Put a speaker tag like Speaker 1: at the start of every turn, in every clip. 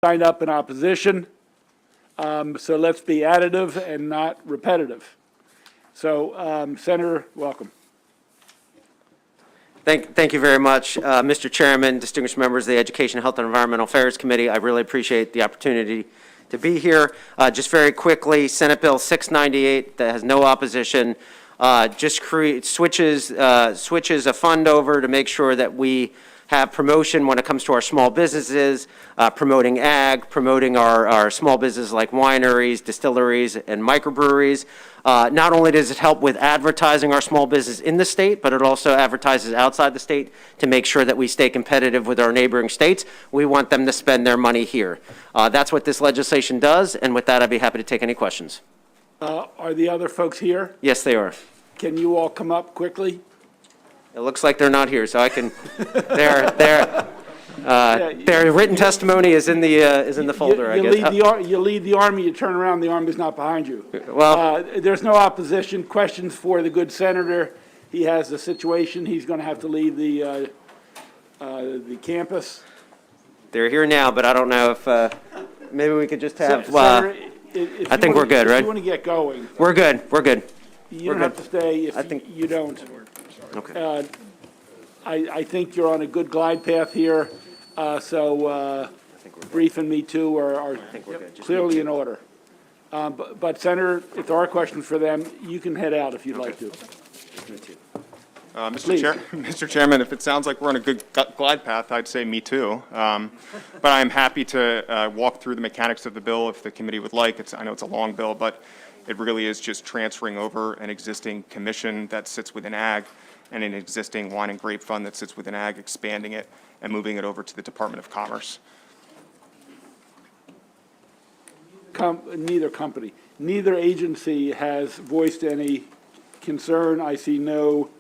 Speaker 1: signed up in opposition. So let's be additive and not repetitive. So, Senator, welcome.
Speaker 2: Thank you very much, Mr. Chairman, distinguished members of the Education, Health, and Environmental Affairs Committee. I really appreciate the opportunity to be here. Just very quickly, Senate Bill 698 that has no opposition just switches a fund over to make sure that we have promotion when it comes to our small businesses, promoting ag, promoting our small businesses like wineries, distilleries, and microbreweries. Not only does it help with advertising our small business in the state, but it also advertises outside the state to make sure that we stay competitive with our neighboring states. We want them to spend their money here. That's what this legislation does, and with that, I'd be happy to take any questions.
Speaker 1: Are the other folks here?
Speaker 2: Yes, they are.
Speaker 1: Can you all come up quickly?
Speaker 2: It looks like they're not here, so I can. Their written testimony is in the folder. I guess.
Speaker 1: You lead the army. You turn around. The army's not behind you.
Speaker 2: Well,
Speaker 1: there's no opposition. Questions for the good senator. He has a situation. He's going to have to leave the campus.
Speaker 2: they're here now, but I don't know if maybe we could just have.
Speaker 1: Senator,
Speaker 2: I think we're good, right?
Speaker 1: If you want to get going.
Speaker 2: We're good. We're good.
Speaker 1: You don't have to stay if you don't.
Speaker 2: Okay.
Speaker 1: I think you're on a good glide path here, so Brief and me too are clearly in order. But Senator, if there are questions for them, you can head out if you'd like to.
Speaker 3: Mr. Chairman, if it sounds like we're on a good glide path, I'd say me too. But I'm happy to walk through the mechanics of the bill if the committee would like. I know it's a long bill, but it really is just transferring over an existing commission that sits within ag and an existing wine and grape fund that sits within ag, expanding it and moving it over to the Department of Commerce.
Speaker 1: Neither agency has voiced any concern. I see no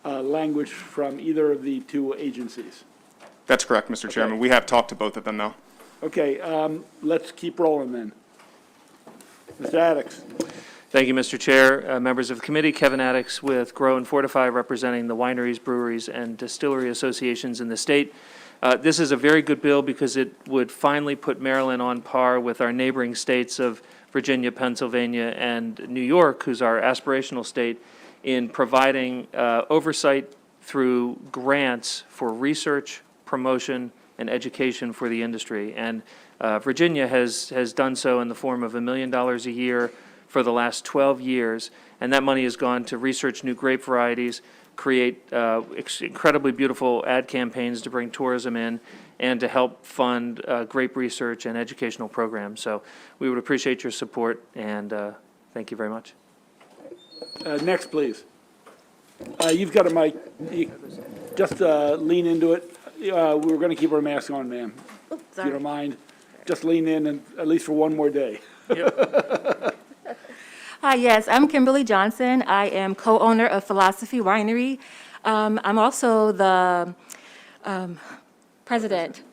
Speaker 1: language from either of the two agencies.
Speaker 3: That's correct, Mr. Chairman. We have talked to both of them, though.
Speaker 1: Okay, let's keep rolling then. Mr. Addicks.
Speaker 4: Thank you, Mr. Chair. Members of the committee, Kevin Addicks with Grow and Fortify, representing the wineries, breweries, and distillery associations in the state. This is a very good bill because it would finally put Maryland on par with our neighboring states of Virginia, Pennsylvania, and New York, who's our aspirational state, in providing oversight through grants for research, promotion, and education for the industry. And Virginia has done so in the form of $1 million a year for the last 12 years, and that money has gone to research new grape varieties, create incredibly beautiful ad campaigns to bring tourism in, and to help fund grape research and educational programs. So we would appreciate your support, and thank you very much.
Speaker 1: Next, please. You've got a mic. Just lean into it. We're going to keep our mask on, ma'am. If you don't mind. Just lean in, and at least for one more day.
Speaker 4: Yep.
Speaker 5: Hi, yes, I'm Kimberly Johnson. I am co-owner of Philosophy Winery. I'm also the president,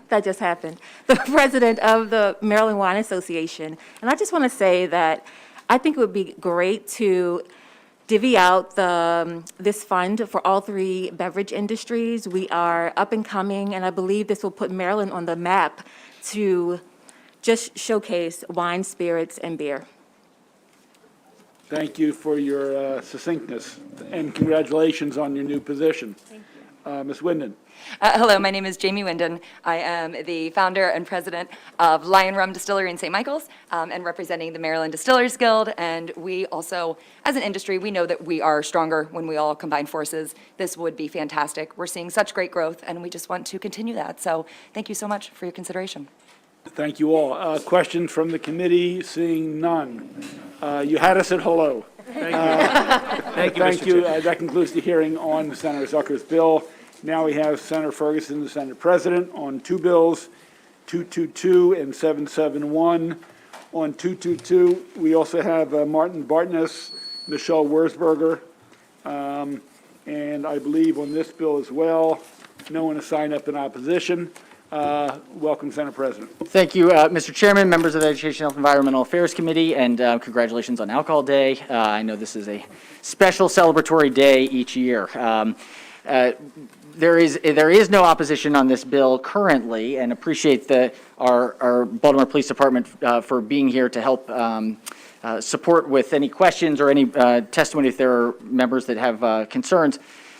Speaker 5: that just happened, the president of the Maryland Wine Association. And I just want to say that I think it would be great to divvy out this fund for all three beverage industries. We are up and coming, and I believe this will put Maryland on the map to just showcase wine, spirits, and beer.
Speaker 1: Thank you for your succinctness, and congratulations on your new position.
Speaker 5: Thank you.
Speaker 1: Ms. Winden.
Speaker 6: Hello, my name is Jamie Winden. I am the founder and president of Lion Rum Distillery in St. Michael's, and representing the Maryland Distillers Guild. And we also, as an industry, we know that we are stronger when we all combine forces. This would be fantastic. We're seeing such great growth, and we just want to continue that. So thank you so much for your consideration.
Speaker 1: Thank you all. Questions from the committee? Seeing none. You had us at hello.
Speaker 4: Thank you.
Speaker 1: Thank you. That concludes the hearing on Senator Zucker's bill. Now we have Senator Ferguson, the Senate President, on two bills, 222 and 771. On 222, we also have Martin Bartness, Michelle Wurzberger, and I believe on this bill as well, no one has signed up in opposition. Welcome, Senate President.
Speaker 7: Thank you, Mr. Chairman, members of the Education, Health, and Environmental Affairs Committee, and congratulations on Alcohol Day. I know this is a special celebratory day each year. there is no opposition on this bill currently, and appreciate our Baltimore Police Department for being here to help support with any questions or any testimony if there are members that have concerns.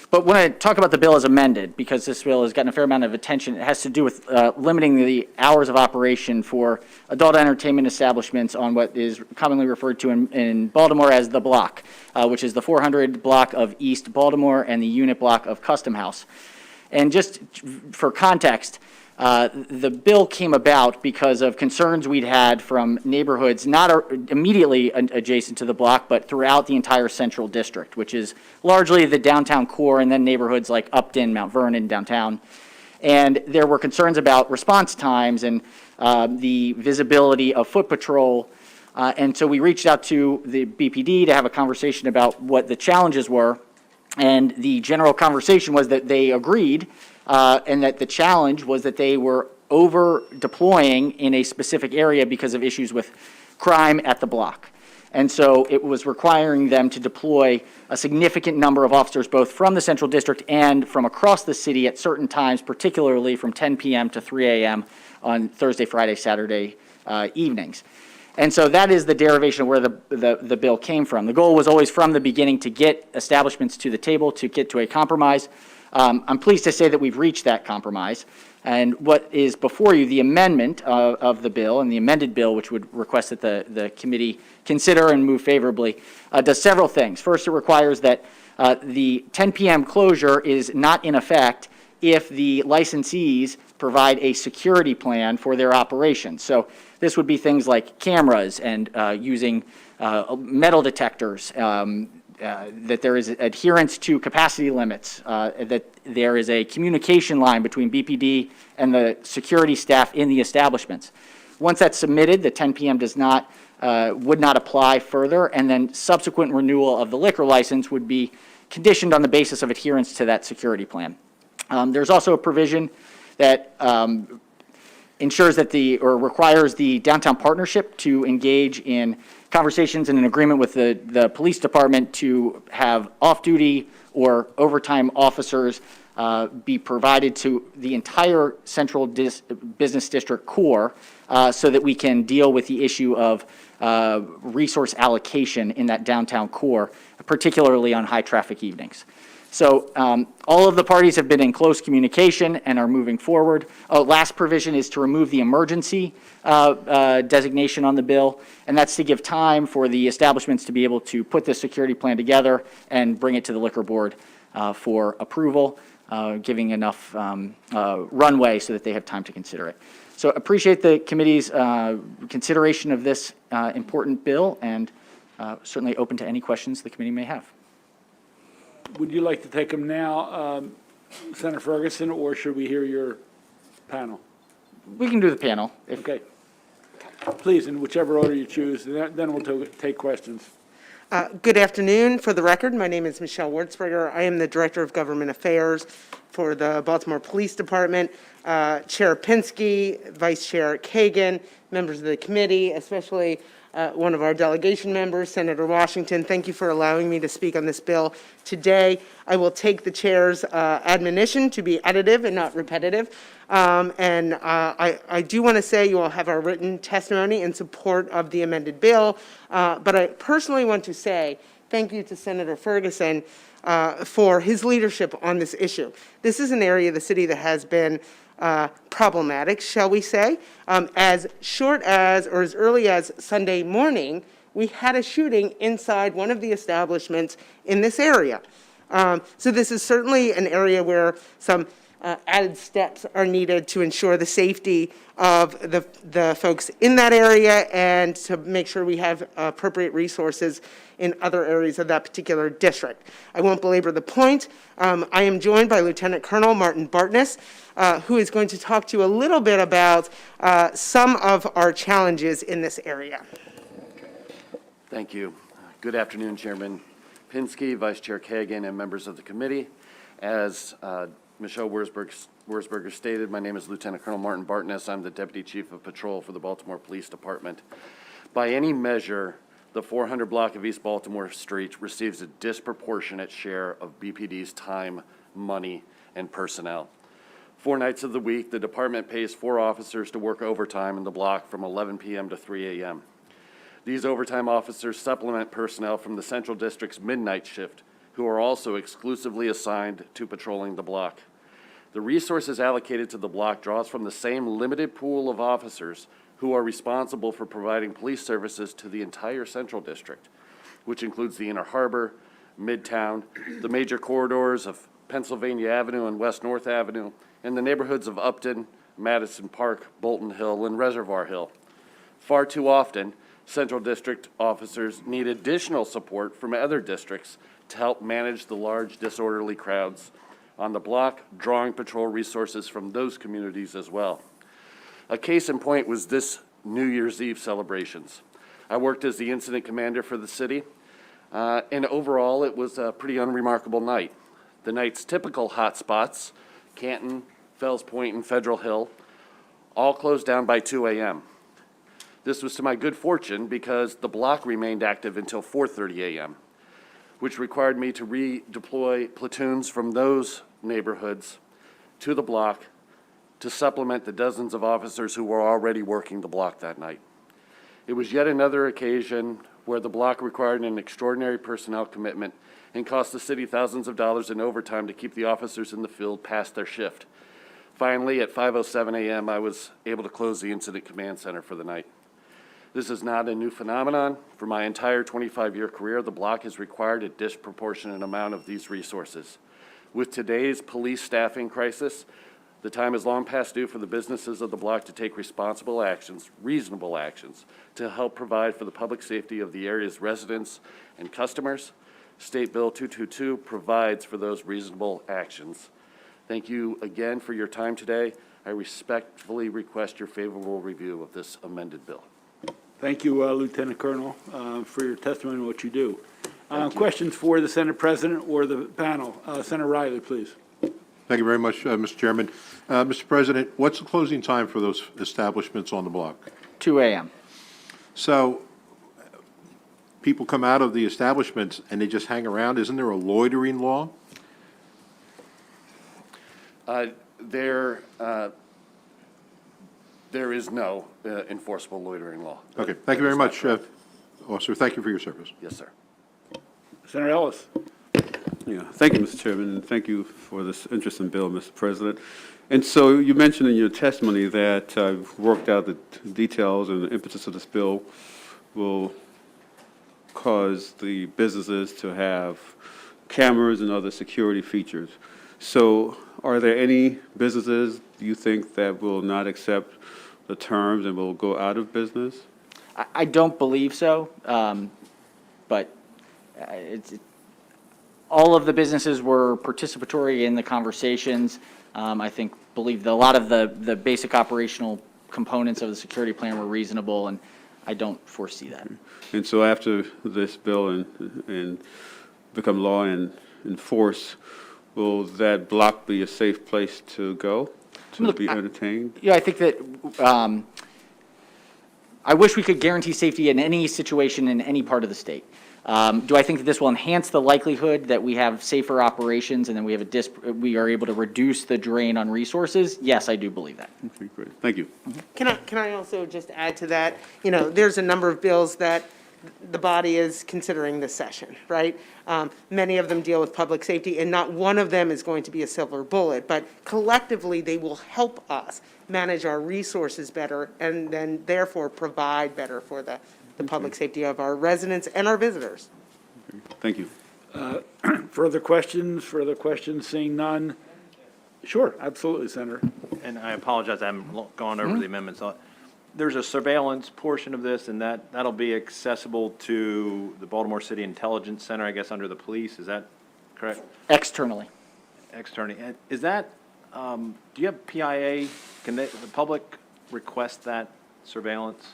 Speaker 7: But when I talk about the bill as amended, because this bill has gotten a fair amount of attention, it has to do with limiting the hours of operation for adult entertainment establishments on what is commonly referred to in Baltimore as the block, which is the 400 block of East Baltimore and the unit block of Custom House. And just for context, the bill came about because of concerns we'd had from neighborhoods not immediately adjacent to the block, but throughout the entire central district, which is largely the downtown core and then neighborhoods like Upton, Mount Vernon, downtown. And there were concerns about response times and the visibility of foot patrol. And so we reached out to the BPD to have a conversation about what the challenges were. And the general conversation was that they agreed, and that the challenge was that they were over deploying in a specific area because of issues with crime at the block. And so it was requiring them to deploy a significant number of officers, both from the central district and from across the city at certain times, particularly from 10 p.m. to 3 a.m. on Thursday, Friday, Saturday evenings. And so that is the derivation of where the bill came from. The goal was always from the beginning to get establishments to the table, to get to a compromise. I'm pleased to say that we've reached that compromise. And what is before you, the amendment of the bill and the amended bill, which would request that the committee consider and move favorably, does several things. First, it requires that the 10 p.m. closure is not in effect if the licensees provide a security plan for their operations. So this would be things like cameras and using metal detectors, that there is adherence to capacity limits, that there is a communication line between BPD and the security staff in the establishments. Once that's submitted, the 10 p.m. would not apply further, and then subsequent renewal of the liquor license would be conditioned on the basis of adherence to that security plan. There's also a provision that ensures that or requires the downtown partnership to engage in conversations and an agreement with the police department to have off-duty or overtime officers be provided to the entire central business district core so that we can deal with the issue of resource allocation in that downtown core, particularly on high-traffic evenings. So all of the parties have been in close communication and are moving forward. Last provision is to remove the emergency designation on the bill, and that's to give time for the establishments to be able to put the security plan together and bring it to the liquor board for approval, giving enough runway so that they have time to consider it. So appreciate the committee's consideration of this important bill, and certainly open to any questions the committee may have.
Speaker 1: Would you like to take them now, Senator Ferguson, or should we hear your panel?
Speaker 7: We can do the panel.
Speaker 1: Okay. Please, in whichever order you choose, then we'll take questions.
Speaker 8: Good afternoon. For the record, my name is Michelle Wurzberger. I am the Director of Government Affairs for the Baltimore Police Department. Chair Pinsky, Vice Chair Kagan, members of the committee, especially one of our delegation members, Senator Washington, thank you for allowing me to speak on this bill today. I will take the chair's admonition to be additive and not repetitive. I do want to say you all have our written testimony in support of the amended bill, but I personally want to say thank you to Senator Ferguson for his leadership on this issue. This is an area of the city that has been problematic, shall we say. As short as, or as early as Sunday morning, we had a shooting inside one of the establishments in this area. So this is certainly an area where some added steps are needed to ensure the safety of the folks in that area and to make sure we have appropriate resources in other areas of that particular district. I won't belabor the point. I am joined by Lieutenant Colonel Martin Bartness, who is going to talk to you a little bit about some of our challenges in this area.
Speaker 9: Thank you. Good afternoon, Chairman Pinsky, Vice Chair Kagan, and members of the committee. As Michelle Wurzberger stated, my name is Lieutenant Colonel Martin Bartness. I'm the Deputy Chief of Patrol for the Baltimore Police Department. By any measure, the 400 block of East Baltimore Street receives a disproportionate share of BPD's time money, and personnel. 4 nights of the week, the department pays 4 officers to work overtime in the block from 11 p.m. to 3 a.m. These overtime officers supplement personnel from the Central District's midnight shift, who are also exclusively assigned to patrolling the block. The resources allocated to the block draws from the same limited pool of officers who are responsible for providing police services to the entire Central District, which includes the Inner Harbor, Midtown, the major corridors of Pennsylvania Avenue and West North Avenue, and the neighborhoods of Upton, Madison Park, Bolton Hill, and Reservoir Hill. Far too often, Central District officers need additional support from other districts to help manage the large disorderly crowds on the block, drawing patrol resources from those communities as well. A case in point was this New Year's Eve celebrations. I worked as the incident commander for the city, and overall it was a pretty unremarkable night. The night's typical hot spots, Canton, Fells Point, and Federal Hill, all closed down by 2 a.m. This was to my good fortune because the block remained active until 4:30 a.m., which required me to redeploy platoons from those neighborhoods to the block to supplement the dozens of officers who were already working the block that night. It was yet another occasion where the block required an extraordinary personnel commitment and cost the city thousands of dollars in overtime to keep the officers in the field past their shift. Finally, at 5:07 a.m., I was able to close the Incident Command Center for the night. This is not a new phenomenon. For my entire 25-year career, the block has required a disproportionate amount of these resources. With today's police staffing crisis, the time is long past due for the businesses of the block to take responsible actions, reasonable actions, to help provide for the public safety of the area's residents and customers. State Bill 222 provides for those reasonable actions. Thank you again for your time today. I respectfully request your favorable review of this amended bill.
Speaker 1: Thank you, Lieutenant Colonel, for your testimony and what you do. Questions for the Senate President or the panel? Senator Riley, please.
Speaker 10: Thank you very much, Mr. Chairman. Mr. President, what's the closing time for those establishments on the block?
Speaker 7: 2 a.m.
Speaker 10: So people come out of the establishments and they just hang around. Isn't there a loitering law?
Speaker 9: There is no enforceable loitering law.
Speaker 10: Okay, thank you very much, Officer. Thank you for your service.
Speaker 9: Yes, sir.
Speaker 1: Senator Ellis.
Speaker 11: Yeah, thank you, Mr. Chairman, and thank you for this interesting bill, Mr. President. And so you mentioned in your testimony that I've worked out the details and the impetus of this bill will cause the businesses to have cameras and other security features. So are there any businesses, do you think, that will not accept the terms and will go out of business?
Speaker 7: I don't believe so, but all of the businesses were participatory in the conversations. I believe that a lot of the basic operational components of the security plan were reasonable, and I don't foresee that.
Speaker 11: And so after this bill and become law and enforce, will that block be a safe place to go, to be entertained?
Speaker 7: Yeah, I think that I wish we could guarantee safety in any situation in any part of the state. Do I think that this will enhance the likelihood that we have safer operations and then we have we are able to reduce the drain on resources? Yes, I do believe that.
Speaker 11: Okay, great. Thank you.
Speaker 8: Can I also just add to that? You know, there's a number of bills that the body is considering this session, right? Many of them deal with public safety, and not one of them is going to be a silver bullet, but collectively, they will help us manage our resources better and then therefore provide better for the public safety of our residents and our visitors.
Speaker 11: Thank you.
Speaker 1: Further questions? Seeing none? Sure, absolutely, Senator.
Speaker 12: And I apologize, I haven't gone over the amendments. There's a surveillance portion of this, and that'll be accessible to the Baltimore City Intelligence Center, I guess, under the police. Is that correct?
Speaker 7: Externally.
Speaker 12: Externally. And is that, do you have PIA? Can the public request that surveillance?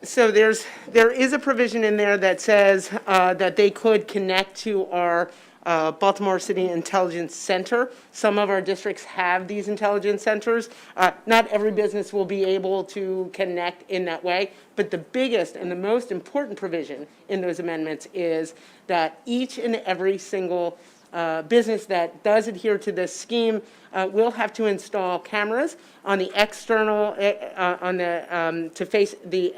Speaker 8: So there is a provision in there that says that they could connect to our Baltimore City Intelligence Center. Some of our districts have these intelligence centers. Not every business will be able to connect in that way, but the biggest and the most important provision in those amendments is that each and every single business that does adhere to this scheme will have to install cameras on the external, to face the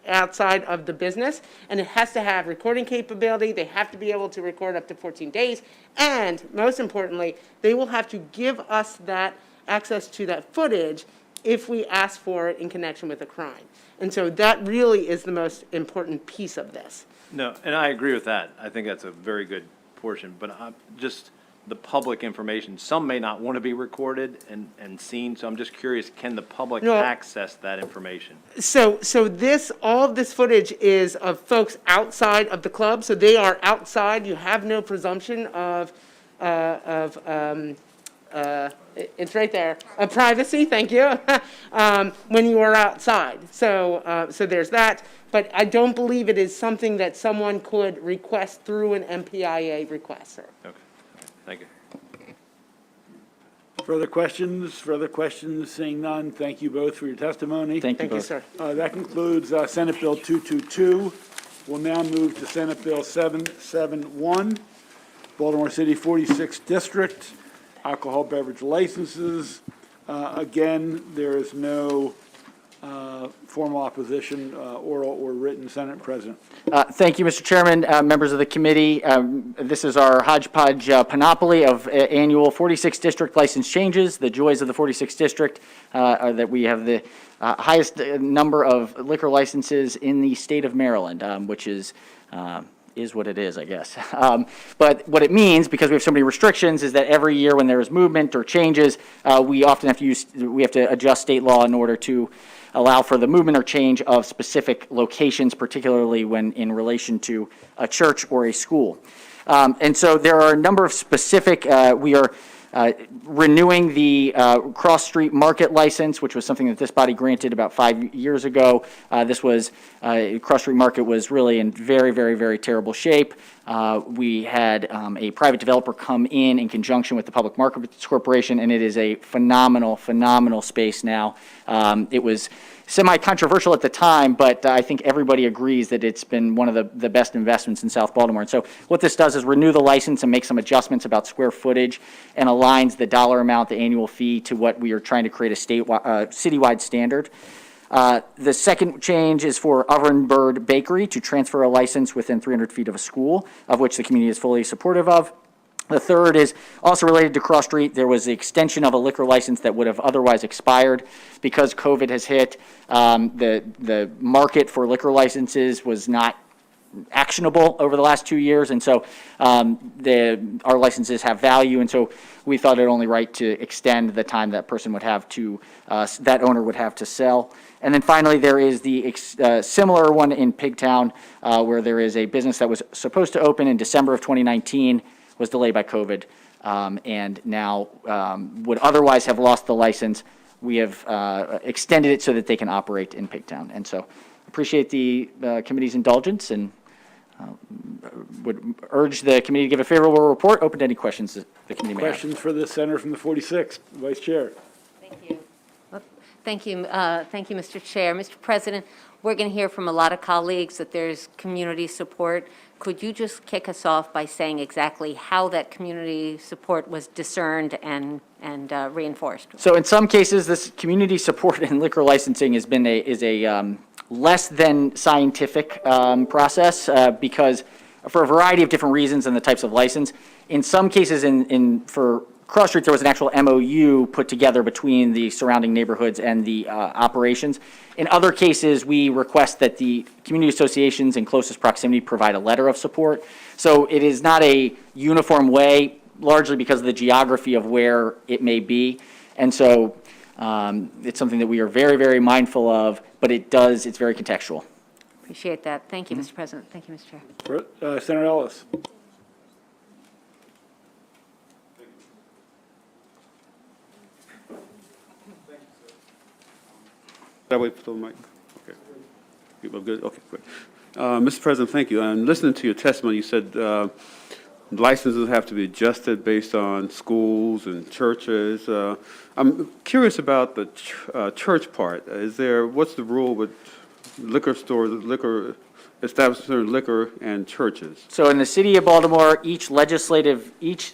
Speaker 8: outside of the business, and it has to have recording capability. They have to be able to record up to 14 days, and most importantly, they will have to give us that access to that footage if we ask for it in connection with a crime. And so that really is the most important piece of this.
Speaker 12: No, and I agree with that. I think that's a very good portion, but just the public information, some may not want to be recorded and seen, so I'm just curious, can the public
Speaker 8: No.
Speaker 12: access that information?
Speaker 8: So all of this footage is of folks outside of the club, so they are outside. You have no presumption of it's right there, of privacy, thank you, when you are outside. So there's that, but I don't believe it is something that someone could request through an MPIA request, sir.
Speaker 12: Okay, thank you.
Speaker 1: Further questions? Further questions? Seeing none, thank you both for your testimony.
Speaker 7: Thank you
Speaker 8: Thank you,
Speaker 7: both.
Speaker 8: sir.
Speaker 1: That concludes Senate Bill 222. We'll now move to Senate Bill 771, Baltimore City 46th District, alcohol beverage licenses. Again, there is no formal opposition, oral or written. Senate President.
Speaker 7: Thank you, Mr. Chairman, members of the committee. This is our hodgepodge panoply of annual 46th District license changes. The joys of the 46th District are that we have the highest number of liquor licenses in the state of Maryland, which is what it is, I guess. But what it means, because we have so many restrictions, is that every year when there is movement or changes, we often have to adjust state law in order to allow for the movement or change of specific locations, particularly when in relation to a church or a school. And so there are a number of specific, we are renewing the Cross Street Market license, which was something that this body granted about 5 years ago. This was, Cross Street Market was really in very, very, very terrible shape. We had a private developer come in conjunction with the Public Markets Corporation, and it is a phenomenal, phenomenal space now. It was semi-controversial at the time, but I think everybody agrees that it's been one of the best investments in South Baltimore. And so what this does is renew the license and make some adjustments about square footage and aligns the dollar amount, the annual fee, to what we are trying to create a citywide standard. The second change is for Oven Bird Bakery to transfer a license within 300 feet of a school, of which the community is fully supportive of. The third is also related to Cross Street. There was the extension of a liquor license that would have otherwise expired. Because COVID has hit, the market for liquor licenses was not actionable over the last 2 years, and so our licenses have value, and so we thought it only right to extend the time that person would have to, that owner would have to sell. And then finally, there is the similar one in Pigtown, where there is a business that was supposed to open in December of 2019, was delayed by COVID, and now would otherwise have lost the license. We have extended it so that they can operate in Pigtown. And so appreciate the committee's indulgence and would urge the committee to give a favorable report. Open to any questions that the committee may have.
Speaker 1: Questions for the senator from the 46th, Vice Chair.
Speaker 13: Thank you. Thank you, Mr. Chair. Mr. President, we're going to hear from a lot of colleagues that there's community support. Could you just kick us off by saying exactly how that community support was discerned and reinforced?
Speaker 7: So in some cases, this community support in liquor licensing has been a less than scientific process because for a variety of different reasons and the types of license. In some cases, for Cross Street, there was an actual MOU put together between the surrounding neighborhoods and the operations. In other cases, we request that the community associations in closest proximity provide a letter of support. So it is not a uniform way, largely because of the geography of where it may be. And so it's something that we are very, very mindful of, but it's very contextual.
Speaker 13: Appreciate that. Thank you, Mr. President. Thank you, Mr. Chair.
Speaker 1: Senator Ellis.
Speaker 11: Did I wait for the mic? Okay. People good? Okay, great. Mr. President, thank you. And listening to your testimony, you said licenses have to be adjusted based on schools and churches. I'm curious about the church part. What's the rule with liquor stores, liquor establishment of liquor and churches.
Speaker 7: So in the city of Baltimore, each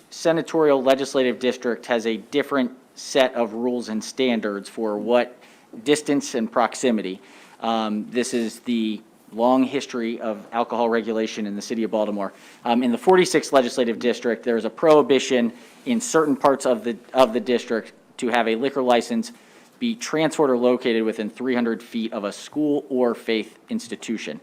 Speaker 7: senatorial legislative district has a different set of rules and standards for what distance and proximity. This is the long history of alcohol regulation in the city of Baltimore. In the 46th legislative district, there's a prohibition in certain parts of the district to have a liquor license be transferred or located within 300 feet of a school or faith institution.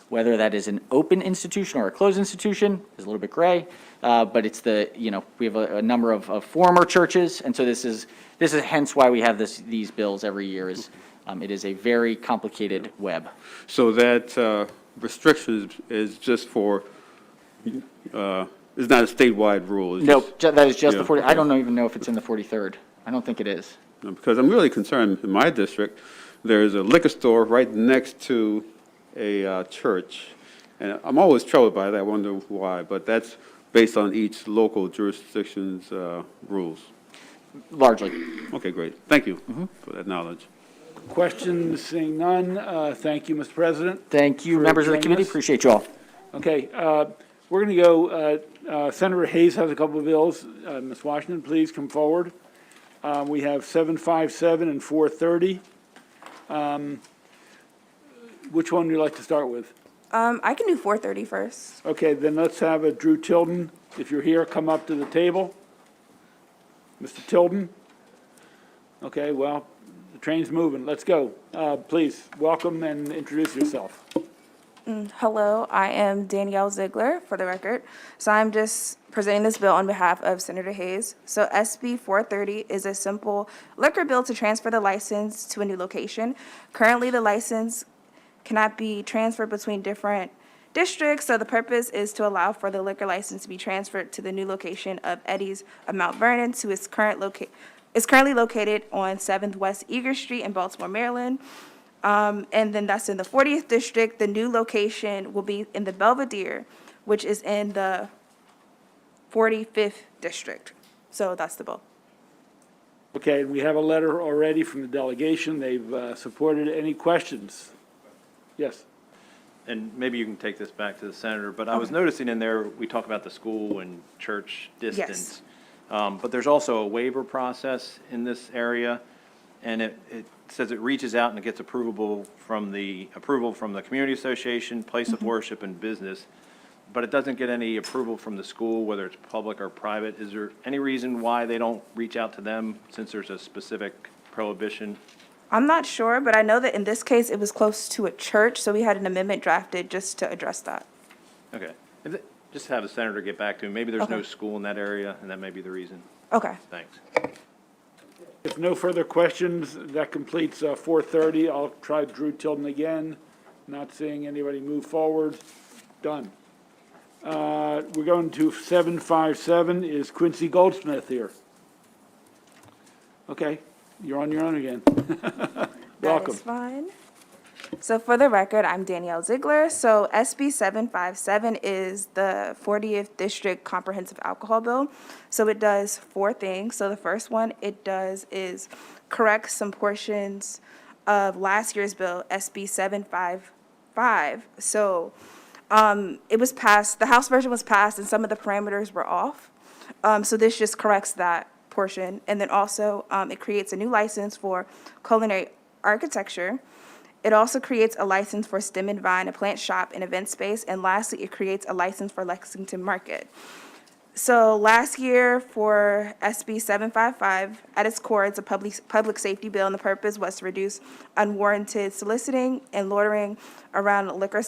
Speaker 7: Whether that is an open institution or a closed institution is a little bit gray, but it's we have a number of former churches, and so this is hence why we have these bills every year. It is a very complicated web.
Speaker 11: So that restriction is just for, it's not a statewide rule? It's
Speaker 7: Nope,
Speaker 11: just-
Speaker 7: that is just the
Speaker 11: Yeah,
Speaker 7: 40, I
Speaker 11: okay.
Speaker 7: don't even know if it's in the 43rd. I don't think it is.
Speaker 11: Because I'm really concerned, in my district, there's a liquor store right next to a church, and I'm always troubled by that, I wonder why, but that's based on each local jurisdiction's rules.
Speaker 7: Largely.
Speaker 11: Okay, great. Thank you for that knowledge.
Speaker 1: Questions, seeing none. Thank you, Mr. President.
Speaker 7: Thank you,
Speaker 1: for
Speaker 7: members of the
Speaker 1: joining
Speaker 7: committee,
Speaker 1: us.
Speaker 7: appreciate you all.
Speaker 1: Okay, we're going to go, Senator Hayes has a couple of bills. Ms. Washington, please come forward. We have 757 and 430. Which one would you like to start with?
Speaker 14: I can do 4:30 first.
Speaker 1: Okay, then let's have a Drew Tilden, if you're here, come up to the table. Mr. Tilden? Okay, well, the train's moving, let's go. Please, welcome and introduce yourself.
Speaker 14: Hello, I am Danielle Ziegler, for the record. So I'm just presenting this bill on behalf of Senator Hayes. So SB 430 is a simple liquor bill to transfer the license to a new location. Currently, the license cannot be transferred between different districts, so the purpose is to allow for the liquor license to be transferred to the new location of Eddie's of Mount Vernon, who is currently located on 7th West Eager Street in Baltimore, Maryland. And then that's in the 40th district. The new location will be in the Belvedere, which is in the 45th district. So that's the bill.
Speaker 1: Okay, we have a letter already from the delegation. They've supported. Any questions? Yes.
Speaker 12: And maybe you can take this back to the senator, but I was noticing in there, we talk about the school and church distance. But there's also a waiver process in this area, and it says it reaches out and it gets approval from the community association, place of worship, and business, but it doesn't get any approval from the school, whether it's public or private. Is there any reason why they don't reach out to them, since there's a specific prohibition?
Speaker 14: I'm not sure, but I know that in this case, it was close to a church, so we had an amendment drafted just to address that.
Speaker 12: Okay. Just have the senator get back to me. Maybe there's no
Speaker 14: Okay.
Speaker 12: school in that area, and that may be the reason.
Speaker 14: Okay.
Speaker 12: Thanks.
Speaker 1: If no further questions, that completes 430. I'll try Drew Tilden again. Not seeing anybody move forward. Done. We're going to 757. Is Quincy Goldsmith here? Okay, you're on your own again.
Speaker 14: That
Speaker 1: Welcome.
Speaker 14: is fine. So for the record, I'm Danielle Ziegler. So SB 757 is the 40th District Comprehensive Alcohol Bill. So it does 4 things. So the first one it does is correct some portions of last year's bill, SB 755. So it was passed, the House version was passed, and some of the parameters were off. So this just corrects that portion. And then also, it creates a new license for culinary architecture. It also creates a license for Stem and Vine, a plant shop and event space. And lastly, it creates a license for Lexington Market. So last year for SB 755, at its core, it's a public safety bill, and the purpose was to reduce unwarranted soliciting and loitering around liquor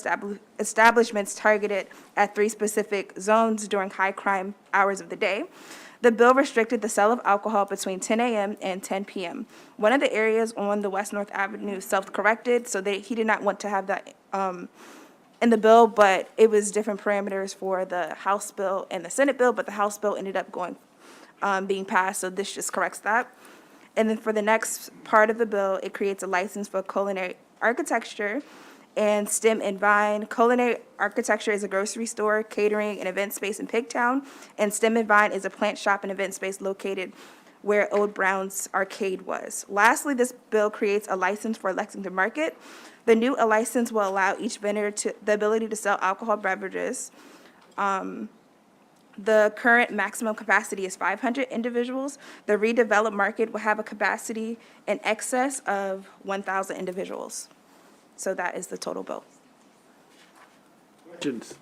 Speaker 14: establishments targeted at 3 specific zones during high-crime hours of the day. The bill restricted the sale of alcohol between 10 a.m. and 10 p.m. One of the areas on the West North Avenue self-corrected, so he did not want to have that in the bill, but it was different parameters for the House bill and the Senate bill, but the House bill ended up being passed, so this just corrects that. And then for the next part of the bill, it creates a license for culinary architecture and Stem and Vine. Culinary architecture is a grocery store, catering, and event space in Pigtown, and Stem and Vine is a plant shop and event space located where Old Brown's Arcade was. Lastly, this bill creates a license for Lexington Market. The new license will allow each vendor the ability to sell alcohol beverages. The current maximum capacity is 500 individuals. The redeveloped market will have a capacity in excess of 1,000 individuals. So that is the total bill.
Speaker 1: Questions?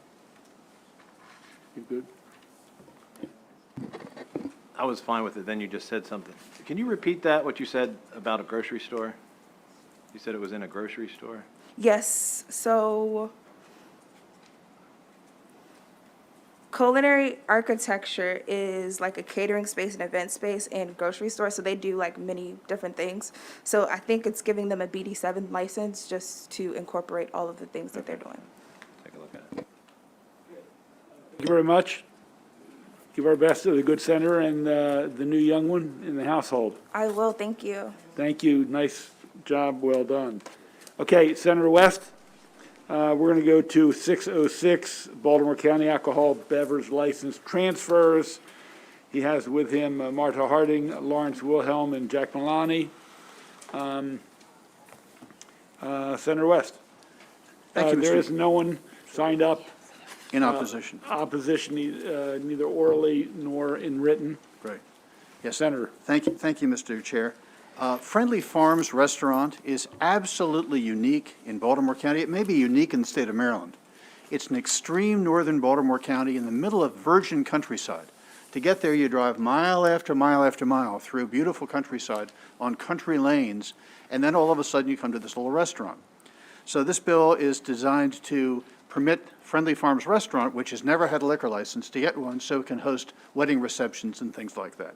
Speaker 1: You good?
Speaker 12: I was fine with it, then you just said something. Can you repeat that, what you said about a grocery store? You said it was in a grocery store?
Speaker 14: Yes, so culinary architecture is like a catering space, an event space, and grocery store, so they do like many different things. So I think it's giving them a BD7 license just to incorporate all of the things that they're doing.
Speaker 12: Take a look at it.
Speaker 1: Thank you very much. Give our best to the good senator and the new young one in the household.
Speaker 14: I will, thank you.
Speaker 1: Thank you. Nice job. Well done. Okay, Senator West, we're going to go to 606, Baltimore County Alcohol Beverage License Transfers. He has with him Marta Harding, Lawrence Wilhelm, and Jack Milani. Senator West.
Speaker 15: Thank you,
Speaker 1: There
Speaker 15: Mr.
Speaker 1: is no one signed up.
Speaker 15: In opposition.
Speaker 1: Opposition, neither orally nor in written.
Speaker 15: Right. Yes.
Speaker 1: Senator.
Speaker 15: Thank you, Mr. Chair. Friendly Farms Restaurant is absolutely unique in Baltimore County. It may be unique in the state of Maryland. It's an extreme northern Baltimore County in the middle of virgin countryside. To get there, you drive mile after mile after mile through beautiful countryside on country lanes, and then all of a sudden you come to this little restaurant. So this bill is designed to permit Friendly Farms Restaurant, which has never had a liquor license, to get one so it can host wedding receptions and things like that.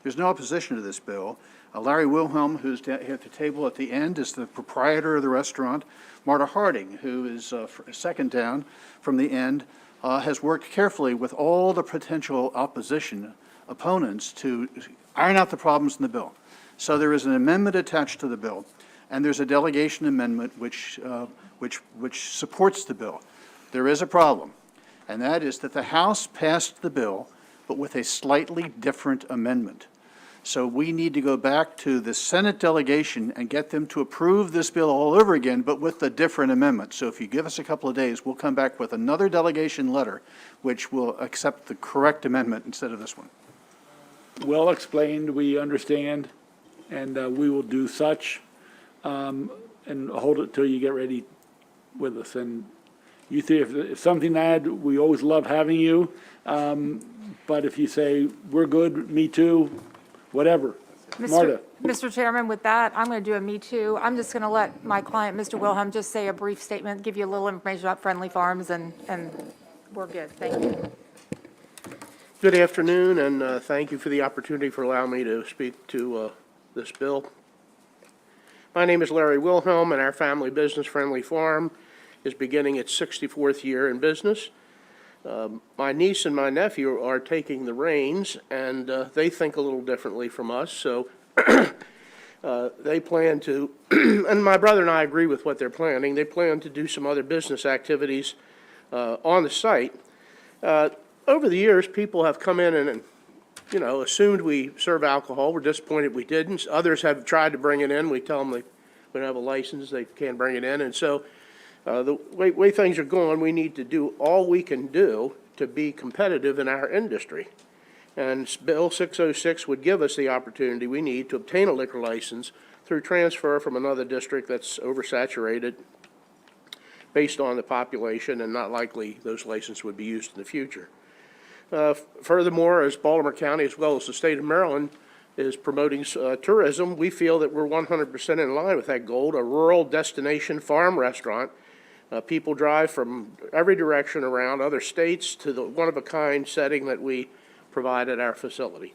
Speaker 15: There's no opposition to this bill. Larry Wilhelm, who's down here at the table at the end, is the proprietor of the restaurant. Marta Harding, who is second down from the end, has worked carefully with all the potential opposition opponents to iron out the problems in the bill. So there is an amendment attached to the bill, and there's a delegation amendment which supports the bill. There is a problem, and that is that the House passed the bill, but with a slightly different amendment. So we need to go back to the Senate delegation and get them to approve this bill all over again, but with a different amendment. So if you give us a couple of days, we'll come back with another delegation letter, which will accept the correct amendment instead of this one.
Speaker 1: Well explained, we understand, and we will do such, and hold it till you get ready with us. And you three, if something to add, we always love having you, but if you say, we're good, me too, whatever. Marta.
Speaker 16: Mr. Chairman, with that, I'm going to do a me too. I'm just going to let my client, Mr. Wilhelm, just say a brief statement, give you a little information about Friendly Farms, and we're good. Thank you.
Speaker 17: Good afternoon, and thank you for the opportunity for allowing me to speak to this bill. My name is Larry Wilhelm, and our family business, Friendly Farm, is beginning its 64th year in business. My niece and my nephew are taking the reins, and they think a little differently from us, so they plan to, and my brother and I agree with what they're planning, they plan to do some other business activities on the site. Over the years, people have come in and, you know, assumed we serve alcohol. We're disappointed we didn't. Others have tried to bring it in. We tell them we don't have a license, they can't bring it in, and so the way things are going, we need to do all we can do to be competitive in our industry. And Bill 606 would give us the opportunity we need to obtain a liquor license through transfer from another district that's oversaturated based on the population, and not likely those licenses would be used in the future. Furthermore, as Baltimore County, as well as the state of Maryland, is promoting tourism, we feel that we're 100% in line with that goal, a rural destination farm restaurant. People drive from every direction around other states to the one-of-a-kind setting that we provide at our facility.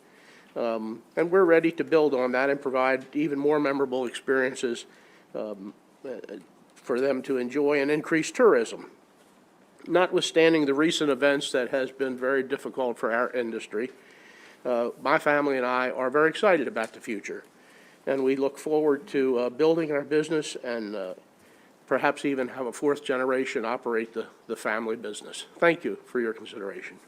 Speaker 17: And we're ready to build on that and provide even more memorable experiences for them to enjoy and increase tourism. Notwithstanding the recent events that has been very difficult for our industry, my family and I are very excited about the future. And we look forward to building our business and perhaps even have a fourth generation operate the family business. Thank you for your consideration.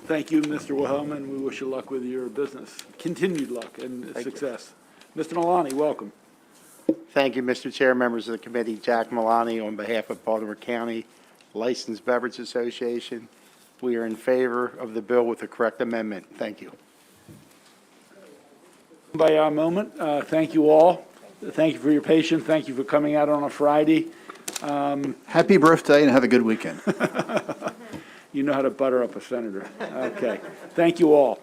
Speaker 1: Thank you, Mr. Wilhelm, and we wish you luck with your business. Continued luck and success. Mr. Malani, welcome.
Speaker 18: Thank you, Mr. Chair, members of the committee. Jack Malani on behalf of Baltimore County Licensed Beverage Association. We are in favor of the bill with the correct amendment. Thank you.
Speaker 1: By our moment, thank you all. Thank you for your patience. Thank you for coming out on a Friday.
Speaker 15: Happy birthday and have a good weekend.
Speaker 1: You know how to butter up a senator. Okay. Thank you all.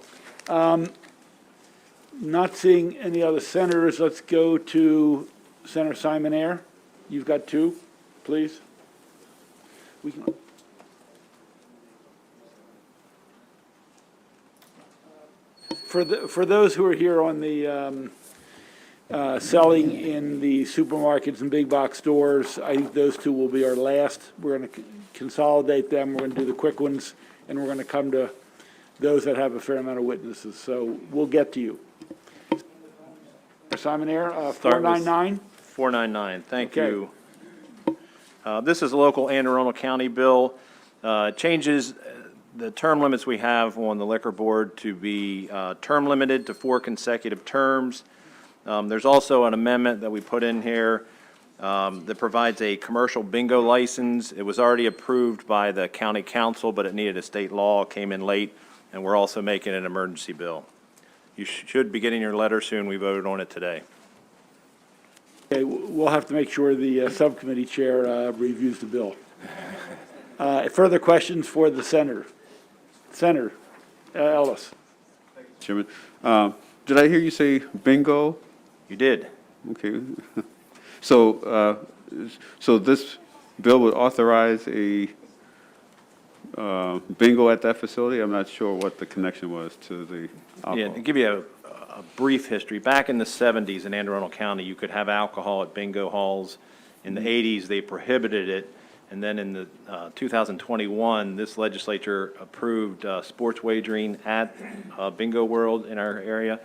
Speaker 1: Not seeing any other senators, let's go to Senator Simon Ayer. You've got two, please. We can. For those who are here on the selling in the supermarkets and big box stores, I think those two will be our last. We're going to consolidate them. We're going to do the quick ones, and we're going to come to those that have a fair amount of witnesses. So we'll get to you. Simon Ayer, 499.
Speaker 12: 499, thank
Speaker 1: Okay.
Speaker 12: you. This is a local Anne Arundel County bill. Changes the term limits we have on the liquor board to be term limited to 4 consecutive terms. There's also an amendment that we put in here that provides a commercial bingo license. It was already approved by the county council, but it needed a state law, came in late, and we're also making an emergency bill. You should be getting your letter soon. We voted on it today.
Speaker 1: Okay, we'll have to make sure the subcommittee chair reviews the bill. Further questions for the senator? Senator Ellis.
Speaker 11: Chairman, did I hear you say bingo?
Speaker 12: You did.
Speaker 11: Okay. So, so this bill would authorize a bingo at that facility? I'm not sure what the connection was to the alcohol.
Speaker 12: Yeah, to give you a brief history, back in the 70s in Anne Arundel County, you could have alcohol at bingo halls. In the 80s, they prohibited it. And then in the 2021, this legislature approved sports wagering at Bingo World in our area.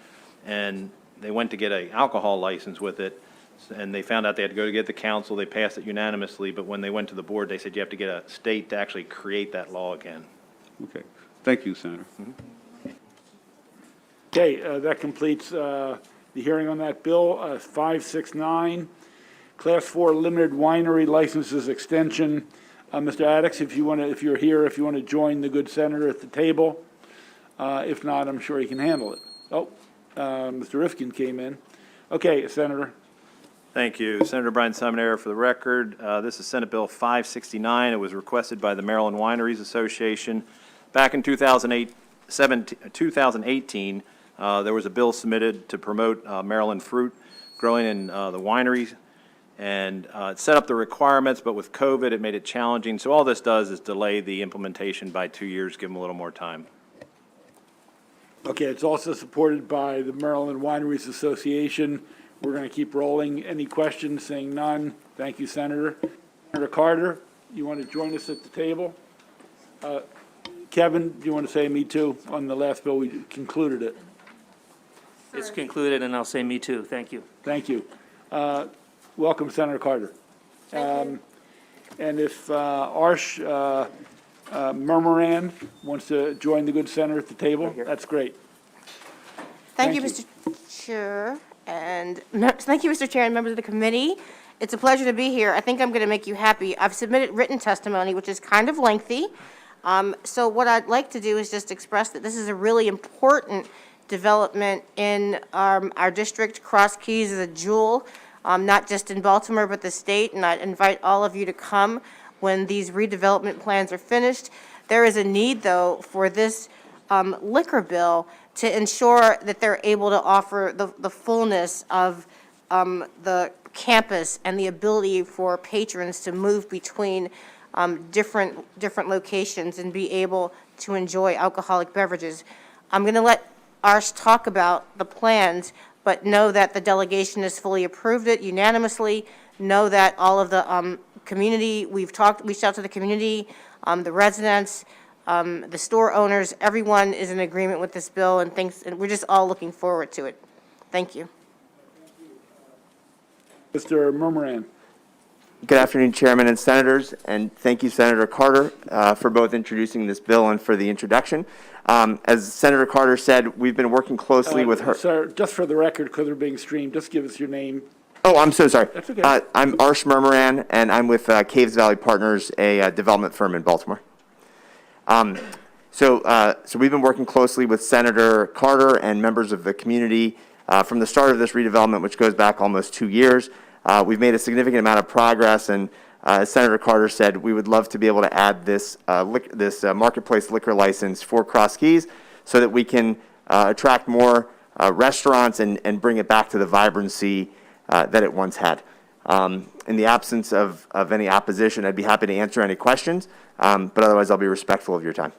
Speaker 12: And they went to get an alcohol license with it. And they found out they had to go to get the council. They passed it unanimously. But when they went to the board, they said you have to get a state to actually create that law again.
Speaker 11: Okay. Thank you, Senator.
Speaker 1: Okay, that completes the hearing on that bill. 569, Class 4 limited winery licenses extension. Mr. Addicks, if you're here, if you want to join the good senator at the table. If not, I'm sure he can handle it. Oh, Mr. Rifkin came in. Okay, Senator.
Speaker 12: Thank you. Senator Brian Simon Ayer for the record. This is Senate Bill 569. It was requested by the Maryland Wineries Association. Back in 2018, there was a bill submitted to promote Maryland fruit growing in the wineries, and it set up the requirements, but with COVID, it made it challenging. So all this does is delay the implementation by 2 years, give them a little more time.
Speaker 1: Okay, it's also supported by the Maryland Wineries Association. We're going to keep rolling. Any questions? Saying none. Thank you, Senator. Senator Carter, you want to join us at the table? Kevin, do you want to say me too on the last bill? We concluded it.
Speaker 4: It's concluded, and I'll say me too. Thank you.
Speaker 1: Thank you. Welcome, Senator Carter. And if Arsh Murmuran wants to join the good senator at the table, that's great.
Speaker 19: Thank you, Mr. Chair, and thank you, Mr. Chair, and members of the committee. It's a pleasure to be here. I think I'm going to make you happy. I've submitted written testimony, which is kind of lengthy. So what I'd like to do is just express that this is a really important development in our district. Cross Keys is a jewel, not just in Baltimore, but the state, and I invite all of you to come when these redevelopment plans are finished. There is a need, though, for this liquor bill to ensure that they're able to offer the fullness of the campus and the ability for patrons to move between different locations and be able to enjoy alcoholic beverages. I'm going to let Arsh talk about the plans, but know that the delegation has fully approved it unanimously. Know that all of the community, reached out to the community, the residents, the store owners, everyone is in agreement with this bill and we're just all looking forward to it. Thank you.
Speaker 1: Mr. Murmuran.
Speaker 20: Good afternoon, Chairman and Senators, and thank you, Senator Carter, for both introducing this bill and for the introduction. As Senator Carter said, we've been working closely with her.
Speaker 1: Sir, just for the record, because we're being streamed, just give us your name.
Speaker 20: Oh, I'm so sorry.
Speaker 1: That's okay.
Speaker 20: I'm Arsh Murmuran, and I'm with Caves Valley Partners, a development firm in Baltimore. So we've been working closely with Senator Carter and members of the community from the start of this redevelopment, which goes back almost 2 years. We've made a significant amount of progress, and as Senator Carter said, we would love to be able to add this marketplace liquor license for Cross Keys so that we can attract more restaurants and bring it back to the vibrancy that it once had. In the absence of any opposition, I'd be happy to answer any questions, but otherwise I'll be respectful of your time.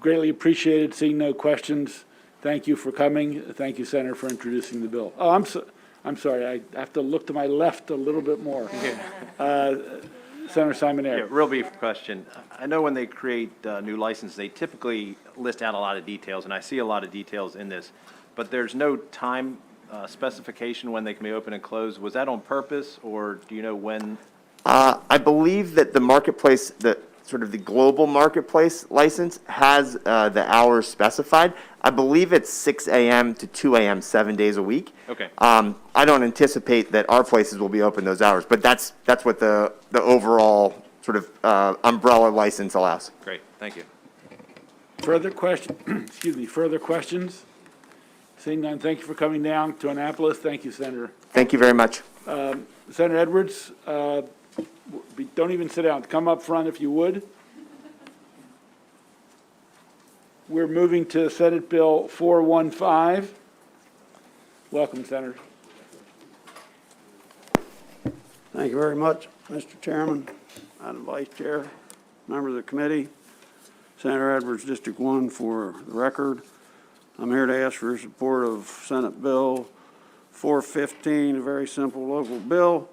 Speaker 1: Greatly appreciated. Seeing no questions, thank you for coming. Thank you, Senator, for introducing the bill. Oh, I'm sorry, I have to look to my left a little bit more. Senator Simonetti.
Speaker 12: Yeah, real brief question. I know when they create new licenses, they typically list out a lot of details, and I see a lot of details in this, but there's no time specification when they can be open and closed. Was that on purpose, or do you know when?
Speaker 20: I believe that the marketplace, the global marketplace license has the hours specified. I believe it's 6 a.m. to 2 a.m. 7 days a week.
Speaker 12: Okay.
Speaker 20: I don't anticipate that our places will be open those hours, but that's what the overall umbrella license allows.
Speaker 12: Great, thank you.
Speaker 1: Further question, excuse me, further questions? Seeing none, thank you for coming down to Annapolis. Thank you, Senator.
Speaker 20: Thank you very much.
Speaker 1: Senator Edwards, don't even sit down. Come up front if you would. We're moving to Senate Bill 415. Welcome, Senator.
Speaker 21: Thank you very much, Mr. Chairman, Madam Vice Chair, members of the committee. Senator Edwards, District 1 for the record. I'm here to ask for support of Senate Bill 415, a very simple local bill,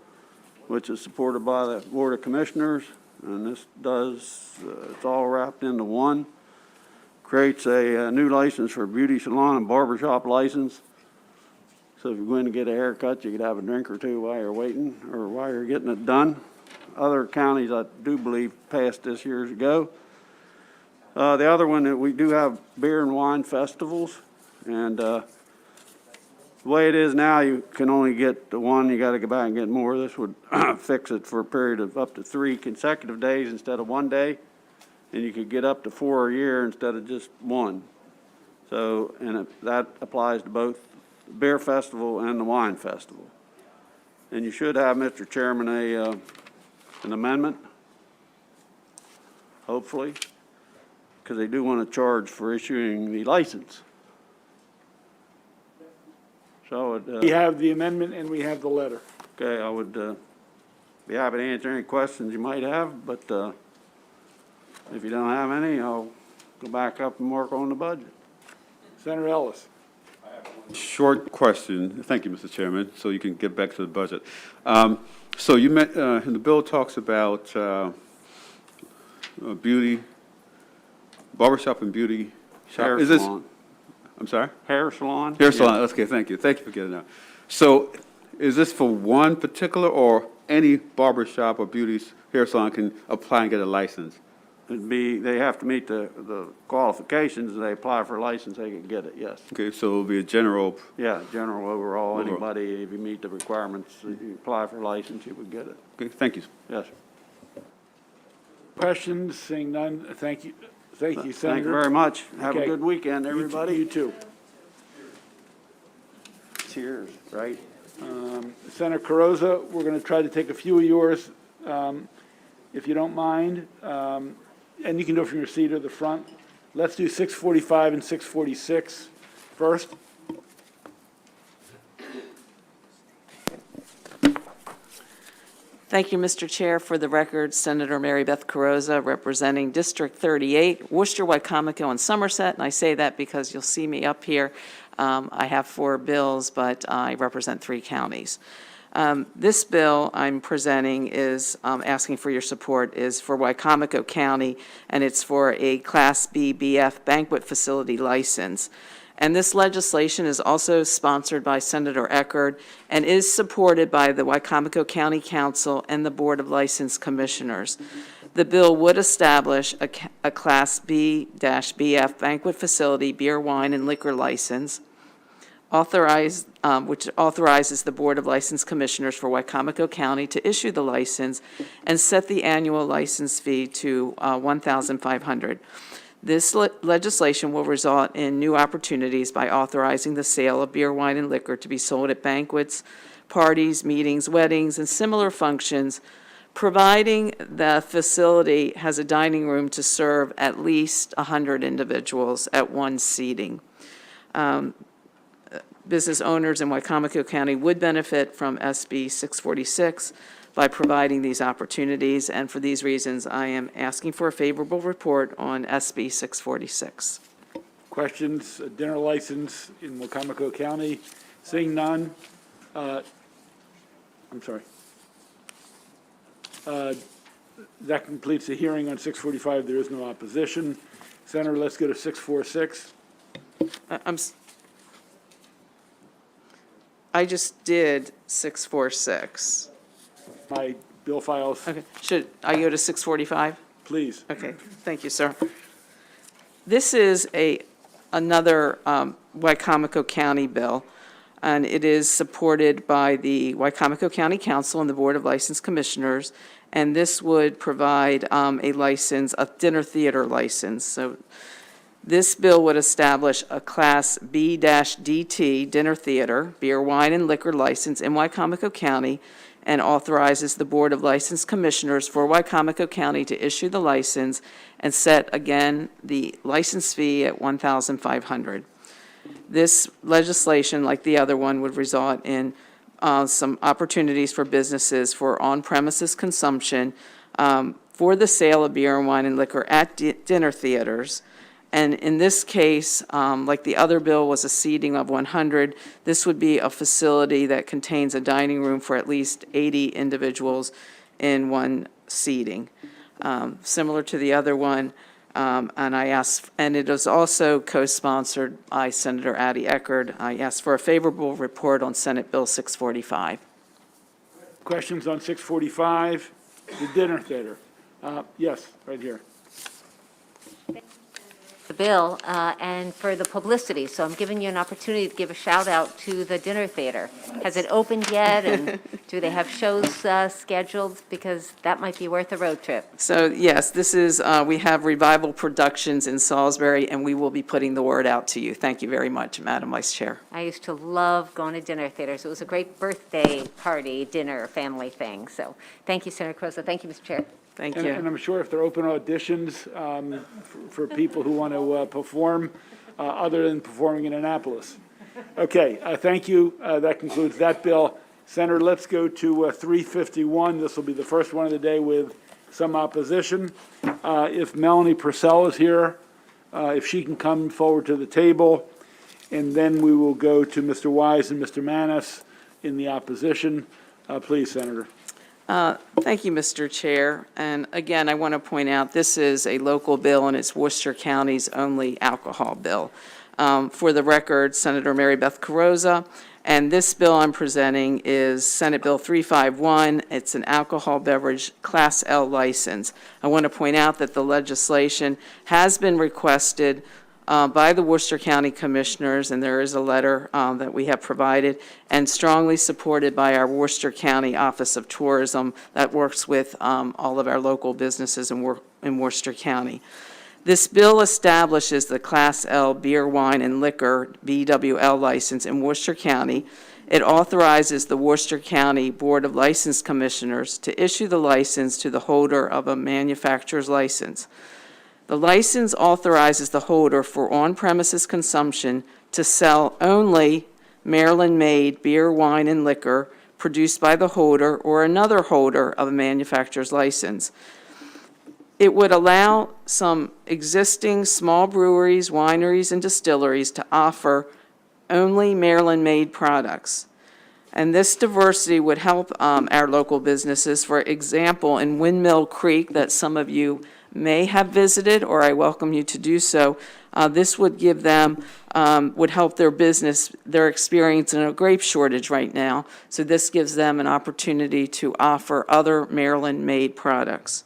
Speaker 21: which is supported by the Board of Commissioners. And this it's all wrapped into one. Creates a new license for a beauty salon and barbershop license. So if you're going to get a haircut, you could have a drink or two while you're waiting or while you're getting it done. Other counties, I do believe, passed this years ago. The other one, that we do have beer and wine festivals. And the way it is now, you can only get the one. You got to go back and get more. This would fix it for a period of up to 3 consecutive days instead of 1 day. And you could get up to 4 a year instead of just 1. So, and that applies to both the beer festival and the wine festival. And you should have, Mr. Chairman, an amendment, hopefully, because they do want to charge for issuing the license. So
Speaker 1: We have the amendment and we have the letter.
Speaker 21: okay, I would be happy to answer any questions you might have, but if you don't have any, I'll go back up and work on the budget.
Speaker 1: Senator Ellis.
Speaker 11: Short question. Thank you, Mr. Chairman, so you can get back to the budget. So you met, and the bill talks about beauty, barbershop and beauty shop.
Speaker 21: Hair
Speaker 11: Is this?
Speaker 21: salon.
Speaker 11: I'm sorry?
Speaker 21: Hair salon?
Speaker 11: Hair salon,
Speaker 21: Yeah.
Speaker 11: okay, thank you. Thank you for getting that. So is this for one particular, or any barbershop or beauty hair salon can apply and get a license?
Speaker 21: It'd be, they have to meet the qualifications. They apply for a license, they can get it, yes.
Speaker 11: Okay, so it'll be a general,
Speaker 21: Yeah, general overall,
Speaker 11: Overall.
Speaker 21: anybody, if you meet the requirements, if you apply for a license, you would get it.
Speaker 11: okay, thank you.
Speaker 21: Yes, sir.
Speaker 1: Questions? Seeing none, thank you. Thank you, Senator.
Speaker 21: Thank you very much. Have a
Speaker 1: Okay.
Speaker 21: good weekend, everybody.
Speaker 1: You too.
Speaker 21: Cheers, right?
Speaker 1: Senator Carrozza, we're going to try to take a few of yours, if you don't mind. And you can do it from your seat or the front. Let's do 645 and 646 first.
Speaker 22: Thank you, Mr. Chair. For the record, Senator Mary Beth Carrozza, representing District 38, Worcester, Wycomico, and Somerset. And I say that because you'll see me up here. I have 4 bills, but I represent 3 counties. This bill I'm presenting is, asking for your support, is for Wycomico County, and it's for a Class B BF banquet facility license. And this legislation is also sponsored by Senator Eckerd and is supported by the Wycomico County Council and the Board of License Commissioners. The bill would establish a Class B-BF banquet facility beer, wine, and liquor license, which authorizes the Board of License Commissioners for Wycomico County to issue the license and set the annual license fee to $1,500. This legislation will result in new opportunities by authorizing the sale of beer, wine, and liquor to be sold at banquets, parties, meetings, weddings, and similar functions, providing the facility has a dining room to serve at least 100 individuals at one seating. Business owners in Wycomico County would benefit from SB 646 by providing these opportunities, and for these reasons, I am asking for a favorable report on SB 646.
Speaker 1: Questions, dinner license in Wycomico County? Seeing none. I'm sorry. That completes the hearing on 645. There is no opposition. Senator, let's go to 646.
Speaker 22: I just did 646.
Speaker 1: My bill files.
Speaker 22: Okay, should I go to 645?
Speaker 1: Please.
Speaker 22: Okay, thank you, sir. This is another Wycomico County bill, and it is supported by the Wycomico County Council and the Board of License Commissioners, and this would provide a license, a dinner theater license. So this bill would establish a Class B-DT dinner theater, beer, wine, and liquor license in Wycomico County, and authorizes the Board of License Commissioners for Wycomico County to issue the license and set, again, the license fee at $1,500. This legislation, like the other one, would result in some opportunities for businesses for on-premises consumption for the sale of beer and wine and liquor at dinner theaters. And in this case, like the other bill was a seating of 100, this would be a facility that contains a dining room for at least 80 individuals in one seating. Similar to the other one, and it is also co-sponsored by Senator Addie Eckerd. I asked for a favorable report on Senate Bill 645.
Speaker 1: Questions on 645, the dinner theater? Yes, right here.
Speaker 13: The bill and for the publicity, so I'm giving you an opportunity to give a shout out to the dinner theater. Has it opened yet, and do they have shows scheduled? Because that might be worth a road trip.
Speaker 22: So yes, this is, we have Revival Productions in Salisbury, and we will be putting the word out to you. Thank you very much, Madam Vice Chair.
Speaker 13: I used to love going to dinner theaters. It was a great birthday party, dinner, family thing. So thank you, Senator Croza. Thank you, Mr. Chair.
Speaker 22: Thank
Speaker 1: And
Speaker 22: you.
Speaker 1: I'm sure if they're open auditions for people who want to perform, other than performing in Annapolis. Okay, thank you. That concludes that bill. Senator, let's go to 351. This will be the first one of the day with some opposition. If Melanie Purcell is here, if she can come forward to the table, and then we will go to Mr. Wise and Mr. Manis in the opposition. Please, Senator.
Speaker 22: Thank you, Mr. Chair. And again, I want to point out, this is a local bill, and it's Worcester County's only alcohol bill. For the record, Senator Mary Beth Carrozza, and this bill I'm presenting is Senate Bill 351. It's an alcohol beverage Class L license. I want to point out that the legislation has been requested by the Worcester County Commissioners, and there is a letter that we have provided, and strongly supported by our Worcester County Office of Tourism that works with all of our local businesses in Worcester County. This bill establishes the Class L beer, wine, and liquor BWL license in Worcester County. It authorizes the Worcester County Board of License Commissioners to issue the license to the holder of a manufacturer's license. The license authorizes the holder for on-premises consumption to sell only Maryland-made beer, wine, and liquor produced by the holder or another holder of a manufacturer's license. It would allow some existing small breweries, wineries, and distilleries to offer only Maryland-made products. And this diversity would help our local businesses. For example, in Windmill Creek, that some of you may have visited, or I welcome you to do so. This would give them, would help their business. They're experiencing a grape shortage right now, so this gives them an opportunity to offer other Maryland-made products.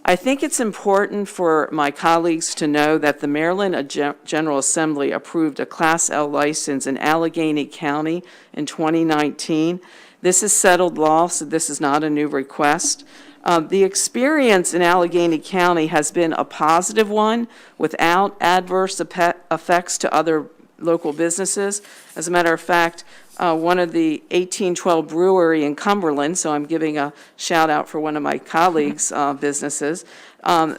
Speaker 22: I think it's important for my colleagues to know that the Maryland General Assembly approved a Class L license in Allegheny County in 2019. This is settled law, so this is not a new request. The experience in Allegheny County has been a positive one without adverse effects to other local businesses. As a matter of fact, one of the 1812 Brewery in Cumberland, so I'm giving a shout out for one of my colleagues' businesses,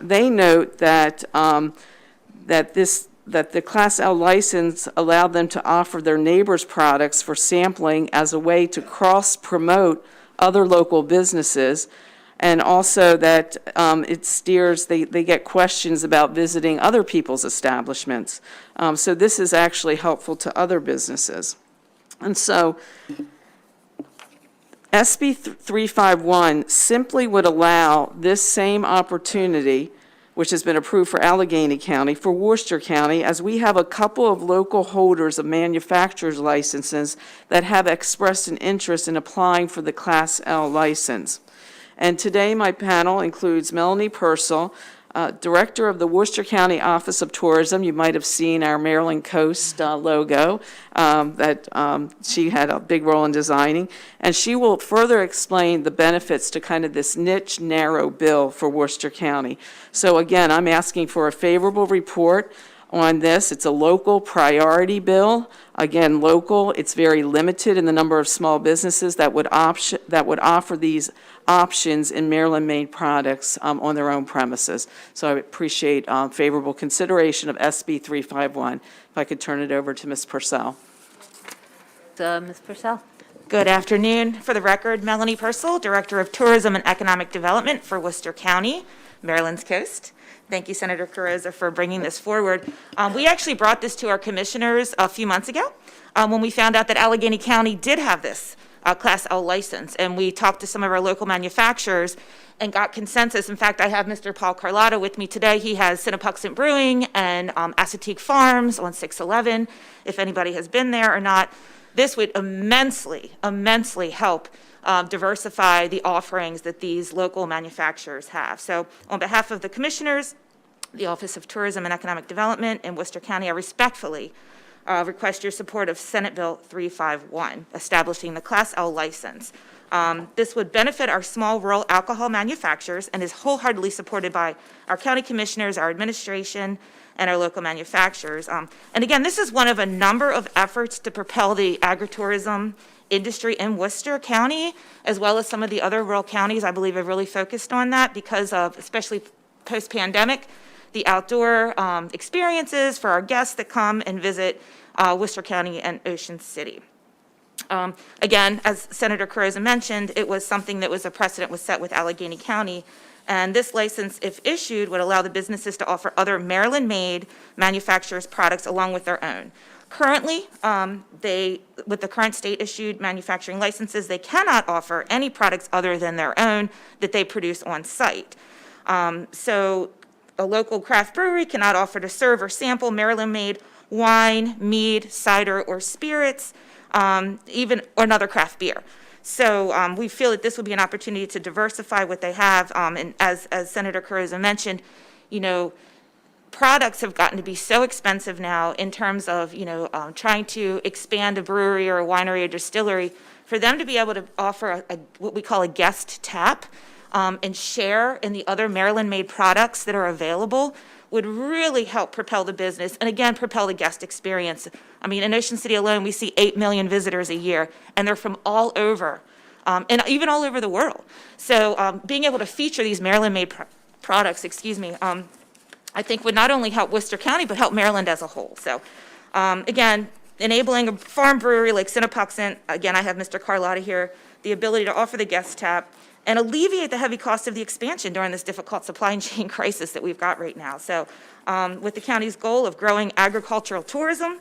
Speaker 22: they note that, that the Class L license allowed them to offer their neighbors' products for sampling as a way to cross-promote other local businesses, and also that it steers, they get questions about visiting other people's establishments. So this is actually helpful to other businesses. And so SB 351 simply would allow this same opportunity, which has been approved for Allegheny County, for Worcester County, as we have a couple of local holders of manufacturer's licenses that have expressed an interest in applying for the Class L license. And today my panel includes Melanie Purcell, Director of the Worcester County Office of Tourism. You might have seen our Maryland Coast logo that she had a big role in designing. And she will further explain the benefits to kind of this niche, narrow bill for Worcester County. So again, I'm asking for a favorable report on this. It's a local priority bill. Again, local, it's very limited in the number of small businesses that would offer these options in Maryland-made products on their own premises. So I appreciate favorable consideration of SB 351. If I could turn it over to Ms. Purcell.
Speaker 13: Ms. Purcell.
Speaker 2: Good afternoon. For the record, Melanie Purcell, Director of Tourism and Economic Development for Worcester County, Maryland's Coast. Thank you, Senator Carrozza, for bringing this forward. We actually brought this to our commissioners a few months ago when we found out that Allegheny County did have this Class L license, and we talked to some of our local manufacturers and got consensus. In fact, I have Mr. Paul Carlotta with me today. He has Cinnapuxent Brewing and Assateague Farms on 611, if anybody has been there or not. This would immensely help diversify the offerings that these local manufacturers have. So on behalf of the commissioners, the Office of Tourism and Economic Development in Worcester County, I respectfully request your support of Senate Bill 351, establishing the Class L license. This would benefit our small rural alcohol manufacturers and is wholeheartedly supported by our county commissioners, our administration, and our local manufacturers. And again, this is one of a number of efforts to propel the agritourism industry in Worcester County, as well as some of the other rural counties. I believe have really focused on that because of, especially post-pandemic, the outdoor experiences for our guests that come and visit Worcester County and Ocean City. Again, as Senator Carrozza mentioned, it was something that was a precedent was set with Allegheny County. And this license, if issued, would allow the businesses to offer other Maryland-made manufacturers' products along with their own. Currently, with the current state-issued manufacturing licenses, they cannot offer any products other than their own that they produce on site. So a local craft brewery cannot offer to serve or sample Maryland-made wine, mead, cider, or spirits, even or another craft beer. So we feel that this would be an opportunity to diversify what they have. And as Senator Carrozza mentioned, you know, products have gotten to be so expensive now in terms of, you know, trying to expand a brewery or a winery or distillery. For them to be able to offer what we call a guest tap and share in the other Maryland-made products that are available would really help propel the business and, again, propel the guest experience. I mean, in Ocean City alone, we see 8 million visitors a year, and they're from all over, and even all over the world. So being able to feature these Maryland-made products, I think would not only help Worcester County, but help Maryland as a whole. So, again, enabling a farm brewery like Cinnapuxent, again, I have Mr. Carlotta here, the ability to offer the guest tap and alleviate the heavy cost of the expansion during this difficult supply chain crisis that we've got right now. So, with the county's goal of growing agricultural tourism,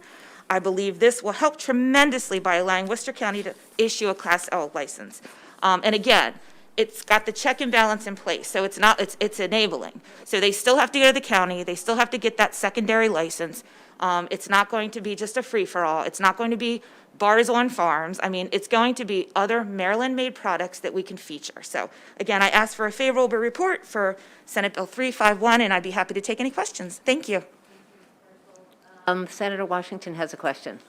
Speaker 2: I believe this will help tremendously by allowing Worcester County to issue a Class L license. And again, it's got the check and balance in place, so it's not, it's enabling. So they still have to go to the county, they still have to get that secondary license. It's not going to be just a free-for-all, it's not going to be bars on farms. I mean, it's going to be other Maryland-made products that we can feature. So again, I ask for a favorable report for Senate Bill 351, and I'd be happy to take any questions. Thank you.
Speaker 13: Senator Washington has a question.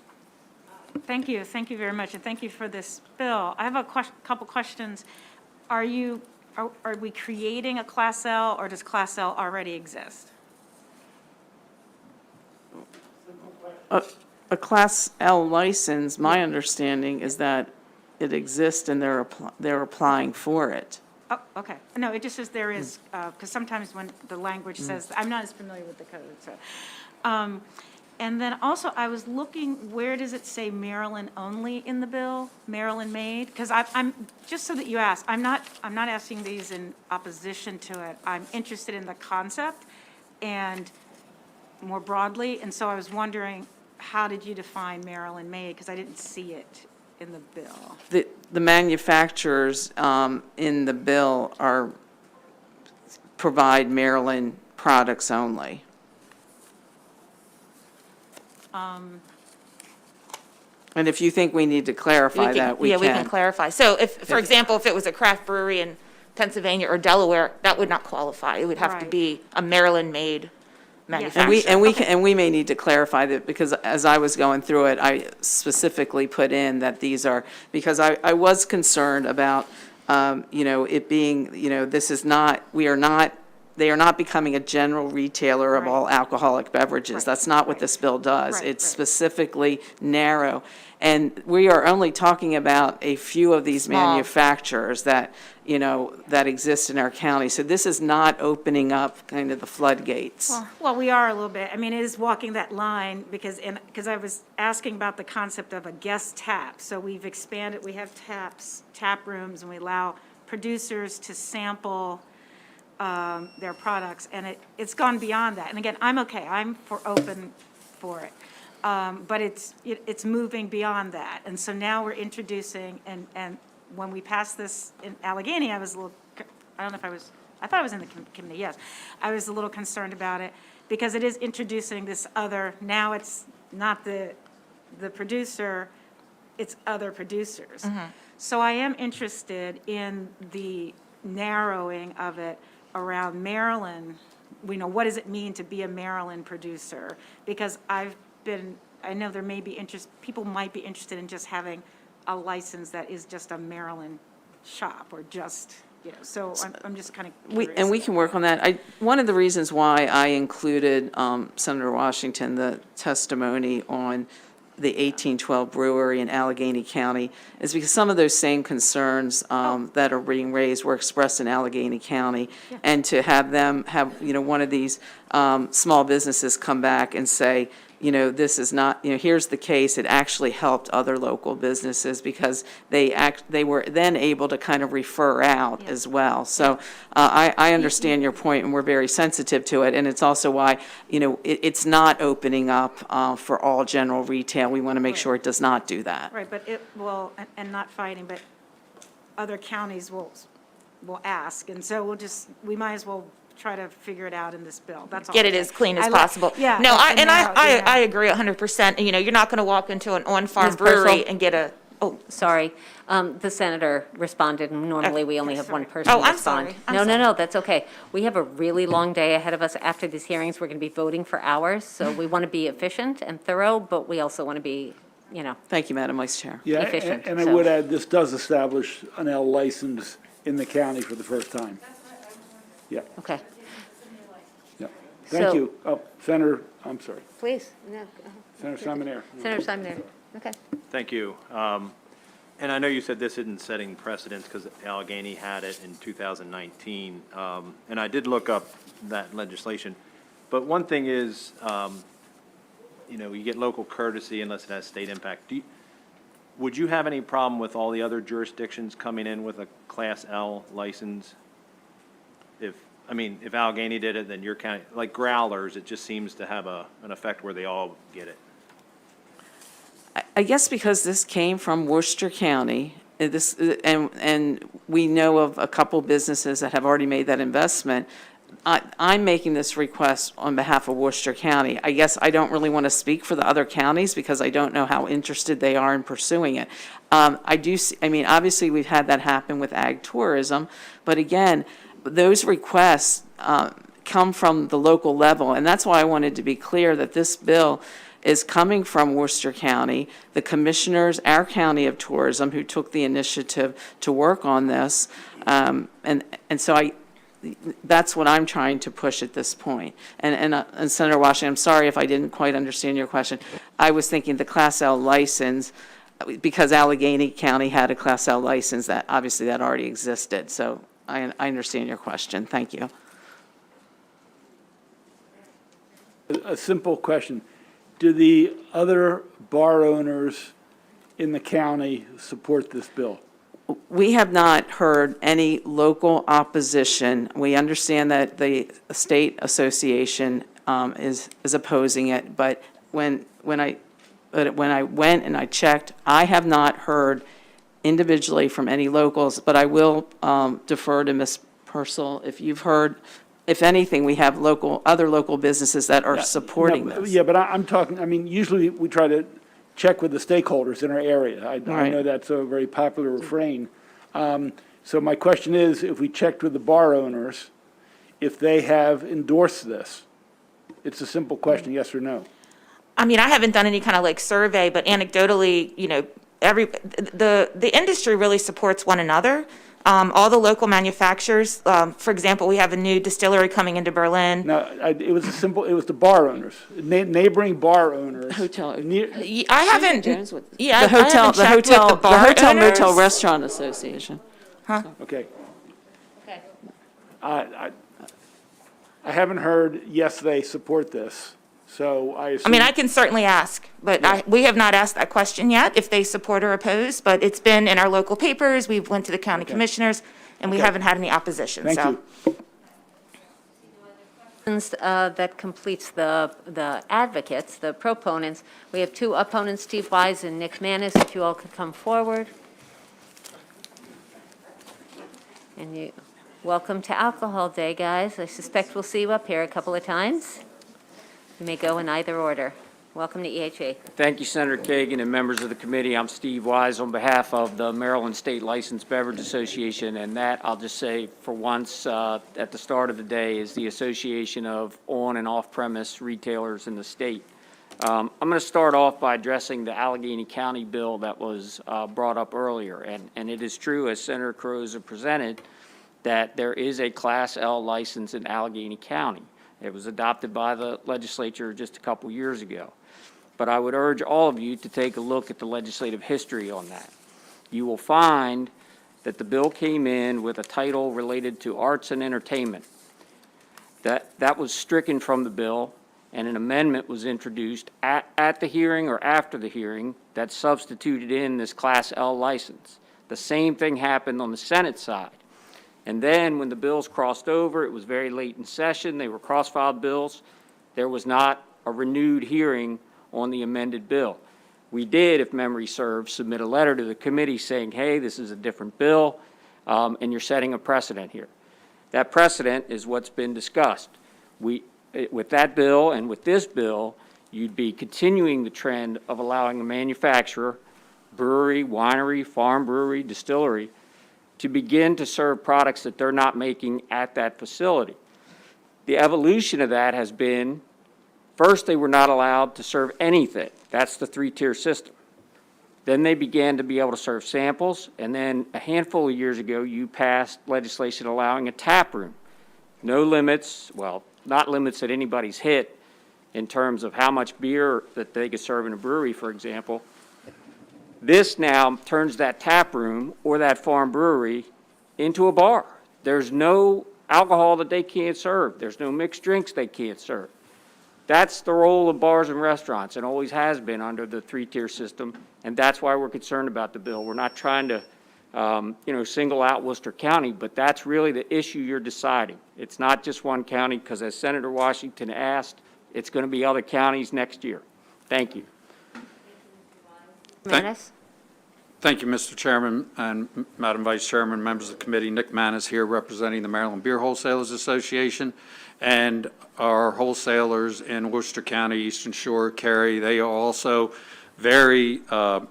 Speaker 3: Thank you very much, and thank you for this bill. I have a couple questions. Are we creating a Class L, or does Class L already exist?
Speaker 22: A Class L license, my understanding is that it exists and they're applying for it.
Speaker 3: Oh, okay. No, it just says there is, because sometimes when the language says, I'm not as familiar with the code, so. And then also, I was looking, where does it say Maryland only in the bill, Maryland made? Because I'm, just so that you ask, I'm not asking these in opposition to it. I'm interested in the concept and more broadly, and so I was wondering, how did you define Maryland made? Because I didn't see it in the bill.
Speaker 22: The manufacturers in the bill provide Maryland products only. And if you think we need to clarify that, we can.
Speaker 2: Yeah, we can clarify. So if, for example, if it was a craft brewery in Pennsylvania or Delaware, that would not qualify. It would have to be a Maryland-made manufacturer.
Speaker 22: And we may need to clarify that, because as I was going through it, I specifically put in that these are, because I was concerned about, it being, this is not, they are not becoming a general retailer of all alcoholic beverages. That's not what this bill does. It's specifically narrow. And we are only talking about a few of these manufacturers that, that exist in our county. So this is not opening up kind of the floodgates.
Speaker 3: Well, we are a little bit. I mean, it is walking that line, because I was asking about the concept of a guest tap. So we've expanded, we have tap rooms, and we allow producers to sample their products, and it's gone beyond that. And again, I'm okay, I'm open for it. But it's moving beyond that. And so now we're introducing, and when we passed this in Allegheny, I was a little, I don't know if I thought I was in the committee, yes. I was a little concerned about it, because it is introducing this other, now it's not the producer, it's other producers. So I am interested in the narrowing of it around Maryland. What does it mean to be a Maryland producer? Because I know there may be interest, people might be interested in just having a license that is just a Maryland shop, or just, so I'm just kind of curious.
Speaker 22: And we can work on that. One of the reasons why I included Senator Washington, the testimony on the 1812 brewery in Allegheny County, is because some of those same concerns that are being raised were expressed in Allegheny County. And to have them have, one of these small businesses come back and say, this is not, here's the case, it actually helped other local businesses, because they were then able to kind of refer out as well. So I understand your point, and we're very sensitive to it, and it's also why, it's not opening up for all general retail. We want to make sure it does not do that.
Speaker 3: Right, but it will, and not fighting, but other counties will ask, and so we might as well try to figure it out in this bill. That's all.
Speaker 2: Get it as clean as possible.
Speaker 3: Yeah.
Speaker 2: No, I agree 100%. You're not going to walk into an on-farm
Speaker 13: Ms.
Speaker 2: brewery
Speaker 13: Purcell?
Speaker 2: and get a,
Speaker 13: Sorry, the senator responded, and normally we only have one person
Speaker 2: Oh, I'm
Speaker 13: respond.
Speaker 2: sorry. I'm
Speaker 13: No, that's okay. We have a really long day ahead of us. After these hearings, we're going to be voting for hours, so we want to be efficient and thorough, but we also want to be,
Speaker 22: Thank you, Madam Vice Chair.
Speaker 1: Yeah,
Speaker 13: efficient,
Speaker 1: and I
Speaker 13: so.
Speaker 1: would add, this does establish an L license in the county for the first time. Yeah,
Speaker 13: Okay.
Speaker 1: yeah. Thank
Speaker 13: So-
Speaker 1: you. Oh, Senator, I'm sorry,
Speaker 13: Please.
Speaker 1: Senator Simonaire.
Speaker 13: Senator Simon, okay.
Speaker 12: Thank you. And I know you said this isn't setting precedents, because Allegheny had it in 2019. And I did look up that legislation. But one thing is, you get local courtesy unless it has state impact. Would you have any problem with all the other jurisdictions coming in with a Class L license? If Allegheny did it, then your county, like growlers, it just seems to have an effect where they all get it.
Speaker 22: I guess because this came from Worcester County, and we know of a couple businesses that have already made that investment. I'm making this request on behalf of Worcester County. I guess I don't really want to speak for the other counties because I don't know how interested they are in pursuing it. I mean, obviously, we've had that happen with ag tourism, but again, those requests come from the local level, and that's why I wanted to be clear that this bill is coming from Worcester County, the commissioners, our county of tourism, who took the initiative to work on this, and so that's what I'm trying to push at this point. And Senator Washington, I'm sorry if I didn't quite understand your question. I was thinking the Class L license, because Allegheny County had a Class L license, that obviously that already existed. So I understand your question. Thank you.
Speaker 1: A simple question. Do the other bar owners in the county support this bill?
Speaker 22: We have not heard any local opposition. We understand that the state association is opposing it, but when I went and I checked, I have not heard individually from any locals, but I will defer to Ms. Purcell. If you've heard, if anything, we have other local businesses that are supporting this.
Speaker 1: Yeah, but I'm talking, I mean, usually we try to check with the stakeholders in our area. I know that's a very popular refrain. So my question is, if we checked with the bar owners, if they have endorsed this? It's a simple question, yes or no.
Speaker 2: I mean, I haven't done any kind of like survey, but anecdotally, you know, the industry really supports one another. All the local manufacturers, for example, we have a new distillery coming into Berlin.
Speaker 1: No, it was the bar owners, neighboring bar owners.
Speaker 22: Hotel.
Speaker 2: I haven't, yeah,
Speaker 22: The hotel,
Speaker 2: I haven't checked with the bar owners.
Speaker 22: Motel Restaurant Association.
Speaker 2: Huh?
Speaker 1: Okay. I haven't heard, yes, they support this, so I assume.
Speaker 2: I mean, I can certainly ask, but we have not asked that question yet, if they support or oppose, but it's been in our local papers, we've went to the county commissioners, and we haven't had any opposition, so.
Speaker 1: Thank you.
Speaker 13: That completes the advocates, the proponents. We have two opponents, Steve Wise and Nick Manis, if you all could come forward. And welcome to Alcohol Day, guys. I suspect we'll see you up here a couple of times. You may go in either order. Welcome to EHE.
Speaker 5: Thank you, Senator Kagan and members of the committee. I'm Steve Wise on behalf of the Maryland State Licensed Beverage Association, and that, I'll just say for once at the start of the day, is the Association of On- and Off-Premise Retailers in the state. I'm going to start off by addressing the Allegheny County bill that was brought up earlier, and it is true, as Senator Carrozza presented, that there is a Class L license in Allegheny County. It was adopted by the legislature just a couple years ago. But I would urge all of you to take a look at the legislative history on that. You will find that the bill came in with a title related to arts and entertainment. That was stricken from the bill, and an amendment was introduced at the hearing or after the hearing that substituted in this Class L license. The same thing happened on the Senate side. And then when the bills crossed over, it was very late in session, they were cross-filed bills, there was not a renewed hearing on the amended bill. We did, if memory serves, submit a letter to the committee saying, hey, this is a different bill, and you're setting a precedent here. That precedent is what's been discussed. With that bill and with this bill, you'd be continuing the trend of allowing a manufacturer, brewery, winery, farm brewery, distillery, to begin to serve products that they're not making at that facility. The evolution of that has been, first, they were not allowed to serve anything. That's the three-tier system. Then they began to be able to serve samples, and then a handful of years ago, you passed legislation allowing a tap room. No limits, well, not limits that anybody's hit in terms of how much beer that they could serve in a brewery, for example. This now turns that tap room or that farm brewery into a bar. There's no alcohol that they can't serve. There's no mixed drinks they can't serve. That's the role of bars and restaurants and always has been under the three-tier system, and that's why we're concerned about the bill. We're not trying to single out Worcester County, but that's really the issue you're deciding. It's not just one county, because as Senator Washington asked, it's going to be other counties next year. Thank you.
Speaker 13: Manis?
Speaker 6: Thank you, Mr. Chairman and Madam Vice Chairman, members of the committee. Nick Manis here representing the Maryland Beer Wholesalers Association and our wholesalers in Worcester County, Eastern Shore, Cary. They are also very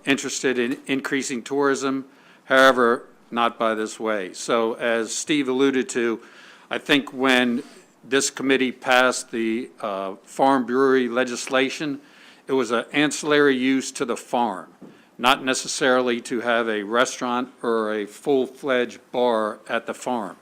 Speaker 6: interested in increasing tourism, however, not by this way. So as Steve alluded to, I think when this committee passed the farm brewery legislation, it was an ancillary use to the farm, not necessarily to have a restaurant or a full-fledged bar at the farm.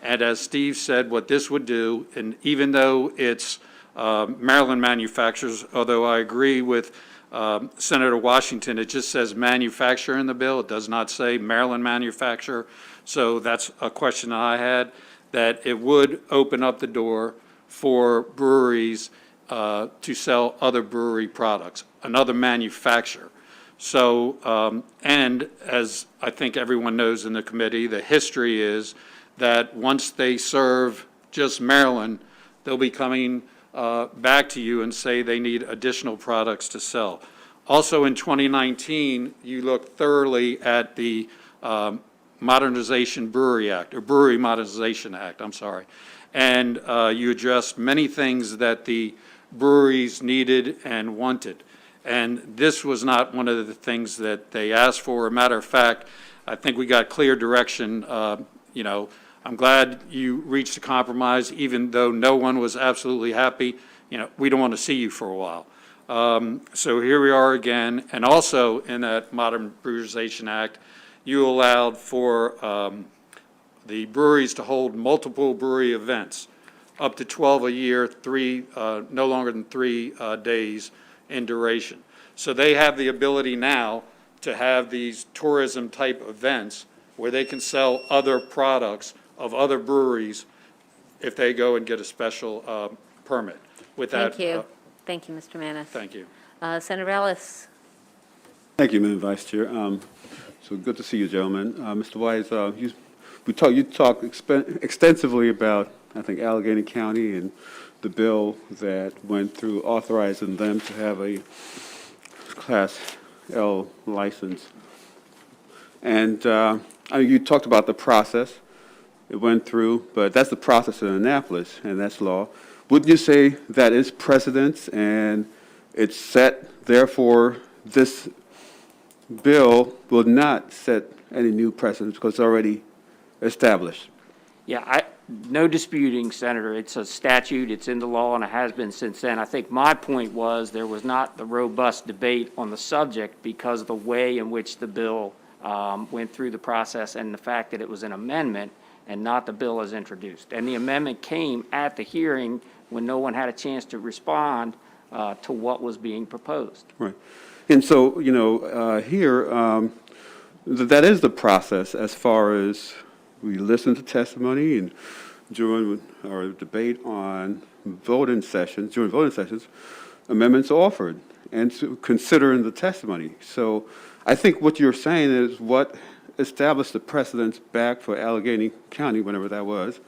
Speaker 6: And as Steve said, what this would do, and even though it's Maryland manufacturers, although I agree with Senator Washington, it just says manufacturer in the bill. It does not say Maryland manufacturer. So that's a question I had, that it would open up the door for breweries to sell other brewery products, another manufacturer. So, and as I think everyone knows in the committee, the history is that once they serve just Maryland, they'll be coming back to you and say they need additional products to sell. Also in 2019, you looked thoroughly at the Modernization Brewery Act, or Brewery Modernization Act, I'm sorry. And you addressed many things that the breweries needed and wanted. And this was not one of the things that they asked for. As a matter of fact, I think we got clear direction. You know, I'm glad you reached a compromise, even though no one was absolutely happy. You know, we don't want to see you for a while. So here we are again. And also in that Modern Brewerization Act, you allowed for the breweries to hold multiple brewery events, up to 12 a year, no longer than 3 days in duration. So they have the ability now to have these tourism type events where they can sell other products of other breweries if they go and get a special permit. With that,
Speaker 13: Thank you. Thank you, Mr. Manis.
Speaker 6: Thank you.
Speaker 13: Senator Ellis.
Speaker 11: Thank you, Madam Vice Chair. So good to see you, gentlemen. Mr. Wise, you talked extensively about, I think, Allegheny County and the bill that went through authorizing them to have a Class L license. And you talked about the process it went through, but that's the process in Annapolis, and that's law. Wouldn't you say that is precedence and it's set, therefore this bill will not set any new precedents because it's already established?
Speaker 5: Yeah, no disputing, Senator. It's a statute, it's in the law, and it has been since then. I think my point was there was not the robust debate on the subject because of the way in which the bill went through the process and the fact that it was an amendment and not the bill as introduced. And the amendment came at the hearing when no one had a chance to respond to what was being proposed.
Speaker 11: Right. And so, you know, here, that is the process as far as we listen to testimony, and during our debate on during voting sessions, amendments are offered and considering the testimony. So I think what you're saying is what established the precedence back for Allegheny County, whenever that was.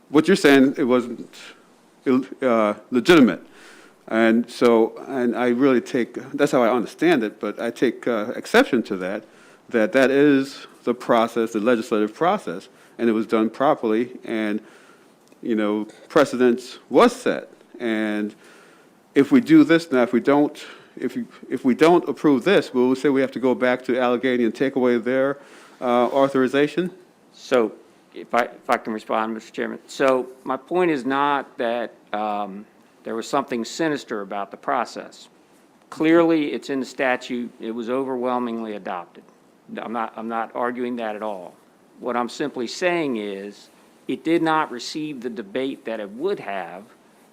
Speaker 11: What you're saying, it wasn't legitimate. And so, and I really take, that's how I understand it, but I take exception to that is the process, the legislative process, and it was done properly, and, you know, precedence was set. And if we do this now, if we don't approve this, we'll say we have to go back to Allegheny and take away their authorization?
Speaker 5: So if I can respond, Mr. Chairman. So my point is not that there was something sinister about the process. Clearly, it's in the statute. It was overwhelmingly adopted. I'm not arguing that at all. What I'm simply saying is it did not receive the debate that it would have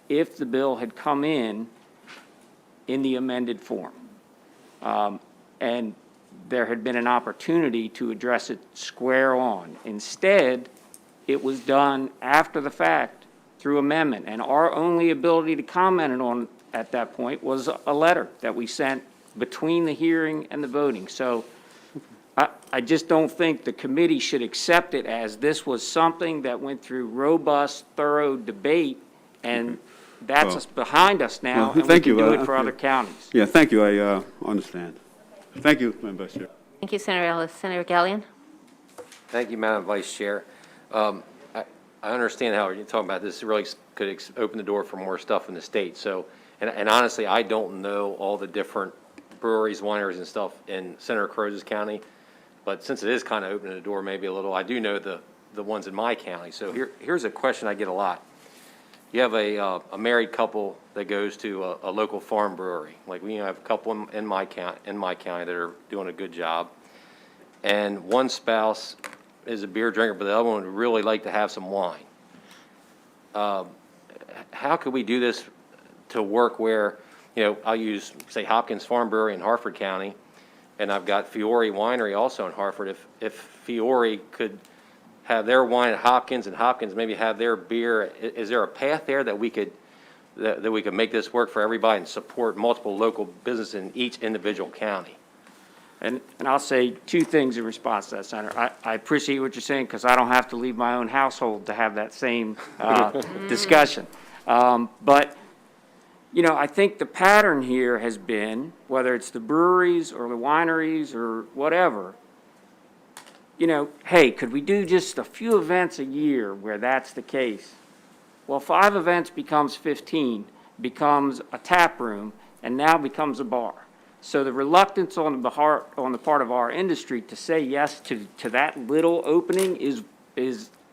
Speaker 5: if the bill had come in the amended form. And there had been an opportunity to address it square on. Instead, it was done after the fact through amendment. And our only ability to comment on at that point was a letter that we sent between the hearing and the voting. So I just don't think the committee should accept it as this was something that went through robust, thorough debate, and that's behind us now, and we can do it for other counties.
Speaker 11: Yeah, thank you. I understand. Thank you, Madam Vice Chair.
Speaker 13: Thank you, Senator Ellis. Senator Gallion?
Speaker 9: Thank you, Madam Vice Chair. I understand how you're talking about this really could open the door for more stuff in the state. So, and honestly, I don't know all the different breweries, wineries and stuff in Senator Carozza's county, but since it is kind of opening the door maybe a little, I do know the ones in my county. So here's a question I get a lot. You have a married couple that goes to a local farm brewery. Like we have a couple in my county that are doing a good job. And one spouse is a beer drinker, but the other one would really like to have some wine. How could we do this to work where, I'll use, say, Hopkins Farm Brewery in Harford County, and I've got Fiore Winery also in Harford. If Fiore could have their wine at Hopkins and Hopkins maybe have their beer, is there a path there that we could make this work for everybody and support multiple local businesses in each individual county?
Speaker 5: And I'll say two things in response to that, Senator. I appreciate what you're saying because I don't have to leave my own household to have that same discussion. But, I think the pattern here has been, whether it's the breweries or the wineries or whatever, hey, could we do just a few events a year where that's the case? Well, 5 events becomes 15, becomes a tap room, and now becomes a bar. So the reluctance on the part of our industry to say yes to that little opening is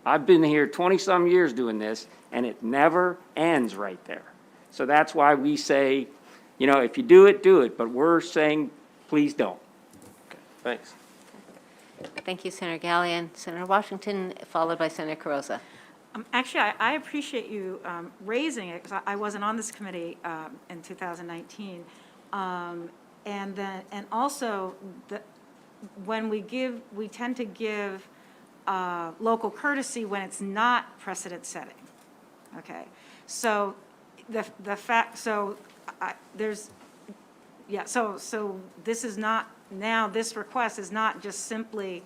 Speaker 5: I've been here 20-some years doing this, and it never ends right there. So that's why we say, if you do it, but we're saying, please don't.
Speaker 9: Okay, thanks.
Speaker 13: Thank you, Senator Gallion. Senator Washington, followed by Senator Carozza.
Speaker 3: Actually, I appreciate you raising it, because I wasn't on this committee in 2019. And also, when we tend to give local courtesy when it's not precedent setting. Okay, so the fact, so there's, yeah, so this is not, now this request is not just simply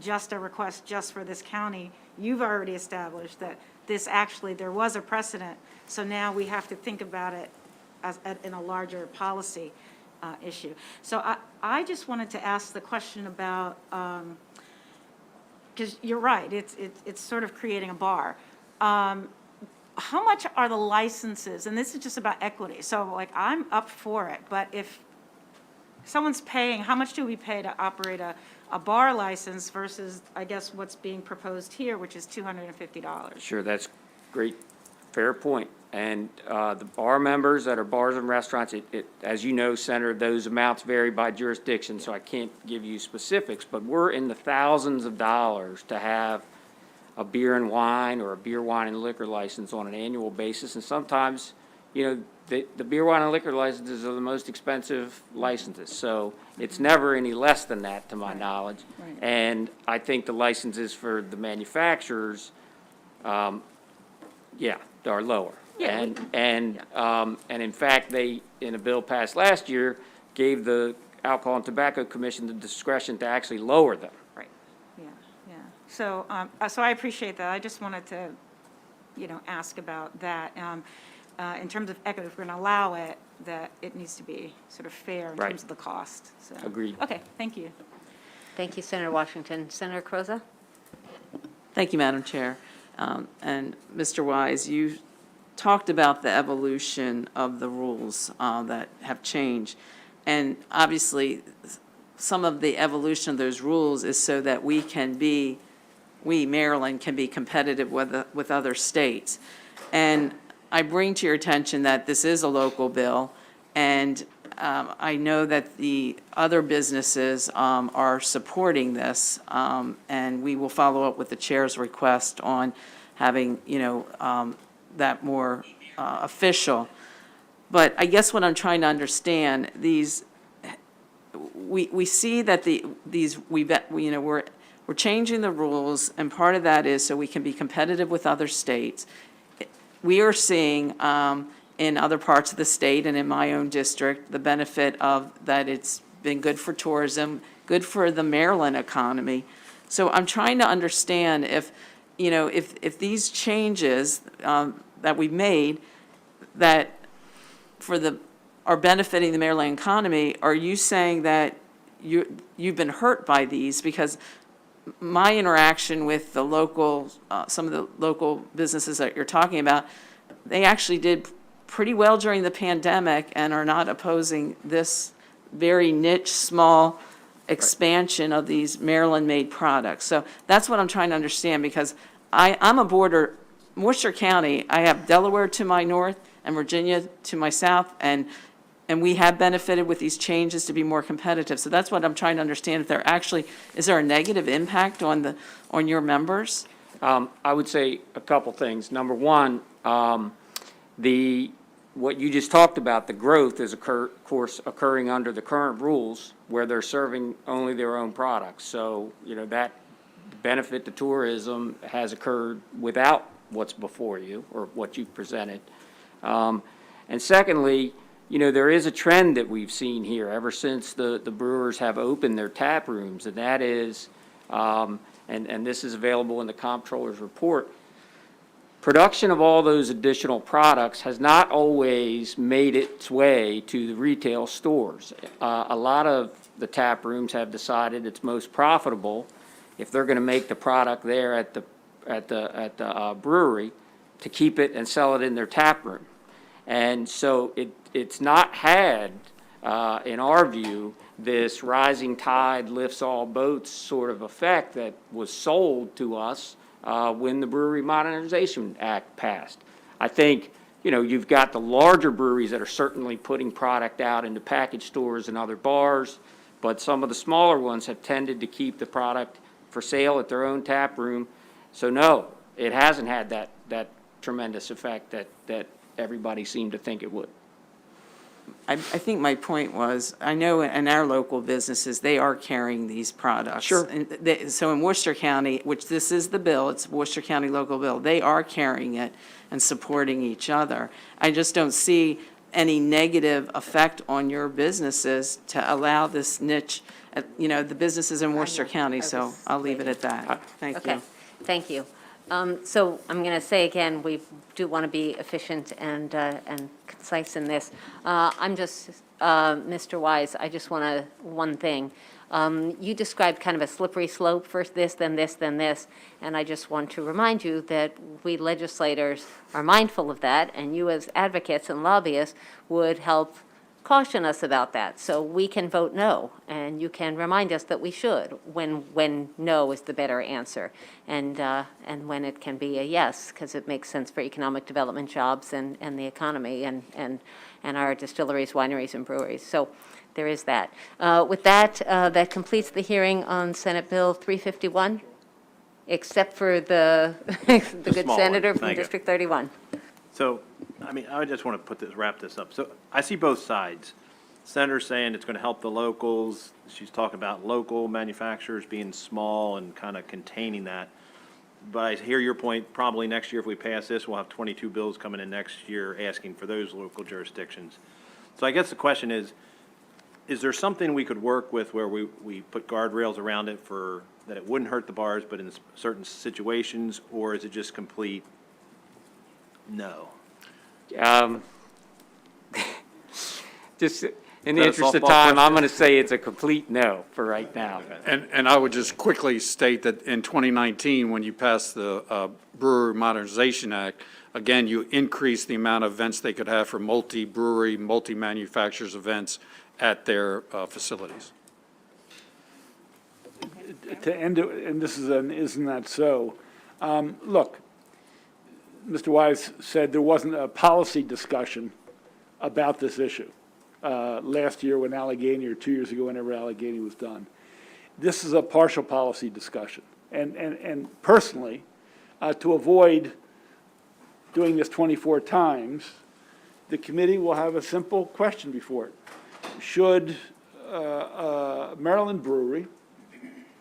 Speaker 3: just a request just for this county. You've already established that this actually, there was a precedent, so now we have to think about it as in a larger policy issue. So I just wanted to ask the question about, because you're right, it's sort of creating a bar. How much are the licenses, and this is just about equity, so like I'm up for it, but if someone's paying, how much do we pay to operate a bar license versus, I guess, what's being proposed here, which is $250?
Speaker 5: Sure, that's great, fair point. And the bar members that are bars and restaurants, as you know, Senator, those amounts vary by jurisdiction, so I can't give you specifics, but we're in the thousands of dollars to have a beer and wine or a beer, wine, and liquor license on an annual basis. And sometimes, the beer, wine, and liquor licenses are the most expensive licenses. So it's never any less than that, to my knowledge.
Speaker 3: Right.
Speaker 5: And I think the licenses for the manufacturers, are lower.
Speaker 3: Yeah,
Speaker 5: And in fact, they, in a bill passed last year, gave the Alcohol and Tobacco Commission the discretion to actually lower them.
Speaker 3: Right, yeah. So, so I appreciate that. I just wanted to, ask about that. In terms of equity, if we're going to allow it, that it needs to be sort of fair in
Speaker 5: Right.
Speaker 3: terms of the cost. So.
Speaker 5: Agreed.
Speaker 3: Okay, thank you.
Speaker 13: Thank you, Senator Washington. Senator Carozza?
Speaker 22: Thank you, Madam Chair. And Mr. Wise, you talked about the evolution of the rules that have changed. And obviously, some of the evolution of those rules is so that we, Maryland, can be competitive with other states. And I bring to your attention that this is a local bill, and I know that the other businesses are supporting this, and we will follow up with the chair's request on having, that more official. But I guess what I'm trying to understand, we see that we're changing the rules, and part of that is so we can be competitive with other states. We are seeing in other parts of the state and in my own district, the benefit of that it's been good for tourism, good for the Maryland economy. So I'm trying to understand if these changes that we've made that are benefiting the Maryland economy, are you saying that you've been hurt by these, because my interaction with the local, some of the local businesses that you're talking about, they actually did pretty well during the pandemic and are not opposing this very niche, small expansion of these Maryland-made products. So that's what I'm trying to understand, because I'm a border, Worcester County, I have Delaware to my north and Virginia to my south, and we have benefited with these changes to be more competitive. So that's what I'm trying to understand, if there actually, is there a negative impact on your members?
Speaker 5: I would say a couple things. Number one, what you just talked about, the growth is, of course, occurring under the current rules where they're serving only their own products. So, that benefit to tourism has occurred without what's before you or what you've presented. And secondly, there is a trend that we've seen here ever since the brewers have opened their tap rooms, and that is, and this is available in the comptroller's report, production of all those additional products has not always made its way to the retail stores. A lot of the tap rooms have decided it's most profitable, if they're going to make the product there at the brewery, to keep it and sell it in their tap room. And so it's not had, in our view, this rising tide lifts all boats sort of effect that was sold to us when the Brewery Modernization Act passed. I think, you've got the larger breweries that are certainly putting product out into package stores and other bars, but some of the smaller ones have tended to keep the product for sale at their own tap room. So no, it hasn't had that tremendous effect that everybody seemed to think it would.
Speaker 22: I think my point was, I know in our local businesses, they are carrying these products.
Speaker 5: Sure.
Speaker 22: So in Worcester County, which this is the bill, it's Worcester County local bill, they are carrying it and supporting each other. I just don't see any negative effect on your businesses to allow this niche, the businesses in Worcester County, so I'll leave it at that. Thank you.
Speaker 13: Okay, thank you. So I'm going to say again, we do want to be efficient and concise in this. I'm just, Mr. Wise, I just want one thing. You described kind of a slippery slope, first this, then this, then this, and I just want to remind you that we legislators are mindful of that, and you as advocates and lobbyists would help caution us about that, so we can vote no, and you can remind us that we should, when no is the better answer, and when it can be a yes, because it makes sense for economic development, jobs, and the economy, and our distilleries, wineries, and breweries. So there is that. With that, that completes the hearing on Senate Bill 351, except for the good
Speaker 12: small
Speaker 13: senator
Speaker 12: one.
Speaker 13: from
Speaker 12: Thank you.
Speaker 13: District 31.
Speaker 12: So, I just want to wrap this up. So I see both sides. Senator's saying it's going to help the locals. She's talking about local manufacturers being small and kind of containing that. But I hear your point, probably next year if we pass this, we'll have 22 bills coming in next year asking for those local jurisdictions. So I guess the question is there something we could work with where we put guardrails around it for, that it wouldn't hurt the bars, but in certain situations, or is it just complete no?
Speaker 5: Just in the interest of time, I'm going to say it's a complete no for right now.
Speaker 6: And I would just quickly state that in 2019, when you passed the Brewery Modernization Act, again, you increased the amount of events they could have for multi-brewery, multi-manufacturers events at their facilities.
Speaker 1: To end it, and this is an isn't that so? Look, Mr. Wise said there wasn't a policy discussion about this issue last year when Allegheny, or 2 years ago, whenever Allegheny was done. This is a partial policy discussion. And personally, to avoid doing this 24 times, the committee will have a simple question before it. Should a Maryland brewery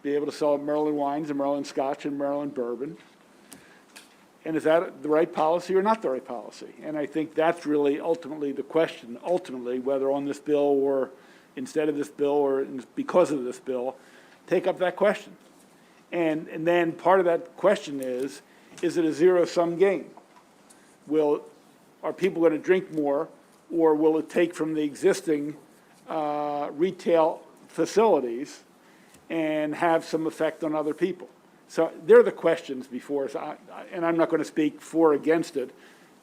Speaker 1: be able to sell Maryland wines and Maryland scotch and Maryland bourbon? And is that the right policy or not the right policy? And I think that's really ultimately the question, whether on this bill or instead of this bill or because of this bill, take up that question. And then part of that question is it a zero-sum game? Are people going to drink more, or will it take from the existing retail facilities and have some effect on other people? So they're the questions before us, and I'm not going to speak for or against it,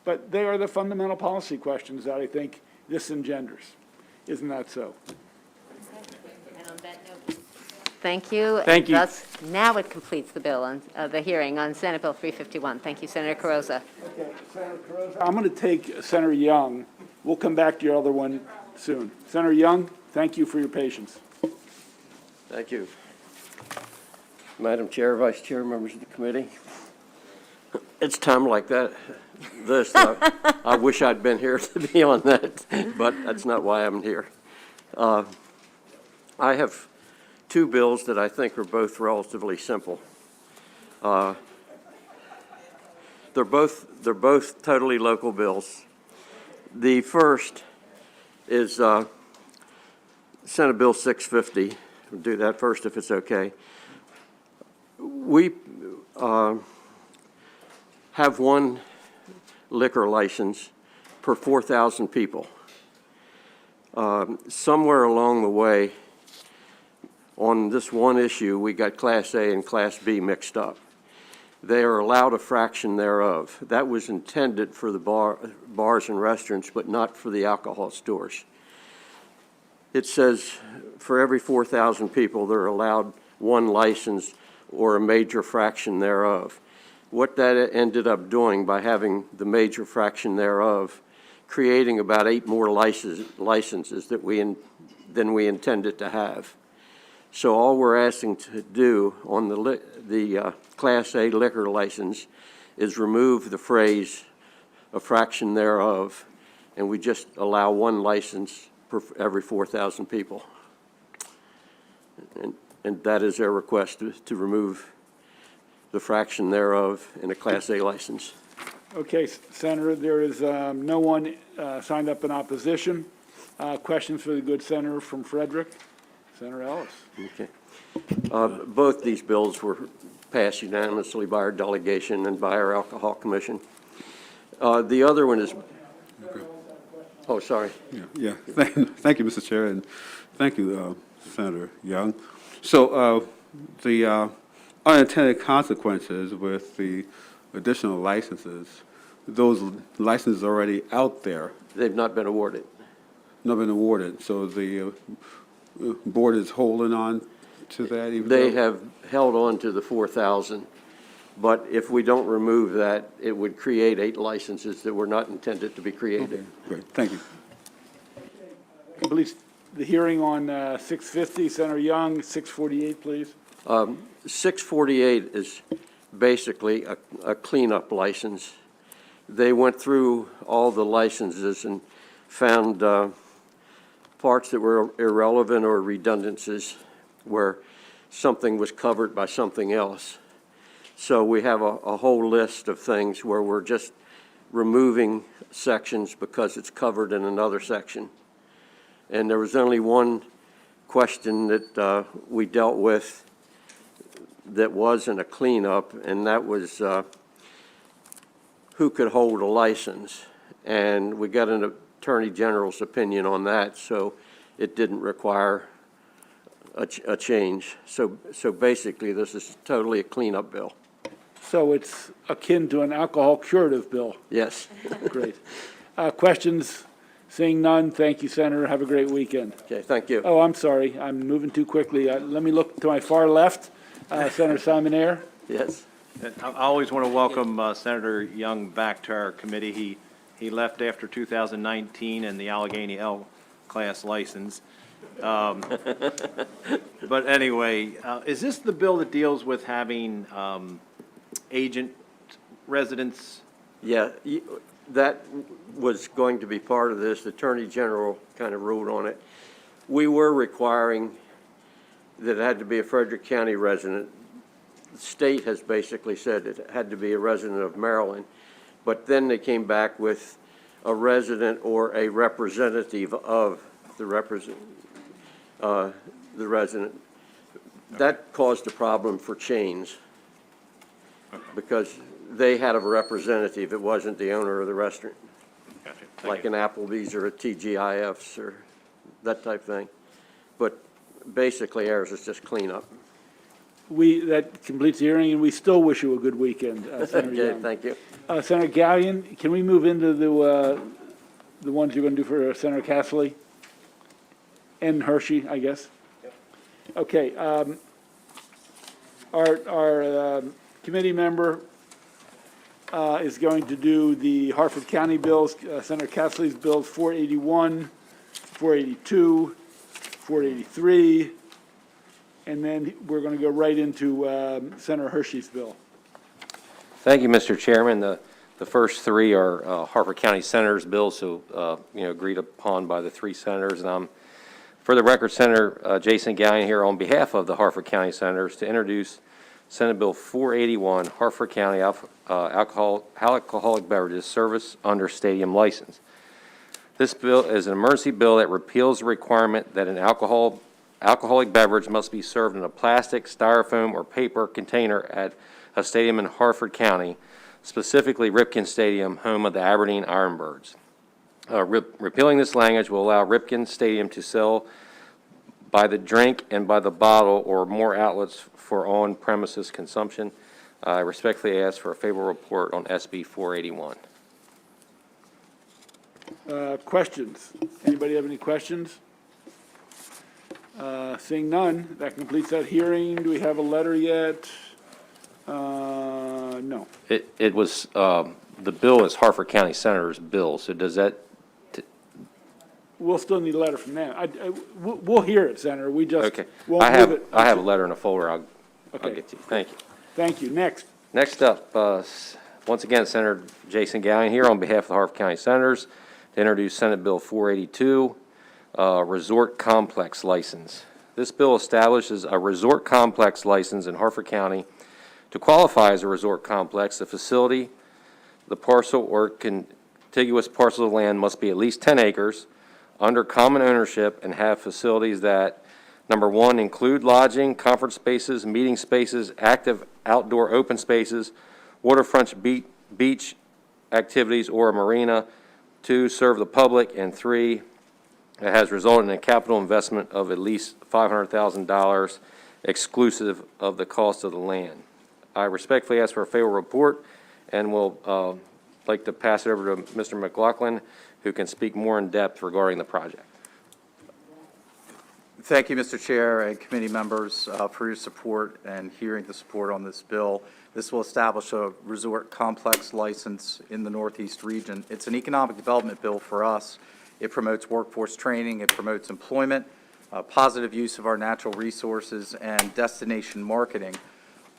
Speaker 1: but they are the fundamental policy questions that I think this engenders. Isn't that so?
Speaker 13: Thank you.
Speaker 1: Thank you.
Speaker 13: And thus, now it completes the bill on, the hearing on Senate Bill 351. Thank you, Senator Carrozza.
Speaker 1: Okay, Senator Carrozza. I'm going to take Senator Young. We'll come back to your other one soon. Senator Young, thank you for your patience.
Speaker 8: Thank you. Madam Chair, Vice Chair, members of the committee. It's time like that, I wish I'd been here to be on that, but that's not why I'm here. I have two bills that I think are both relatively simple. They're both totally local bills. The first is Senate Bill 650. We'll do that first if it's okay. We have one liquor license per 4,000 people. Somewhere along the way, on this one issue, we got Class A and Class B mixed up. They are allowed a fraction thereof. That was intended for the bars and restaurants, but not for the alcohol stores. It says for every 4,000 people, they're allowed one license or a major fraction thereof. What that ended up doing by having the major fraction thereof, creating about 8 more licenses than we intended to have. So all we're asking to do on the Class A liquor license is remove the phrase "a fraction thereof," and we just allow one license per every 4,000 people. And that is their request, to remove the fraction thereof in a Class A license.
Speaker 1: Okay, Senator, there is no one signed up in opposition. Questions for the good senator from Frederick? Senator Ellis.
Speaker 8: Okay. Both these bills were passed unanimously by our delegation and by our Alcohol Commission. The other one is, oh, sorry.
Speaker 11: Yeah. Thank you, Mr. Chair, and thank you, Senator Young. So the unintended consequences with the additional licenses, those licenses are already out there.
Speaker 8: They've not been awarded.
Speaker 11: Not been awarded, so the board is holding on to that? Even
Speaker 8: They
Speaker 11: though
Speaker 8: have held on to the 4,000, but if we don't remove that, it would create 8 licenses that were not intended to be created.
Speaker 11: Okay, great, thank you.
Speaker 1: Please, the hearing on 650, Senator Young, 648, please.
Speaker 8: 648 is basically a cleanup license. They went through all the licenses and found parts that were irrelevant or redundancies where something was covered by something else. So we have a whole list of things where we're just removing sections because it's covered in another section. And there was only one question that we dealt with that wasn't a cleanup, and that was who could hold a license. And we got an Attorney General's opinion on that, so it didn't require a change. So basically, this is totally a cleanup bill.
Speaker 1: So it's akin to an alcohol curative bill.
Speaker 8: Yes.
Speaker 1: Great. Questions? Seeing none, thank you, Senator. Have a great weekend.
Speaker 8: Okay, thank you.
Speaker 1: Oh, I'm sorry. I'm moving too quickly. Let me look to my far left. Senator Simon Ayer.
Speaker 8: Yes.
Speaker 12: I always want to welcome Senator Young back to our committee. He left after 2019 and the Allegheny L class license. But anyway, is this the bill that deals with having agent residents?
Speaker 8: Yeah, that was going to be part of this. The Attorney General kind of ruled on it. We were requiring that it had to be a Frederick County resident. The state has basically said it had to be a resident of Maryland, but then they came back with a resident or a representative of the resident. That caused a problem for chains because they had a representative. It wasn't the owner of the restaurant, like an Applebee's or a TGIF's or that type thing. But basically ours is just cleanup.
Speaker 1: That completes the hearing, and we still wish you a good weekend, Senator
Speaker 8: Okay,
Speaker 1: Young.
Speaker 8: thank you.
Speaker 1: Senator Gallion, can we move into the ones you're going to do for Senator Casserly? And Hershey, I guess? Okay, our committee member is going to do the Hartford County bills, Senator Casserly's bills 481, 482, 483, and then we're going to go right into Senator Hershey's bill.
Speaker 9: Thank you, Mr. Chairman. The first three are Hartford County Senators' bills, so, agreed upon by the three senators. And I'm, for the record, Senator Jason Gallion here on behalf of the Hartford County Senators to introduce Senate Bill 481, Hartford County Alcoholic Beverages Service Under Stadium License. This bill is an emergency bill that repeals the requirement that an alcoholic beverage must be served in a plastic, styrofoam, or paper container at a stadium in Hartford County, specifically Ripken Stadium, home of the Aberdeen Ironbirds. Repealing this language will allow Ripken Stadium to sell by the drink and by the bottle or more outlets for on-premises consumption. I respectfully ask for a favorable report on SB 481.
Speaker 1: Questions? Anybody have any questions? Seeing none, that completes that hearing. Do we have a letter yet? No.
Speaker 9: It was, the bill is Hartford County Senator's bill, so does that,
Speaker 1: We'll still need a letter from them. We'll hear it, Senator. We just
Speaker 9: okay.
Speaker 1: won't move it.
Speaker 9: I have a letter in a folder. I'll
Speaker 1: Okay.
Speaker 9: get to you. Thank you.
Speaker 1: Thank you. Next.
Speaker 9: Next up, once again, Senator Jason Gallion here on behalf of the Hartford County Senators to introduce Senate Bill 482, Resort Complex License. This bill establishes a resort complex license in Hartford County. To qualify as a resort complex, the facility, the parcel or contiguous parcel of land must be at least 10 acres, under common ownership, and have facilities that, number one, include lodging, conference spaces, meeting spaces, active outdoor open spaces, waterfront beach activities, or a marina. Two, serve the public. And three, it has resulted in a capital investment of at least $500,000 exclusive of the cost of the land. I respectfully ask for a favorable report and will like to pass it over to Mr. McLaughlin, who can speak more in depth regarding the project.
Speaker 7: Thank you, Mr. Chair and committee members, for your support and hearing the support on this bill. This will establish a resort complex license in the Northeast region. It's an economic development bill for us. It promotes workforce training, it promotes employment, positive use of our natural resources, and destination marketing.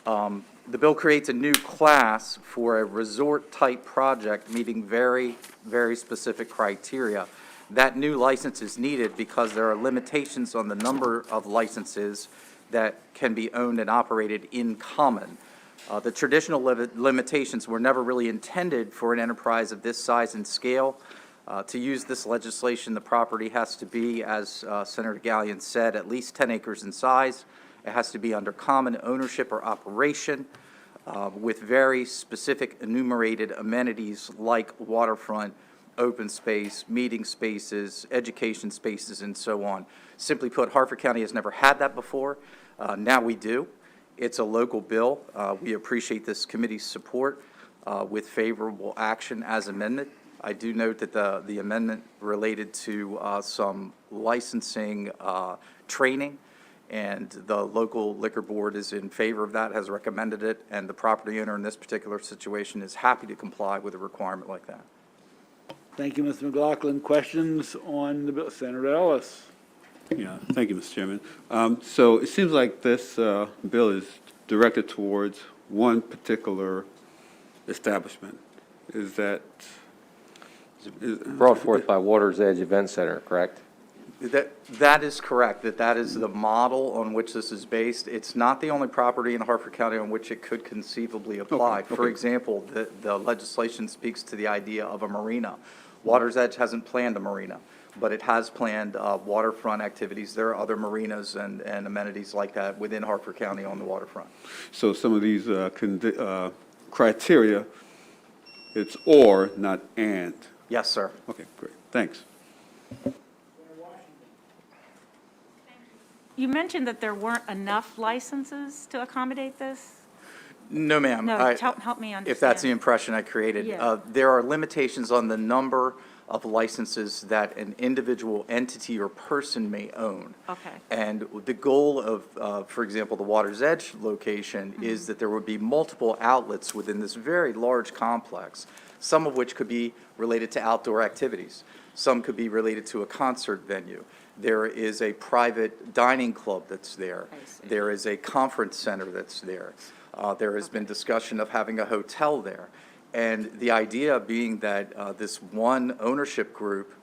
Speaker 7: The bill creates a new class for a resort-type project meeting very, very specific criteria. That new license is needed because there are limitations on the number of licenses that can be owned and operated in common. The traditional limitations were never really intended for an enterprise of this size and scale. To use this legislation, the property has to be, as Senator Gallion said, at least 10 acres in size. It has to be under common ownership or operation with very specific enumerated amenities like waterfront, open space, meeting spaces, education spaces, and so on. Simply put, Hartford County has never had that before. Now we do. It's a local bill. We appreciate this committee's support with favorable action as amended. I do note that the amendment related to some licensing training, and the local liquor board is in favor of that, has recommended it, and the property owner in this particular situation is happy to comply with a requirement like that.
Speaker 1: Thank you, Mr. McLaughlin. Questions on the bill? Senator Ellis.
Speaker 11: Yeah, thank you, Mr. Chairman. So it seems like this bill is directed towards one particular establishment. Is that?
Speaker 9: Brought forth by Water's Edge Event Center, correct?
Speaker 7: That is correct, that is the model on which this is based. It's not the only property in Hartford County on which it could conceivably apply.
Speaker 11: Okay.
Speaker 7: For example, the legislation speaks to the idea of a marina. Water's Edge hasn't planned a marina, but it has planned waterfront activities. There are other marinas and amenities like that within Hartford County on the waterfront.
Speaker 11: So some of these criteria, it's or, not and.
Speaker 7: Yes, sir.
Speaker 11: Okay, great. Thanks.
Speaker 3: You mentioned that there weren't enough licenses to accommodate this?
Speaker 7: No, ma'am.
Speaker 3: No, help me understand.
Speaker 7: If that's the impression I created.
Speaker 3: Yeah.
Speaker 7: There are limitations on the number of licenses that an individual entity or person may own.
Speaker 3: Okay.
Speaker 7: And the goal of, for example, the Water's Edge location is that there would be multiple outlets within this very large complex, some of which could be related to outdoor activities. Some could be related to a concert venue. There is a private dining club that's there. There is a conference center that's there. There has been discussion of having a hotel there. And the idea being that this one ownership group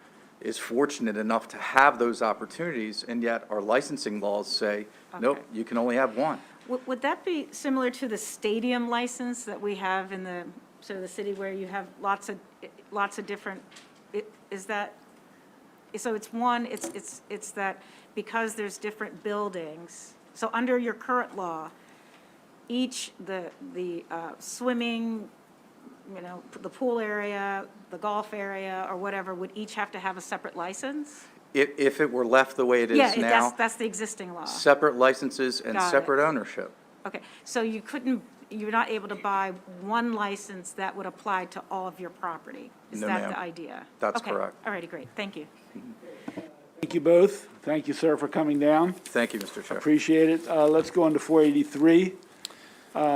Speaker 7: is fortunate enough to have those opportunities, and yet our licensing laws say, nope, you can only have one.
Speaker 3: Would that be similar to the stadium license that we have in the, sort of the city where you have lots of different, is that, so it's one, it's that because there's different buildings, so under your current law, each, the swimming, you know, the pool area, the golf area, or whatever, would each have to have a separate license?
Speaker 7: If it were left the way it is now.
Speaker 3: Yeah, that's the existing law.
Speaker 7: Separate licenses and
Speaker 3: Got it.
Speaker 7: separate ownership.
Speaker 3: Okay, so you're not able to buy one license that would apply to all of your property? Is
Speaker 7: No,
Speaker 3: that
Speaker 7: ma'am.
Speaker 3: the idea?
Speaker 7: That's
Speaker 3: Okay,
Speaker 7: correct.
Speaker 3: all righty, great, thank you.
Speaker 1: Thank you both. Thank you, sir, for coming down.
Speaker 7: Thank you, Mr. Chair.
Speaker 1: Appreciate it. Let's go on to 483,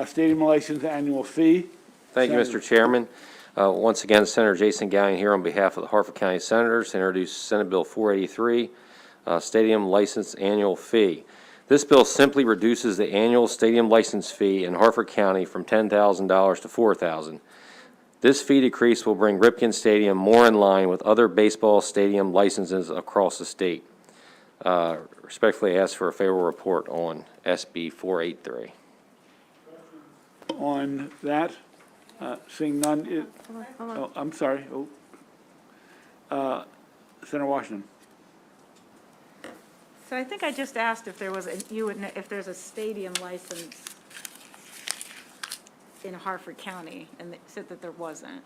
Speaker 1: stadium license annual fee.
Speaker 9: Thank you,
Speaker 1: Senator.
Speaker 9: Mr. Chairman. Once again, Senator Jason Gallion here on behalf of the Harford County Senators to introduce Senate Bill 483, Stadium License Annual Fee. This bill simply reduces the annual stadium license fee in Harford County from $10,000 to $4,000. This fee decrease will bring Ripken Stadium more in line with other baseball stadium licenses across the state. Respectfully ask for a favorable report on SB 483.
Speaker 1: On that, seeing none, oh, I'm sorry. Senator Washington.
Speaker 3: So I think I just asked if there was, if there's a stadium license in Harford County, and they said that there wasn't.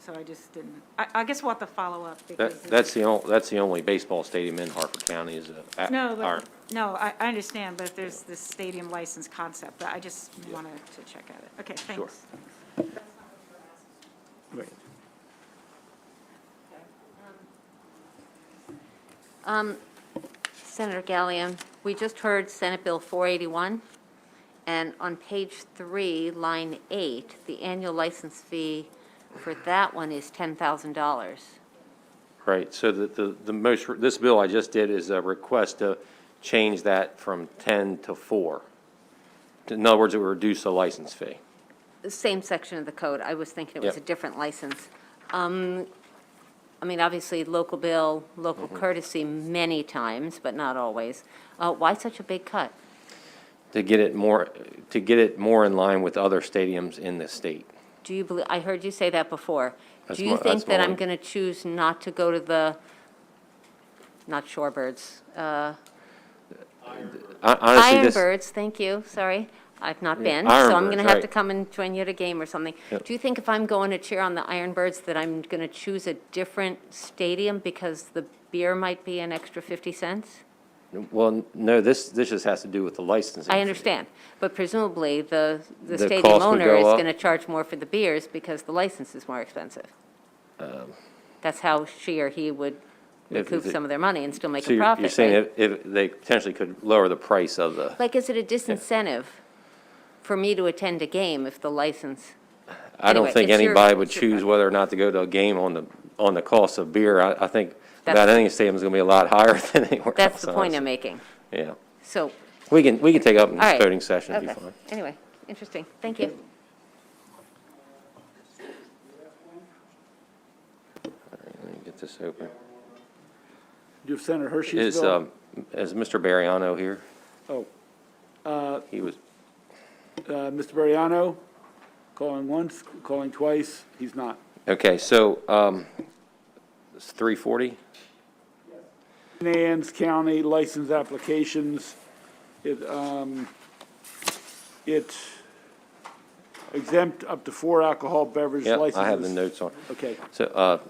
Speaker 3: So I just didn't, I guess we'll have to follow up because.
Speaker 9: That's the only baseball stadium in Harford County is
Speaker 3: No, I understand, but if there's this stadium license concept, I just wanted to check at it. Okay, thanks.
Speaker 1: Great.
Speaker 13: Senator Gallion, we just heard Senate Bill 481, and on page 3, line 8, the annual license fee for that one is $10,000.
Speaker 9: Right, so this bill I just did is a request to change that from 10 to 4. In other words, it would reduce the license fee.
Speaker 13: The same section of the code. I was thinking it was
Speaker 9: Yep.
Speaker 13: a different license. I mean, obviously, local bill, local courtesy many times, but not always. Why such a big cut?
Speaker 9: To get it more in line with other stadiums in the state.
Speaker 13: Do you believe, I heard you say that before.
Speaker 9: That's
Speaker 13: Do you
Speaker 9: my-
Speaker 13: think
Speaker 9: that's
Speaker 13: that
Speaker 9: my-
Speaker 13: I'm going to choose not to go to the, not Shorebirds,
Speaker 9: Honestly, this,
Speaker 13: Ironbirds, thank you, sorry. I've not
Speaker 9: Yeah,
Speaker 13: been, so I'm
Speaker 9: Ironbirds,
Speaker 13: going to have to
Speaker 9: right.
Speaker 13: come and join you at a game or something.
Speaker 9: Yep.
Speaker 13: Do you think if I'm going to cheer on the Ironbirds that I'm going to choose a different stadium because the beer might be an extra 50 cents?
Speaker 9: well, no, this just has to do with the licensing.
Speaker 13: I
Speaker 9: fee.
Speaker 13: understand, but presumably the
Speaker 9: The
Speaker 13: stadium
Speaker 9: cost would
Speaker 13: owner
Speaker 9: go
Speaker 13: is
Speaker 9: up.
Speaker 13: going to charge more for the beers because the license is more expensive. That's how she or he would
Speaker 9: If
Speaker 13: recoup
Speaker 9: the-
Speaker 13: some of their money and still make
Speaker 9: So
Speaker 13: a
Speaker 9: you're
Speaker 13: profit,
Speaker 9: saying
Speaker 13: right?
Speaker 9: if they potentially could lower the price of the,
Speaker 13: Like, is it a disincentive for me to attend a game if the license?
Speaker 9: I don't
Speaker 13: Anyway,
Speaker 9: think
Speaker 13: it's your-
Speaker 9: anybody would
Speaker 13: it's your
Speaker 9: choose
Speaker 13: preference.
Speaker 9: whether or not to go to a game on the cost of beer. I think
Speaker 13: That's-
Speaker 9: about any stadium is going to be a lot higher than anywhere else.
Speaker 13: That's the point I'm
Speaker 9: honestly.
Speaker 13: making.
Speaker 9: Yeah.
Speaker 13: So,
Speaker 9: We can take up in
Speaker 13: all
Speaker 9: this
Speaker 13: right.
Speaker 9: voting session if you
Speaker 13: Okay.
Speaker 9: find.
Speaker 13: Anyway, interesting. Thank you.
Speaker 9: Let me get this open.
Speaker 1: Do you have Senator Hershey's bill?
Speaker 9: Is Mr. Bariano here?
Speaker 1: Oh,
Speaker 9: He was,
Speaker 1: Mr. Bariano, calling once, calling twice, he's not.
Speaker 9: okay, so, it's 340?
Speaker 1: Nan's County license applications, it exempt up to 4 alcohol beverage
Speaker 9: Yep,
Speaker 1: licenses.
Speaker 9: I have the notes on.
Speaker 1: Okay,
Speaker 9: So,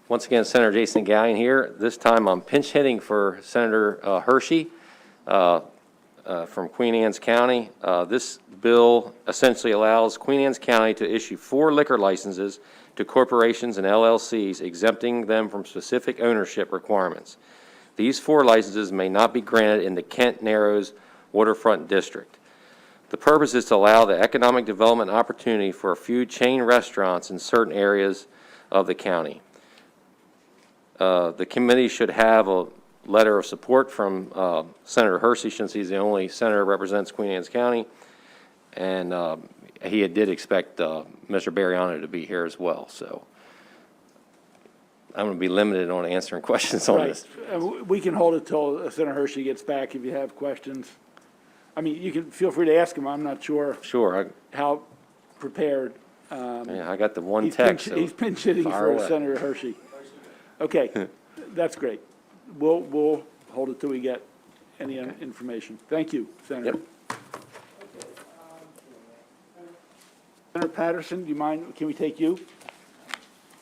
Speaker 9: once again, Senator Jason Gallion here. This time I'm pinch hitting for Senator Hershey. from Queen Anne's County. This bill essentially allows Queen Anne's County to issue 4 liquor licenses to corporations and LLCs, exempting them from specific ownership requirements. These 4 licenses may not be granted in the Kent Narrows Waterfront District. The purpose is to allow the economic development opportunity for a few chain restaurants in certain areas of the county. The committee should have a letter of support from Senator Hersey, since he's the only senator who represents Queen Anne's County. And he did expect Mr. Bariano to be here as well. So I'm going to be limited on answering questions on this.
Speaker 1: We can hold it till Senator Hershey gets back if you have questions. I mean, you can feel free to ask him. I'm not sure
Speaker 9: Sure.
Speaker 1: how prepared.
Speaker 9: Yeah, I got the one text.
Speaker 1: He's pinch hitting
Speaker 9: fire
Speaker 1: for
Speaker 9: away.
Speaker 1: Senator Hershey. Okay, that's great. We'll hold it till we get any information. Thank you, Senator.
Speaker 9: Yep.
Speaker 1: Senator Patterson, do you mind, can we take you?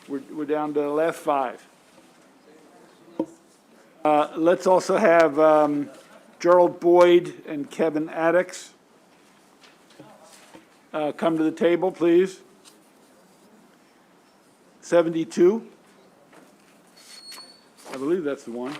Speaker 1: We're down to the last 5. Let's also have Gerald Boyd and Kevin Addix come to the table, please. 72. I believe that's the one.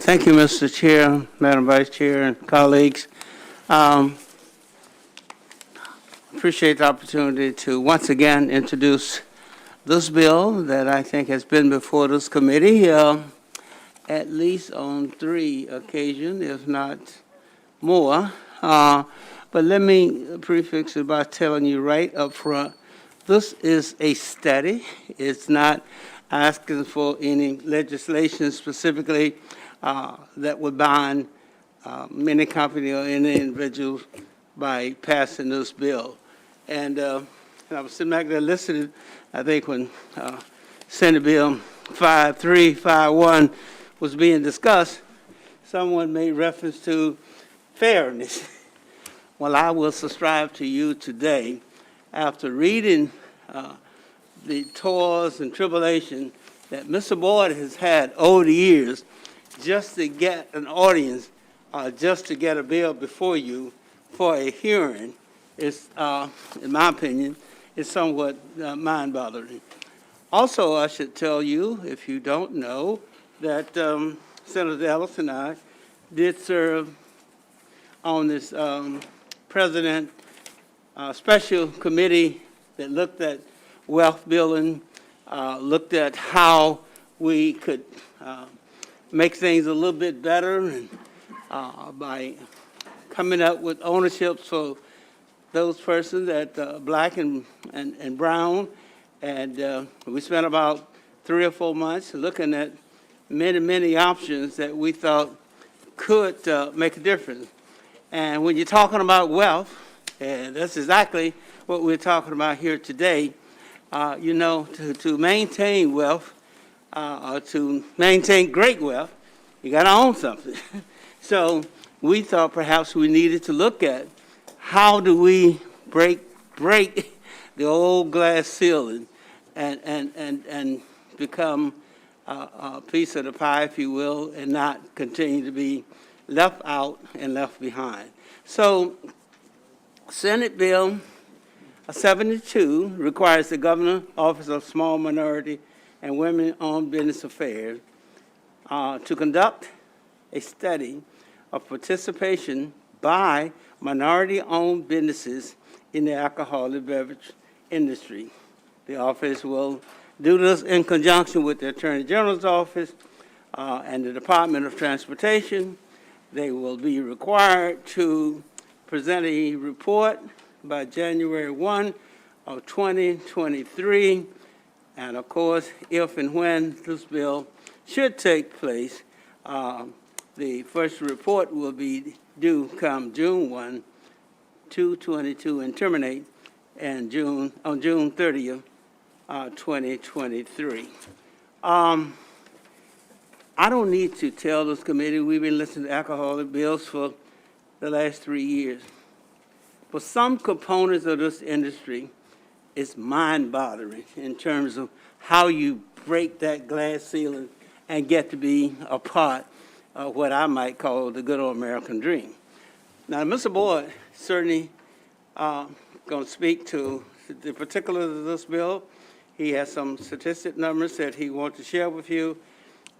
Speaker 10: Thank you, Mr. Chair, Madam Vice Chair, and colleagues. Appreciate the opportunity to once again introduce this bill that I think has been before this committee at least on 3 occasions, if not more. But let me prefix it by telling you right up front, this is a study. It's not asking for any legislation specifically that would bind many companies or any individuals by passing this bill. And I was sitting back there listening, I think when Senate Bill 5351 was being discussed, someone made reference to fairness. Well, I will subscribe to you today after reading the toils and tribulation that Mr. Boyd has had over the years just to get an audience, just to get a bill before you for a hearing is, in my opinion, is somewhat mind-boggling. Also, I should tell you, if you don't know, that Senator Ellis and I did serve on this President Special Committee that looked at wealth building, looked at how we could make things a little bit better and by coming up with ownership for those persons that black and brown. And we spent about 3 or 4 months looking at many options that we thought could make a difference. And when you're talking about wealth, and that's exactly what we're talking about here today, you know, to maintain wealth, or to maintain great wealth, you got to own something. So we thought perhaps we needed to look at how do we break the old glass ceiling and become a piece of the pie, if you will, and not continue to be left out and left behind. So Senate Bill 72 requires the Governor, Office of Small Minority and Women-Owned Business Affairs to conduct a study of participation by minority-owned businesses in the alcoholic beverage industry. The office will do this in conjunction with the Attorney General's office and the Department of Transportation. They will be required to present a report by January 1 of 2023. And of course, if and when this bill should take place, the first report will be due come June 1, 2022, and terminate on June 30th, 2023. I don't need to tell this committee, we've been listening to alcoholic bills for the last 3 years. For some components of this industry, it's mind-boggling in terms of how you break that glass ceiling and get to be a part of what I might call the good old American dream. Now, Mr. Boyd certainly going to speak to the particulars of this bill. He has some statistic numbers that he wants to share with you.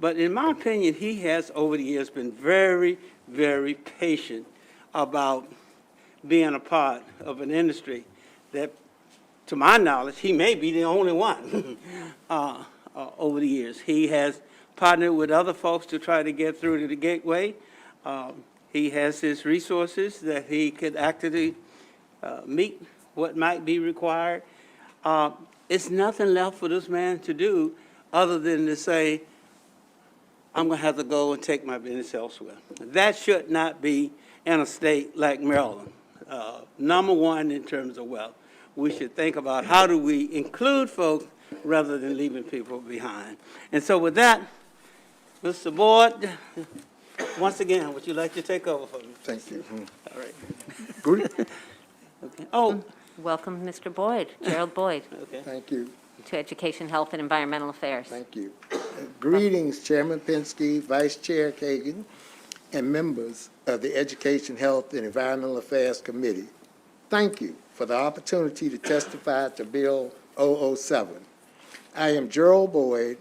Speaker 10: But in my opinion, he has over the years been very, very patient about being a part of an industry that, to my knowledge, he may be the only one over the years. He has partnered with other folks to try to get through to the gateway. He has his resources that he could actively meet what might be required. It's nothing left for this man to do other than to say, I'm going to have to go and take my business elsewhere. That should not be in a state like Maryland. Number one, in terms of wealth, we should think about how do we include folks rather than leaving people behind. And so with that, Mr. Boyd, once again, would you like to take over for me?
Speaker 14: Thank you.
Speaker 10: All right.
Speaker 14: Good.
Speaker 10: Okay. Oh,
Speaker 13: Welcome, Mr. Boyd, Gerald Boyd,
Speaker 10: okay.
Speaker 14: Thank you.
Speaker 13: to Education, Health, and Environmental Affairs.
Speaker 14: Thank you. Greetings, Chairman Penske, Vice Chair Kagan, and members of the Education, Health, and Environmental Affairs Committee. Thank you for the opportunity to testify to Bill 007. I am Gerald Boyd,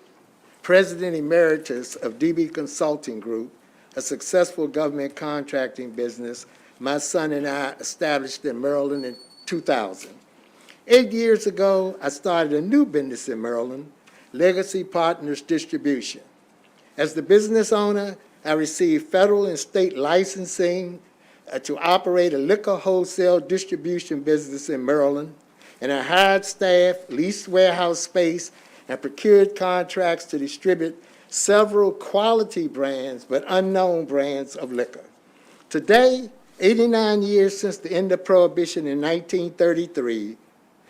Speaker 14: President Emeritus of DB Consulting Group, a successful government contracting business my son and I established in Maryland in 2000. 8 years ago, I started a new business in Maryland, Legacy Partners Distribution. As the business owner, I received federal and state licensing to operate a liquor wholesale distribution business in Maryland, and I hired staff, leased warehouse space, and procured contracts to distribute several quality brands but unknown brands of liquor. Today, 89 years since the end of Prohibition in 1933,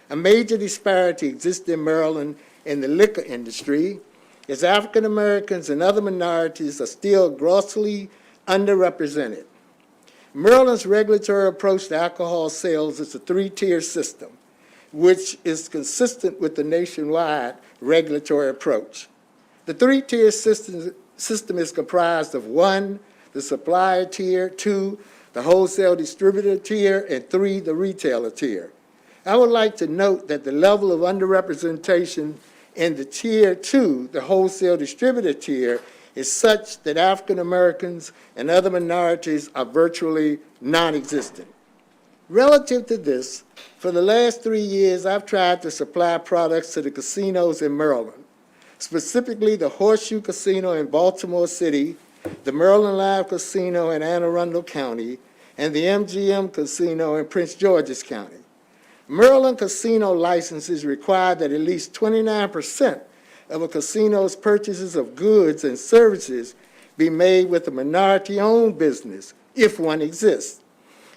Speaker 14: a major disparity exists in Maryland in the liquor industry, as African Americans and other minorities are still grossly underrepresented. Maryland's regulatory approach to alcohol sales is a three-tier system, which is consistent with the nationwide regulatory approach. The three-tier system is comprised of 1, the supplier tier, 2, the wholesale distributor tier, and 3, the retailer tier. I would like to note that the level of underrepresentation in the tier 2, the wholesale distributor tier, is such that African Americans and other minorities are virtually non-existent. Relative to this, for the last 3 years, I've tried to supply products to the casinos in Maryland, specifically the Horseshoe Casino in Baltimore City, the Maryland Live Casino in Anne Arundel County, and the MGM Casino in Prince George's County. Maryland casino licenses require that at least 29% of a casino's purchases of goods and services be made with a minority-owned business, if one exists.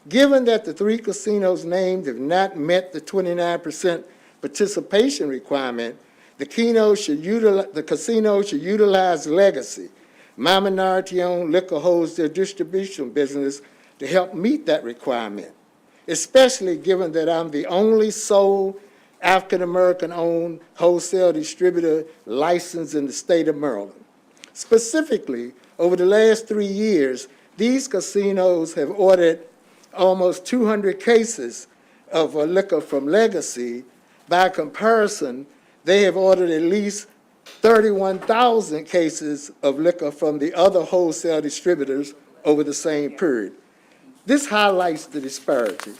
Speaker 14: Given that the 3 casinos named have not met the 29% participation requirement, the casino should utilize Legacy, my minority-owned liquor wholesale distribution business, to help meet that requirement, especially given that I'm the only sole African-American-owned wholesale distributor licensed in the state of Maryland. Specifically, over the last 3 years, these casinos have ordered almost 200 cases of liquor from Legacy. By comparison, they have ordered at least 31,000 cases of liquor from the other wholesale distributors over the same period. This highlights the disparity.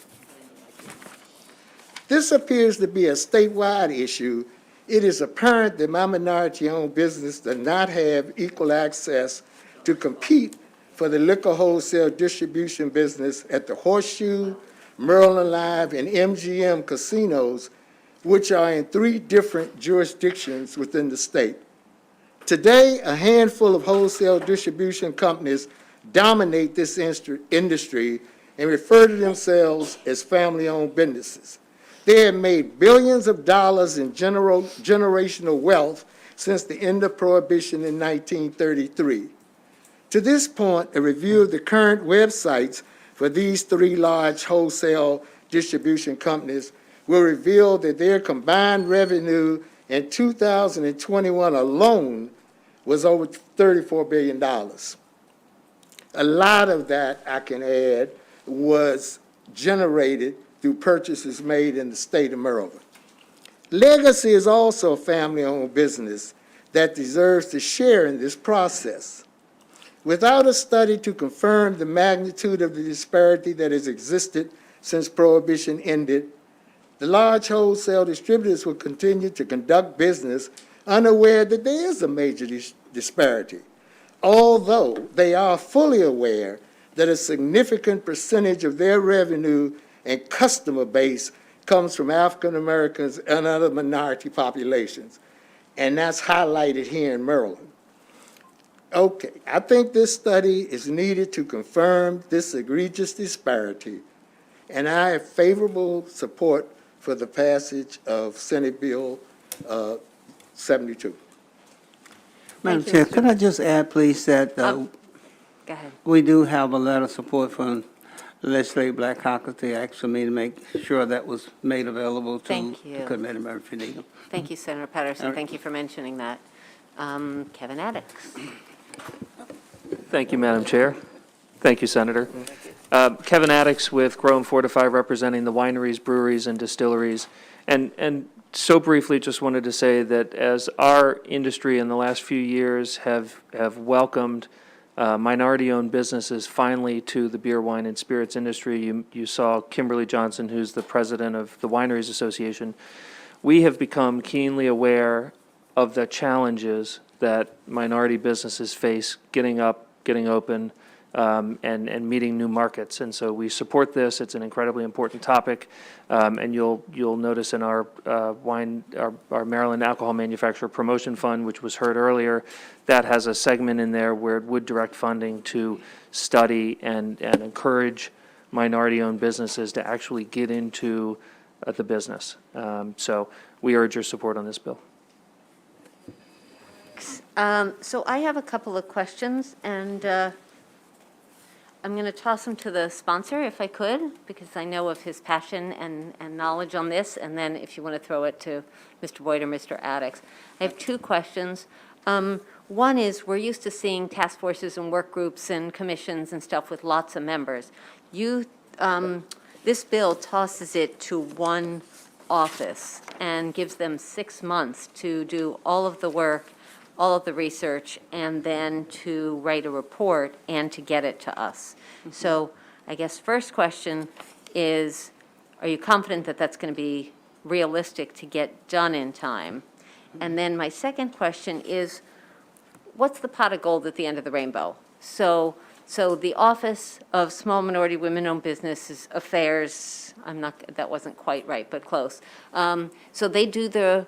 Speaker 14: This appears to be a statewide issue. It is apparent that my minority-owned business does not have equal access to compete for the liquor wholesale distribution business at the Horseshoe, Maryland Live, and MGM casinos, which are in 3 different jurisdictions within the state. Today, a handful of wholesale distribution companies dominate this industry and refer to themselves as family-owned businesses. They have made billions of dollars in generational wealth since the end of Prohibition in 1933. To this point, a review of the current websites for these three large wholesale distribution companies will reveal that their combined revenue in 2021 alone was over $34 billion. A lot of that, I can add, was generated through purchases made in the state of Maryland. Legacy is also a family-owned business that deserves to share in this process. Without a study to confirm the magnitude of the disparity that has existed since Prohibition ended, the large wholesale distributors will continue to conduct business unaware that there is a major disparity, although they are fully aware that a significant percentage of their revenue and customer base comes from African Americans and other minority populations, and that's highlighted here in Maryland. Okay, I think this study is needed to confirm this egregious disparity, and I have favorable support for the passage of Senate Bill 72.
Speaker 10: Madam Chair, could I just add, please, that
Speaker 13: Go ahead.
Speaker 10: we do have a letter of support from the Legislative Black Caucus. They asked me to make sure that was made available to
Speaker 13: Thank you.
Speaker 10: the committee member if you need them.
Speaker 13: Thank you, Senator Patterson.
Speaker 10: All right.
Speaker 13: Thank you for mentioning that. Kevin Addix.
Speaker 4: Thank you, Madam Chair. Thank you, Senator. Kevin Addix with Grow and Fortify, representing the wineries, breweries, and distilleries. And so briefly, just wanted to say that as our industry in the last few years have welcomed minority-owned businesses finally to the beer, wine, and spirits industry, you saw Kimberly Johnson, who's the president of the Wineries Association. We have become keenly aware of the challenges that minority businesses face getting up, getting open, and meeting new markets. And so we support this. It's an incredibly important topic. And you'll notice in our our Maryland Alcohol Manufacturer Promotion Fund, which was heard earlier, that has a segment in there where it would direct funding to study and encourage minority-owned businesses to actually get into the business. So we urge your support on this bill.
Speaker 13: So I have a couple of questions, and I'm going to toss them to the sponsor if I could, because I know of his passion and knowledge on this, and then if you want to throw it to Mr. Boyd or Mr. Addix. I have two questions. One is, we're used to seeing task forces and work groups and commissions and stuff with lots of members. This bill tosses it to one office and gives them 6 months to do all of the work, all of the research, and then to write a report and to get it to us. So I guess first question is, are you confident that that's going to be realistic to get done in time? And then my second question is, what's the pot of gold at the end of the rainbow? So the Office of Small Minority Women-Owned Businesses Affairs, that wasn't quite right, but close. So they do the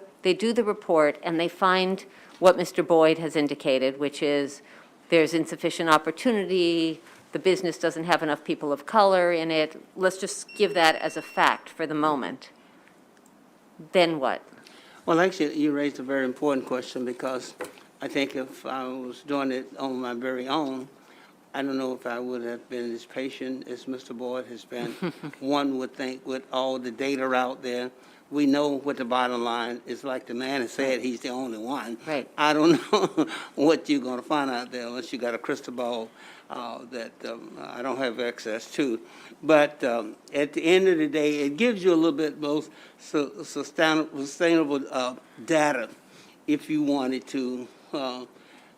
Speaker 13: report, and they find what Mr. Boyd has indicated, which is there's insufficient opportunity, the business doesn't have enough people of color in it. Let's just give that as a fact for the moment. Then what?
Speaker 10: Well, actually, you raised a very important question, because I think if I was doing it on my very own, I don't know if I would have been as patient as Mr. Boyd has been. One would think with all the data out there, we know what the bottom line is. Like the man has said, he's the only one.
Speaker 13: Right.
Speaker 10: I don't know what you're going to find out there unless you got a crystal ball that I don't have access to. But at the end of the day, it gives you a little bit more sustainable data if you wanted to.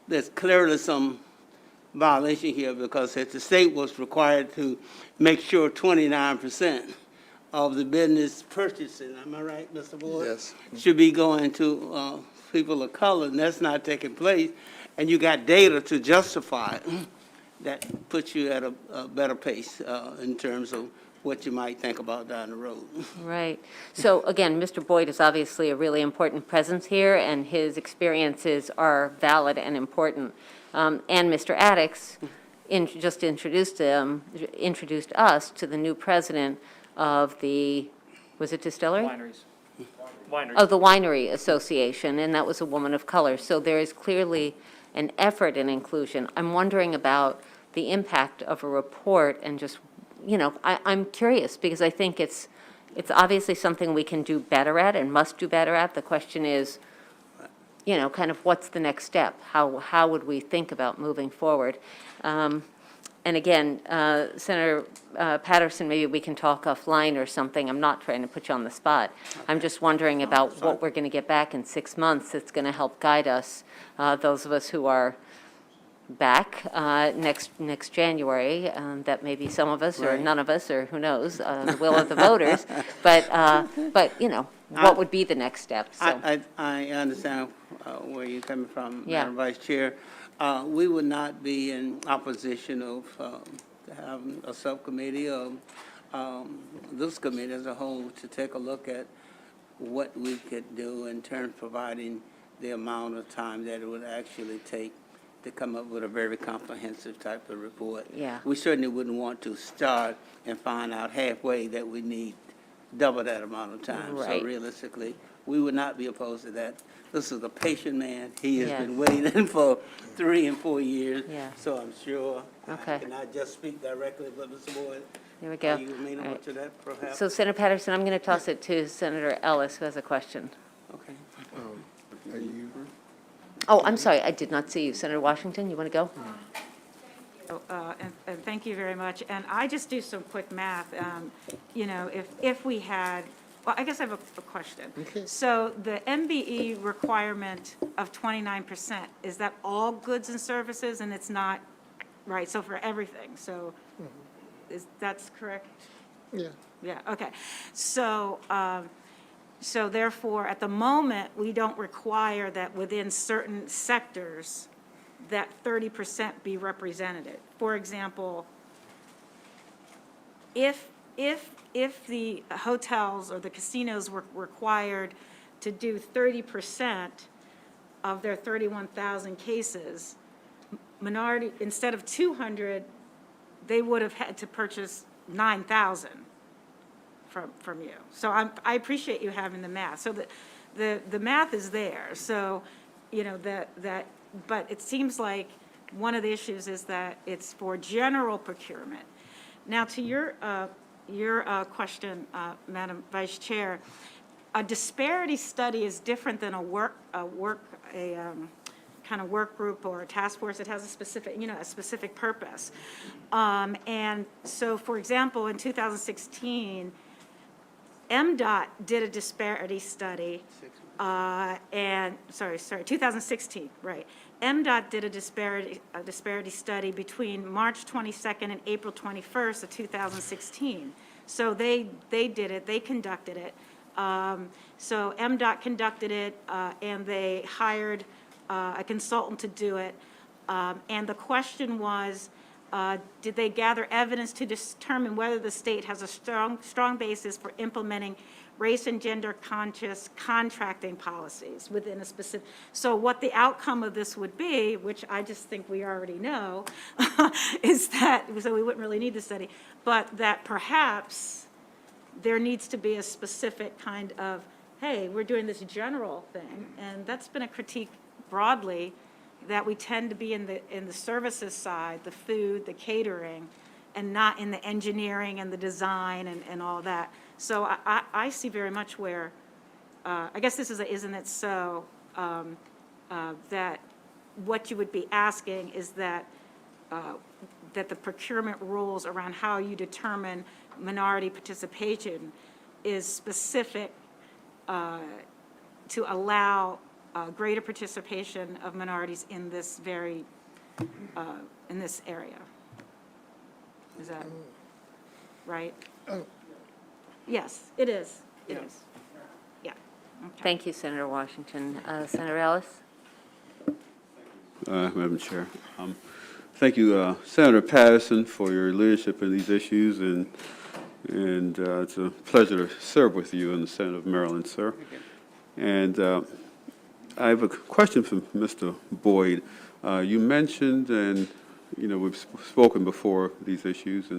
Speaker 10: There's clearly some violation here, because if the state was required to make sure 29% of the business purchasing, am I right, Mr. Boyd?
Speaker 14: Yes.
Speaker 10: Should be going to people of color, and that's not taking place, and you got data to justify it, that puts you at a better pace in terms of what you might think about down the road.
Speaker 13: Right. So again, Mr. Boyd is obviously a really important presence here, and his experiences are valid and important. And Mr. Addix just introduced us to the new president of the, was it distillery? of the Winery Association, and that was a woman of color. So there is clearly an effort in inclusion. I'm wondering about the impact of a report and just, I'm curious because I think it's obviously something we can do better at and must do better at. The question is, kind of what's the next step? How would we think about moving forward? And again, Senator Patterson, maybe we can talk offline or something. I'm not trying to put you on the spot. I'm just wondering about what we're going to get back in 6 months that's going to help guide us, those of us who are back next January. That may be some of us or none of us, or who knows, the will of the voters. But what would be the next step? So.
Speaker 10: I understand where you're coming from,
Speaker 13: Yeah.
Speaker 10: Madam Vice Chair. We would not be in opposition of having a subcommittee or this committee as a whole to take a look at what we could do in terms of providing the amount of time that it would actually take to come up with a very comprehensive type of report.
Speaker 13: Yeah.
Speaker 10: We certainly wouldn't want to start and find out halfway that we need double that amount of time.
Speaker 13: Right.
Speaker 10: So realistically, we would not be opposed to that. This is a patient man. He has
Speaker 13: Yes.
Speaker 10: been waiting for 3 and 4 years.
Speaker 13: Yeah.
Speaker 10: So I'm sure
Speaker 13: Okay.
Speaker 10: I cannot just speak directly, but Mr. Boyd,
Speaker 13: There we go.
Speaker 10: you may know
Speaker 13: All right.
Speaker 10: much of that perhaps.
Speaker 13: So Senator Patterson, I'm going to toss it to Senator Ellis, who has a question.
Speaker 10: Okay.
Speaker 14: Are you?
Speaker 13: Oh, I'm sorry, I did not see you. Senator Washington, you want to go?
Speaker 3: And thank you very much. And I just do some quick math. If we had, well, I guess I have a question.
Speaker 14: Okay.
Speaker 3: So the MBE requirement of 29%, is that all goods and services? And it's not, right, so for everything. So that's correct?
Speaker 14: Yeah.
Speaker 3: Yeah, okay. So, so therefore, at the moment, we don't require that within certain sectors that 30% be represented. For example, if the hotels or the casinos were required to do 30% of their 31,000 cases, minority, instead of 200, they would have had to purchase 9,000 from you. So I appreciate you having the math. So the math is there. So, but it seems like one of the issues is that it's for general procurement. Now, to your question, Madam Vice Chair, a disparity study is different than kind of work group or a task force. It has a specific purpose. And so, for example, in 2016, MDOT did a disparity study, 2016, right. MDOT did a disparity study between March 22nd and April 21st of 2016. So they did it, they conducted it. So MDOT conducted it, and they hired a consultant to do it. And the question was, did they gather evidence to determine whether the state has a strong basis for implementing race and gender conscious contracting policies within a specific, so what the outcome of this would be, which I just think we already know, is that, so we wouldn't really need the study, but that perhaps there needs to be a specific kind of, hey, we're doing this general thing, and that's been a critique broadly, that we tend to be in the services side, the food, the catering, and not in the engineering and the design and all that. So I see very much where, I guess this is a, isn't it so, that what you would be asking is that, that the procurement rules around how you determine minority participation is specific to allow greater participation of minorities in this very, in this area. Is that right? Yes, it is. It is. Yeah. Okay.
Speaker 13: Thank you, Senator Washington. Senator Ellis?
Speaker 11: Madam Chair. Thank you, Senator Patterson, for your leadership in these issues, and it's a pleasure to serve with you in the Senate of Maryland, sir. And I have a question for Mr. Boyd. You mentioned, and we've spoken before these issues,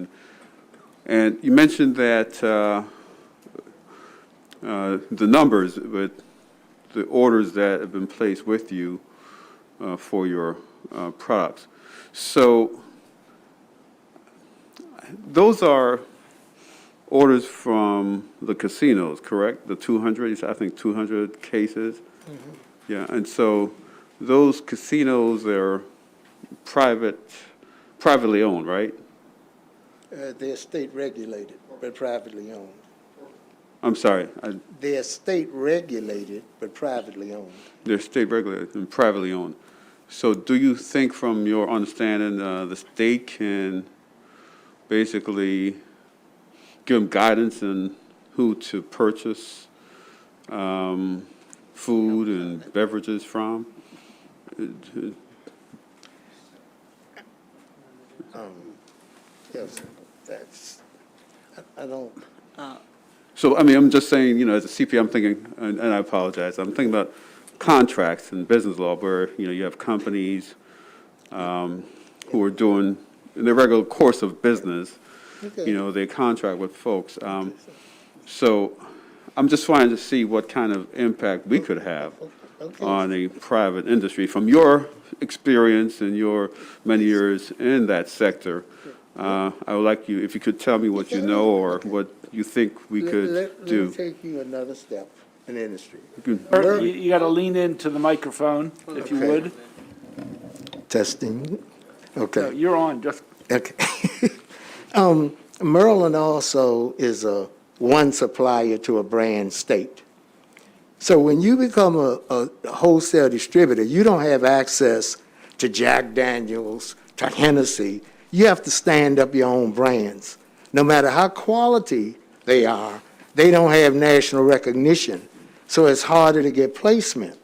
Speaker 11: and you mentioned that the numbers, but the orders that have been placed with you for your products. So those are orders from the casinos, correct? The 200, I think 200 cases? Yeah, and so those casinos are privately owned, right?
Speaker 14: They're state regulated, but privately owned.
Speaker 11: I'm sorry,
Speaker 14: They're state regulated, but privately owned.
Speaker 11: they're state regulated and privately owned. So do you think from your understanding, the state can basically give them guidance on who to purchase food and beverages from?
Speaker 14: Yes, that's, I don't.
Speaker 11: So, I mean, I'm just saying, as a CPA, I'm thinking, and I apologize, I'm thinking about contracts and business law where, you have companies who are doing, in their regular course of business,
Speaker 14: Okay.
Speaker 11: they contract with folks. So I'm just trying to see what kind of impact we could have on a private industry. From your experience and your many years in that sector, I would like you, if you could tell me what you know or what you think we could
Speaker 14: Let
Speaker 11: do.
Speaker 14: me take you another step in the industry.
Speaker 1: You got to lean into the microphone, if you
Speaker 14: Okay.
Speaker 1: would.
Speaker 14: Testing.
Speaker 1: No,
Speaker 14: Okay.
Speaker 1: you're on, just,
Speaker 14: Okay. Maryland also is a one supplier to a brand state. So when you become a wholesale distributor, you don't have access to Jack Daniels, to Hennessy. You have to stand up your own brands. No matter how quality they are, they don't have national recognition. So it's harder to get placement.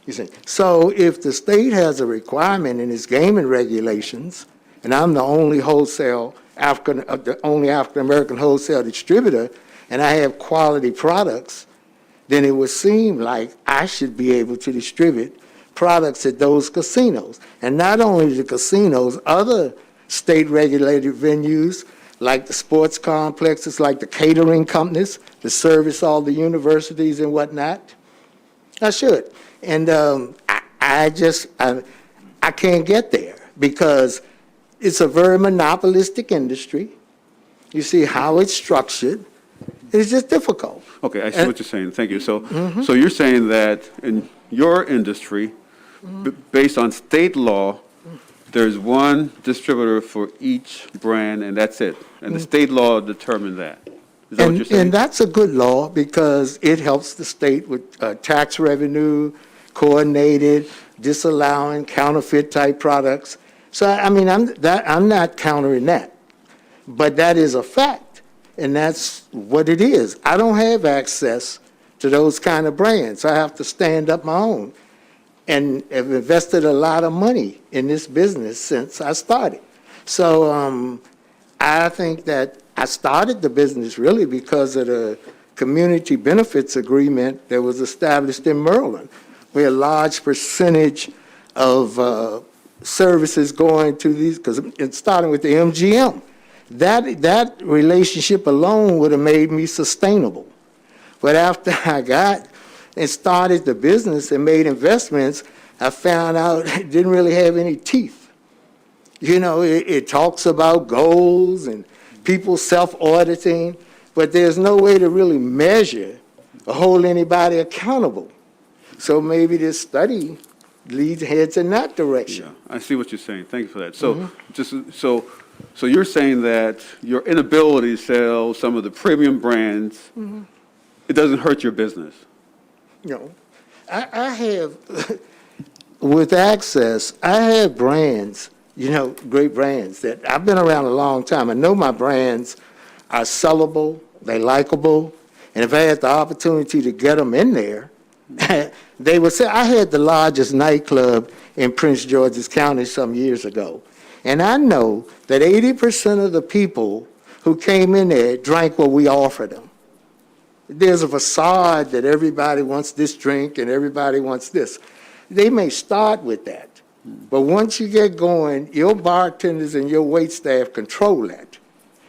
Speaker 14: You see. So if the state has a requirement in its gaming regulations, and I'm the only the only African-American wholesale distributor, and I have quality products, then it would seem like I should be able to distribute products at those casinos. And not only the casinos, other state-regulated venues, like the sports complexes, like the catering companies that service all the universities and whatnot. I should. And I can't get there because it's a very monopolistic industry. You see how it's structured. It's just difficult.
Speaker 11: Okay, I see what you're saying. Thank you. So you're saying that in your industry, based on state law, there's one distributor for each brand, and that's it. And the state law determined that. Is that what you're saying?
Speaker 14: And that's a good law because it helps the state with tax revenue, coordinated, disallowing counterfeit type products. So, I mean, I'm not countering that, but that is a fact, and that's what it is. I don't have access to those kind of brands. I have to stand up my own, and have invested a lot of money in this business since I started. So I think that I started the business really because of the community benefits agreement that was established in Maryland, where a large percentage of services going to these, because it's starting with the MGM. That relationship alone would have made me sustainable. But after I got and started the business and made investments, I found out it didn't really have any teeth. It talks about goals and people self-auditing, but there's no way to really measure or hold anybody accountable. So maybe this study heads in that direction.
Speaker 11: Yeah, I see what you're saying. Thank you for that. So so you're saying that your inability to sell some of the premium brands, it doesn't hurt your business?
Speaker 14: No. I have, with Access, I have brands, great brands that I've been around a long time. I know my brands are sellable, they're likable, and if I had the opportunity to get them in there, they would say, I had the largest nightclub in Prince George's County some years ago. And I know that 80% of the people who came in there drank what we offered them. There's a facade that everybody wants this drink and everybody wants this. They may start with that, but once you get going, your bartenders and your wait staff control that.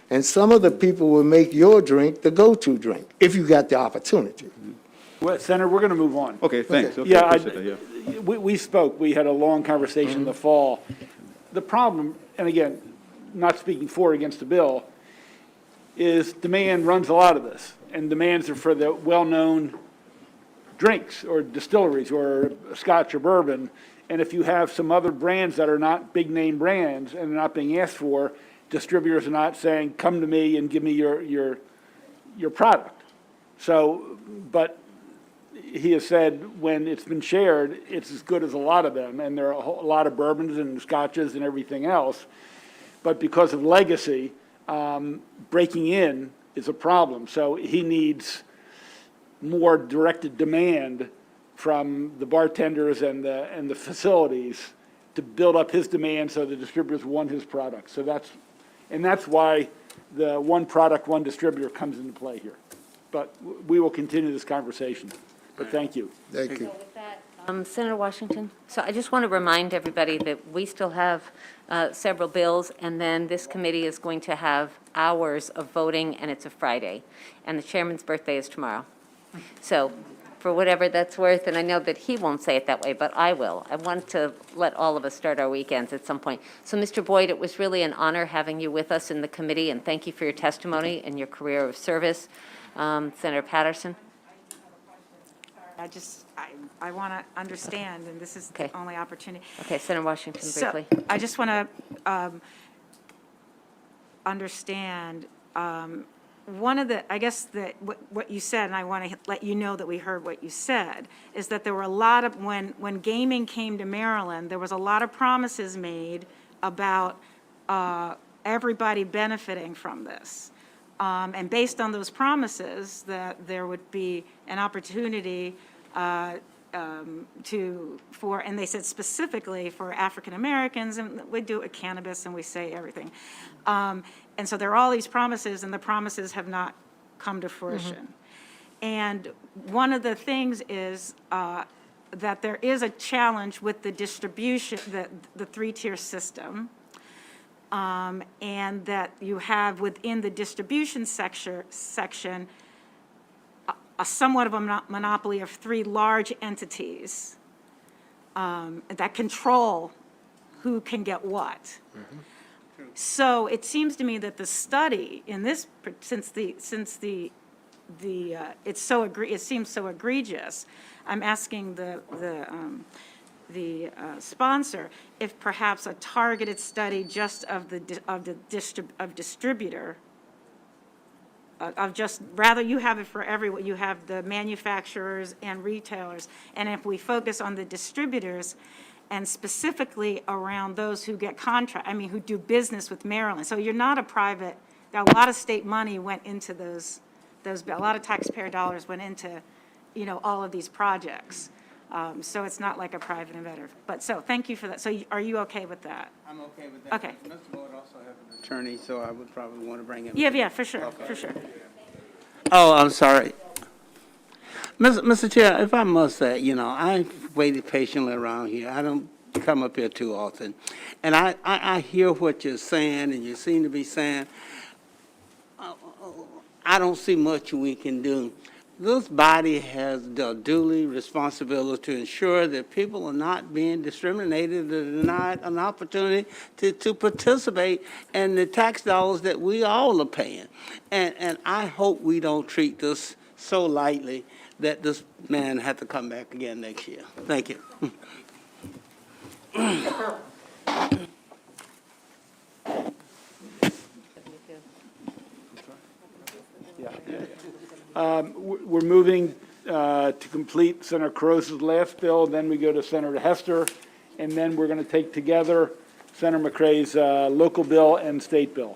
Speaker 14: And some of the people will make your drink the go-to drink, if you got the opportunity.
Speaker 1: Well, Senator, we're going to move on.
Speaker 11: Okay, thanks. Okay,
Speaker 1: Yeah,
Speaker 11: appreciate that, yeah.
Speaker 1: we spoke, we had a long conversation in the fall. The problem, and again, not speaking for or against the bill, is demand runs a lot of this, and demands are for the well-known drinks or distilleries or scotch or bourbon. And if you have some other brands that are not big-name brands and they're not being asked for, distributors are not saying, come to me and give me your product. So, but he has said when it's been shared, it's as good as a lot of them, and there are a lot of bourbons and scotches and everything else. But because of legacy, breaking in is a problem. So he needs more directed demand from the bartenders and the facilities to build up his demand so the distributors want his product. So that's why the one product, one distributor comes into play here. But we will continue this conversation. But thank you.
Speaker 14: Thank you.
Speaker 13: Senator Washington, so I just want to remind everybody that we still have several bills, and then this committee is going to have hours of voting, and it's a Friday. And the chairman's birthday is tomorrow. So for whatever that's worth, and I know that he won't say it that way, but I will. I want to let all of us start our weekends at some point. So, Mr. Boyd, it was really an honor having you with us in the committee, and thank you for your testimony and your career of service. Senator Patterson?
Speaker 3: I want to understand, and this is the only opportunity.
Speaker 13: Okay, Senator Washington, briefly.
Speaker 3: So I just want to understand, one of the, I guess that what you said, and I want to let you know that we heard what you said, is that there were a lot of, when gaming came to Maryland, there was a lot of promises made about everybody benefiting from this. And based on those promises, that there would be an opportunity and they said specifically for African Americans, and we do it with cannabis and we say everything. And so there are all these promises, and the promises have not come to fruition. And one of the things is that there is a challenge with the distribution, the three-tier system. And that you have within the distribution section a somewhat of a monopoly of three large entities that control who can get what. So it seems to me that the study in this, since it seems so egregious, I'm asking the sponsor if perhaps a targeted study just of distributor, rather you have it for everyone, you have the manufacturers and retailers, and if we focus on the distributors and specifically around those who get who do business with Maryland. So you're not a private, a lot of state money went into those, a lot of taxpayer dollars went into, all of these projects. So it's not like a private inventor. But so thank you for that. So are you okay with that?
Speaker 10: I'm okay with that.
Speaker 3: Okay.
Speaker 10: Mr. Boyd also has an attorney, so I would probably want to bring him.
Speaker 3: Yeah, for sure, for sure.
Speaker 10: Oh, I'm sorry. Mr. Chair, if I must say, I've waited patiently around here. I don't come up here too often. And I hear what you're saying, and you seem to be saying, I don't see much we can do. This body has the duty, responsibility to ensure that people are not being discriminated or denied an opportunity to participate in the tax dollars that we all are paying. And I hope we don't treat this so lightly that this man had to come back again next year. Thank you.
Speaker 1: We're moving to complete Senator Carrozza's last bill, then we go to Senator Hester, and then we're going to take together Senator McCrae's local bill and state bill.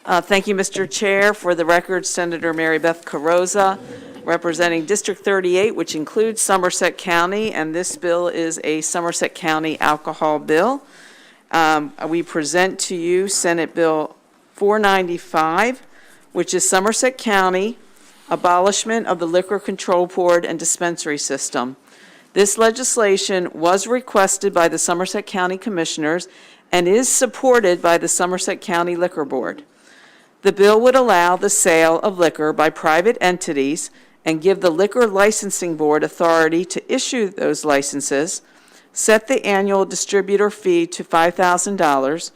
Speaker 22: Thank you, Mr. Chair. For the record, Senator Mary Beth Carrozza, representing District 38, which includes Somerset County, and this bill is a Somerset County alcohol bill. We present to you Senate Bill 495, which is Somerset County abolishment of the Liquor Control Board and dispensary system. This legislation was requested by the Somerset County Commissioners and is supported by the Somerset County Liquor Board. The bill would allow the sale of liquor by private entities and give the Liquor Licensing Board authority to issue those licenses, set the annual distributor fee to $5,000,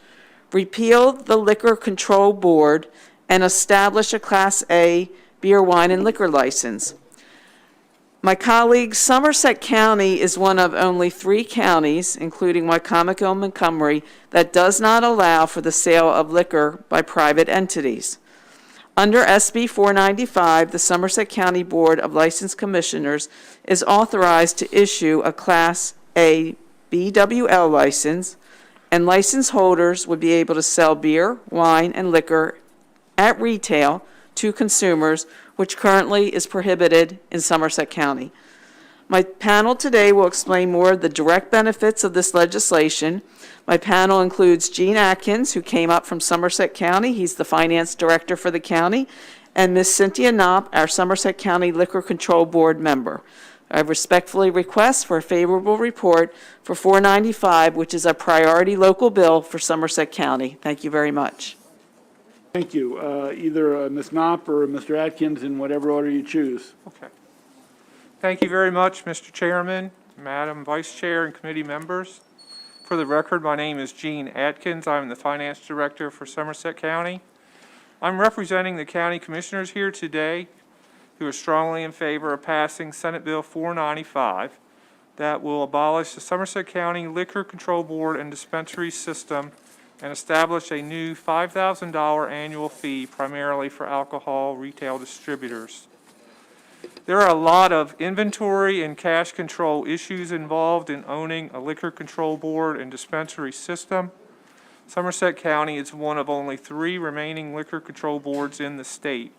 Speaker 22: repeal the Liquor Control Board, and establish a Class A beer, wine, and liquor license. My colleagues, Somerset County is one of only 3 counties, including Wycomico and Montgomery, that does not allow for the sale of liquor by private entities. Under SB 495, the Somerset County Board of License Commissioners is authorized to issue a Class A BWL license, and license holders would be able to sell beer, wine, and liquor at retail to consumers, which currently is prohibited in Somerset County. My panel today will explain more of the direct benefits of this legislation. My panel includes Gene Atkins, who came up from Somerset County. He's the finance director for the county, and Ms. Cynthia Knopp, our Somerset County Liquor Control Board member. I respectfully request for a favorable report for 495, which is a priority local bill for Somerset County. Thank you very much.
Speaker 1: Thank you. Either Ms. Knopp or Mr. Atkins, in whatever order you choose.
Speaker 16: Okay. Thank you very much, Mr. Chairman, Madam Vice Chair, and committee members. For the record, my name is Gene Atkins. I'm the Finance Director for Somerset County. I'm representing the County Commissioners here today who are strongly in favor of passing Senate Bill 495 that will abolish the Somerset County Liquor Control Board and dispensary system and establish a new $5,000 annual fee primarily for alcohol retail distributors. There are a lot of inventory and cash control issues involved in owning a liquor control board and dispensary system. Somerset County is one of only 3 remaining liquor control boards in the state.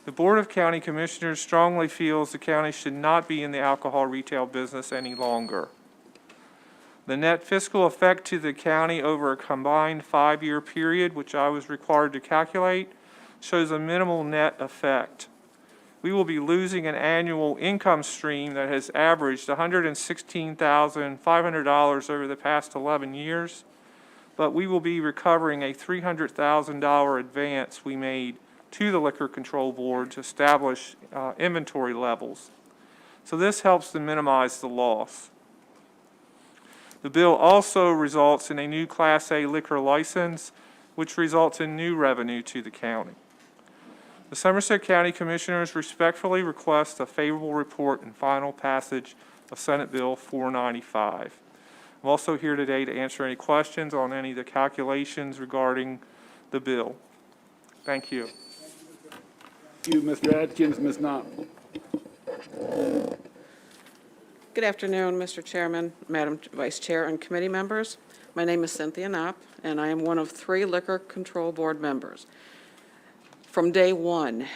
Speaker 16: The Board of County Commissioners strongly feels the county should not be in the alcohol retail business any longer. The net fiscal effect to the county over a combined 5-year period, which I was required to calculate, shows a minimal net effect. We will be losing an annual income stream that has averaged $116,500 over the past 11 years, but we will be recovering a $300,000 advance we made to the Liquor Control Board to establish inventory levels. So this helps to minimize the loss. The bill also results in a new Class A liquor license, which results in new revenue to the county. The Somerset County Commissioners respectfully request a favorable report and final passage of Senate Bill 495. I'm also here today to answer any questions on any of the calculations regarding the bill. Thank you.
Speaker 1: Thank you, Mr. Atkins. Ms. Knopp.
Speaker 22: Good afternoon, Mr. Chairman, Madam Vice Chair, and committee members. My name is Cynthia Knopp, and I am one of 3 Liquor Control Board members. From day one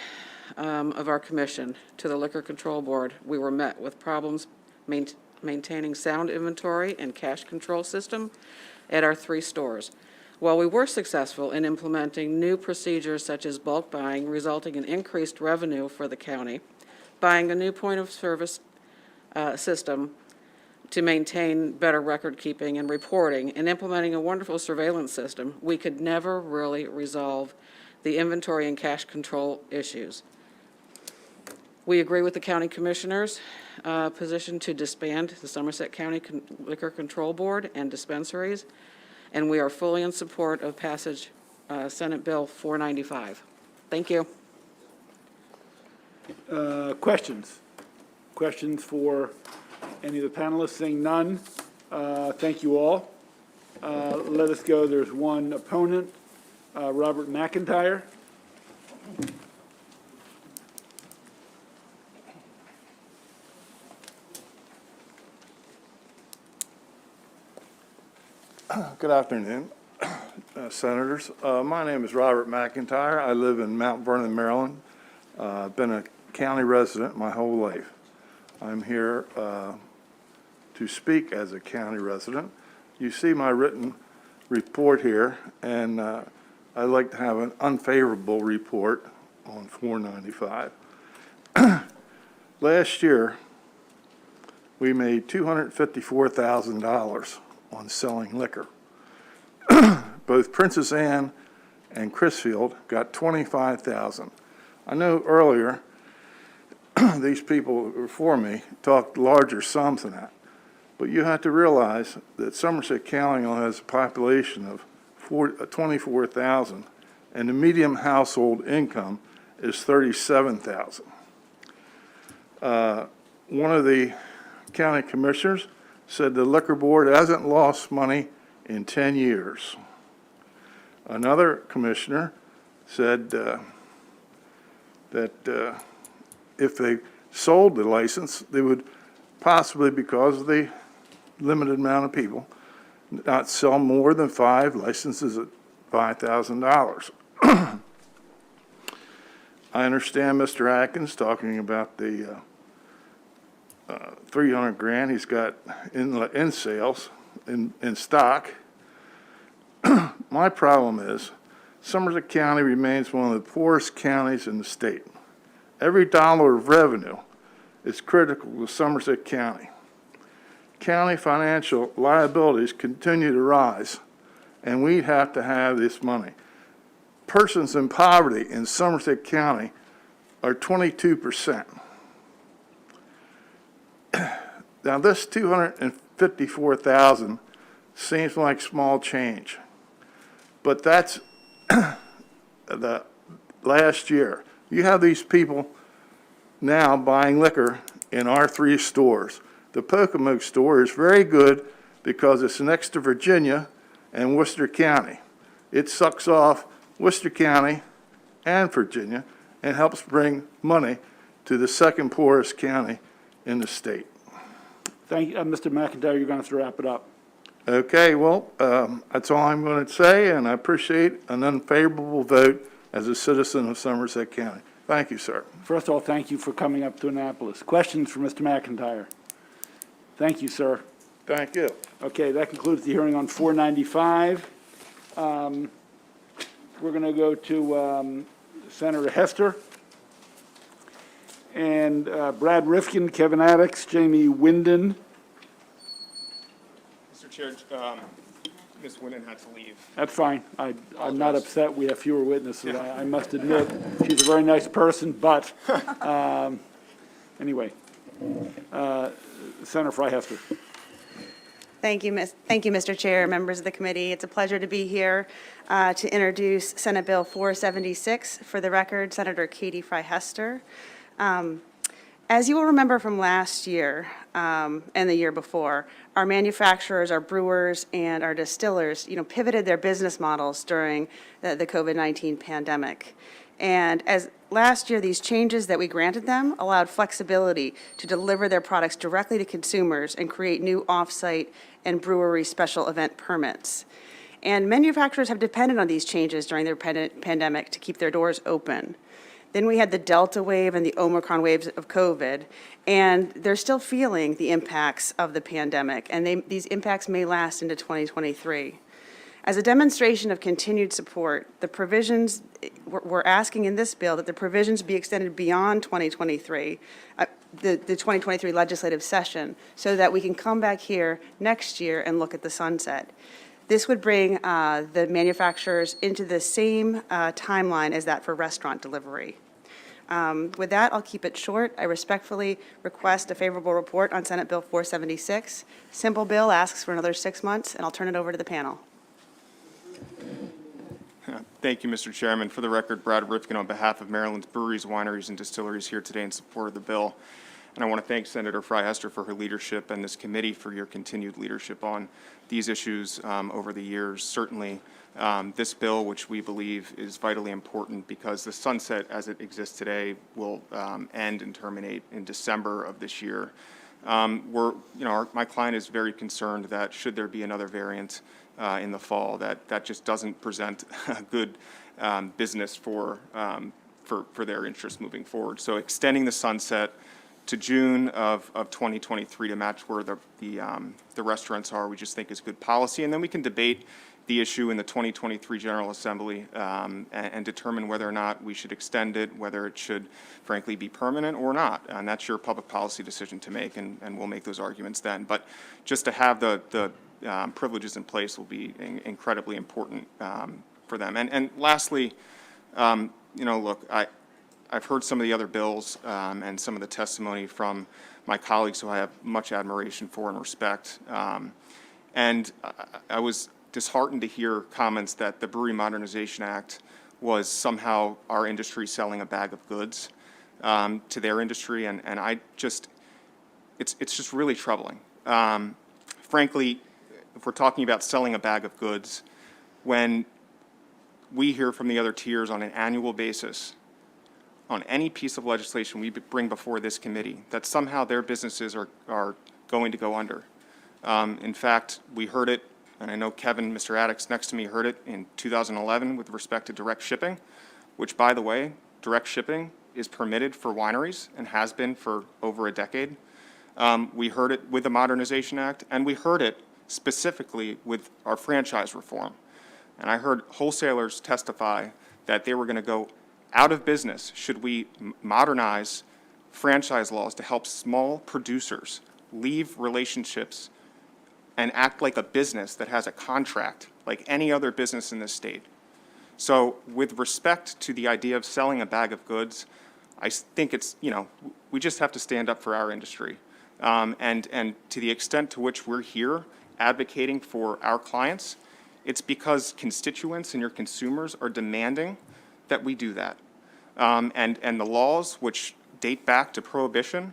Speaker 22: of our commission to the Liquor Control Board, we were met with problems maintaining sound inventory and cash control system at our 3 stores. While we were successful in implementing new procedures such as bulk buying, resulting in increased revenue for the county, buying a new point of service system to maintain better record keeping and reporting, and implementing a wonderful surveillance system, we could never really resolve the inventory and cash control issues. We agree with the county commissioners' position to disband the Somerset County Liquor Control Board and dispensaries, and we are fully in support of passage Senate Bill 495. Thank you.
Speaker 1: Questions? Questions for any of the panelists? Seeing none, thank you all. Let us go. There's one opponent, Robert McIntyre.
Speaker 17: Good afternoon, Senators. My name is Robert McIntyre. I live in Mount Vernon, Maryland. I've been a county resident my whole life. I'm here to speak as a county resident. You see my written report here, and I'd like to have an unfavorable report on 495. Last year, we made $254,000 on selling liquor. Both Princess Anne and Chrisfield got $25,000. I know earlier, these people before me talked larger sums than that. But you have to realize that Somerset County only has a population of 24,000, and the median household income is 37,000. One of the county commissioners said the liquor board hasn't lost money in 10 years. Another commissioner said that if they sold the license, they would possibly, because of the limited amount of people, not sell more than 5 licenses at $5,000. I understand Mr. Atkins talking about the 300 grand he's got in sales, in stock. My problem is Somerset County remains one of the poorest counties in the state. Every dollar of revenue is critical to Somerset County. County financial liabilities continue to rise, and we have to have this money. Persons in poverty in Somerset County are 22%. Now, this $254,000 seems like small change, but that's the last year. You have these people now buying liquor in our 3 stores. The Pocomoke store is very good because it's next to Virginia and Worcester County. It sucks off Worcester County and Virginia and helps bring money to the second poorest county in the state.
Speaker 1: Thank you, Mr. McIntyre, you're going to have to wrap it up.
Speaker 17: Okay, well, that's all I'm going to say, and I appreciate an unfavorable vote as a citizen of Somerset County. Thank you, sir.
Speaker 1: First of all, thank you for coming up to Annapolis. Questions for Mr. McIntyre? Thank you, sir.
Speaker 17: Thank you.
Speaker 1: Okay, that concludes the hearing on 495. We're going to go to Senator Hester. And Brad Rifkin, Kevin Addix, Jamie Winden.
Speaker 15: Mr. Chair, Ms. Winden had to leave.
Speaker 1: That's fine. I'm not upset we have fewer witnesses. I must admit, she's a very nice person, but anyway. Senator Fry Hester.
Speaker 18: Thank you, Mr. Chair, members of the committee. It's a pleasure to be here to introduce Senate Bill 476. For the record, Senator Katie Fry Hester. As you will remember from last year and the year before, our manufacturers, our brewers, and our distillers, pivoted their business models during the COVID-19 pandemic. And as last year, these changes that we granted them allowed flexibility to deliver their products directly to consumers and create new off-site and brewery special event permits. And manufacturers have depended on these changes during their pandemic to keep their doors open. Then we had the Delta wave and the Omicron waves of COVID, and they're still feeling the impacts of the pandemic, and these impacts may last into 2023. As a demonstration of continued support, the provisions, we're asking in this bill that the provisions be extended beyond 2023, the 2023 legislative session, so that we can come back here next year and look at the sunset. This would bring the manufacturers into the same timeline as that for restaurant delivery. With that, I'll keep it short. I respectfully request a favorable report on Senate Bill 476. Simple bill asks for another 6 months, and I'll turn it over to the panel.
Speaker 15: Thank you, Mr. Chairman. For the record, Brad Rifkin on behalf of Maryland's breweries, wineries, and distilleries here today in support of the bill. And I want to thank Senator Fry Hester for her leadership and this committee for your continued leadership on these issues over the years. Certainly, this bill, which we believe is vitally important because the sunset as it exists today will end and terminate in December of this year. My client is very concerned that should there be another variant in the fall, that just doesn't present a good business for their interests moving forward. So extending the sunset to June of 2023 to match where the restaurants are, we just think is good policy. And then we can debate the issue in the 2023 General Assembly and determine whether or not we should extend it, whether it should frankly be permanent or not. And that's your public policy decision to make, and we'll make those arguments then. But just to have the privileges in place will be incredibly important for them. And lastly, you know, look, I've heard some of the other bills and some of the testimony from my colleagues who I have much admiration for and respect. And I was disheartened to hear comments that the Brewery Modernization Act was somehow our industry selling a bag of goods to their industry, and I just, it's just really troubling. Frankly, if we're talking about selling a bag of goods, when we hear from the other tiers on an annual basis on any piece of legislation we bring before this committee that somehow their businesses are going to go under. In fact, we heard it, and I know Kevin, Mr. Addicks next to me, heard it in 2011 with respect to direct shipping, which, by the way, direct shipping is permitted for wineries and has been for over a decade. We heard it with the Modernization Act, and we heard it specifically with our franchise reform. And I heard wholesalers testify that they were going to go out of business should we modernize franchise laws to help small producers leave relationships and act like a business that has a contract like any other business in this state. So with respect to the idea of selling a bag of goods, I think it's, you know, we just have to stand up for our industry. And to the extent to which we're here advocating for our clients, it's because constituents and your consumers are demanding that we do that. And the laws, which date back to Prohibition,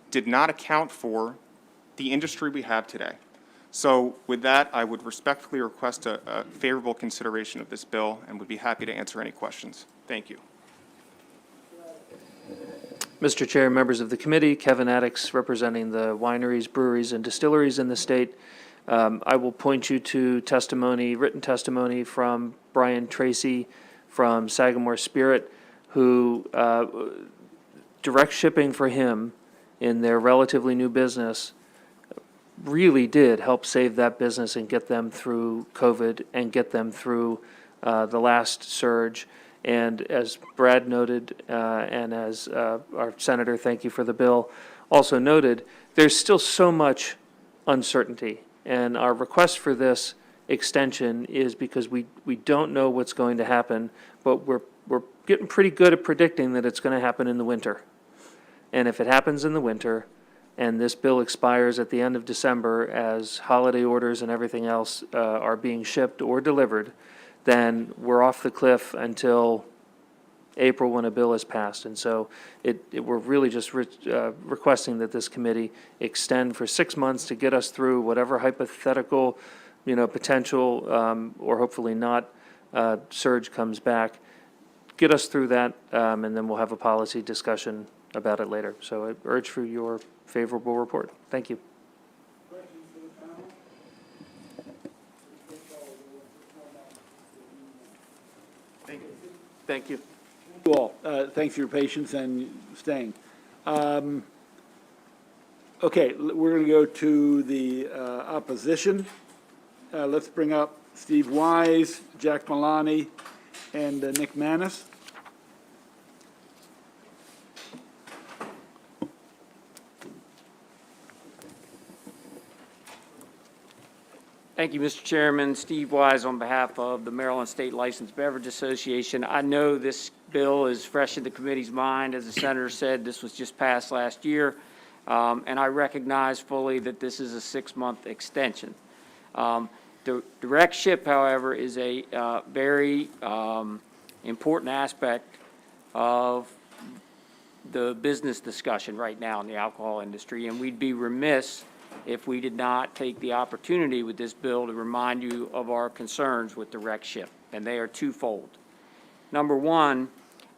Speaker 15: did not account for the industry we have today. So with that, I would respectfully request a favorable consideration of this bill and would be happy to answer any questions. Thank you.
Speaker 4: Mr. Chair, members of the committee, Kevin Addicks representing the wineries, breweries, and distilleries in the state. I will point you to testimony, written testimony from Brian Tracy from Sagamore Spirit, who direct shipping for him in their relatively new business really did help save that business and get them through COVID and get them through the last surge. And as Brad noted, and as our senator, thank you for the bill, also noted, there's still so much uncertainty. And our request for this extension is because we don't know what's going to happen, but we're getting pretty good at predicting that it's going to happen in the winter. And if it happens in the winter, and this bill expires at the end of December as holiday orders and everything else are being shipped or delivered, then we're off the cliff until April when a bill is passed. And so we're really just requesting that this committee extend for 6 months to get us through whatever hypothetical, potential or hopefully not surge comes back. Get us through that, and then we'll have a policy discussion about it later. So I urge for your favorable report. Thank you. Thank you.
Speaker 1: You all, thanks for your patience and staying. Okay, we're going to go to the opposition. Let's bring up Steve Wise, Jack Malani, and Nick Manis.
Speaker 5: Thank you, Mr. Chairman. Steve Wise on behalf of the Maryland State Licensed Beverage Association. I know this bill is fresh in the committee's mind. As the senator said, this was just passed last year, and I recognize fully that this is a 6-month extension. Direct ship, however, is a very important aspect of the business discussion right now in the alcohol industry, and we'd be remiss if we did not take the opportunity with this bill to remind you of our concerns with direct ship, and they are twofold. Number one,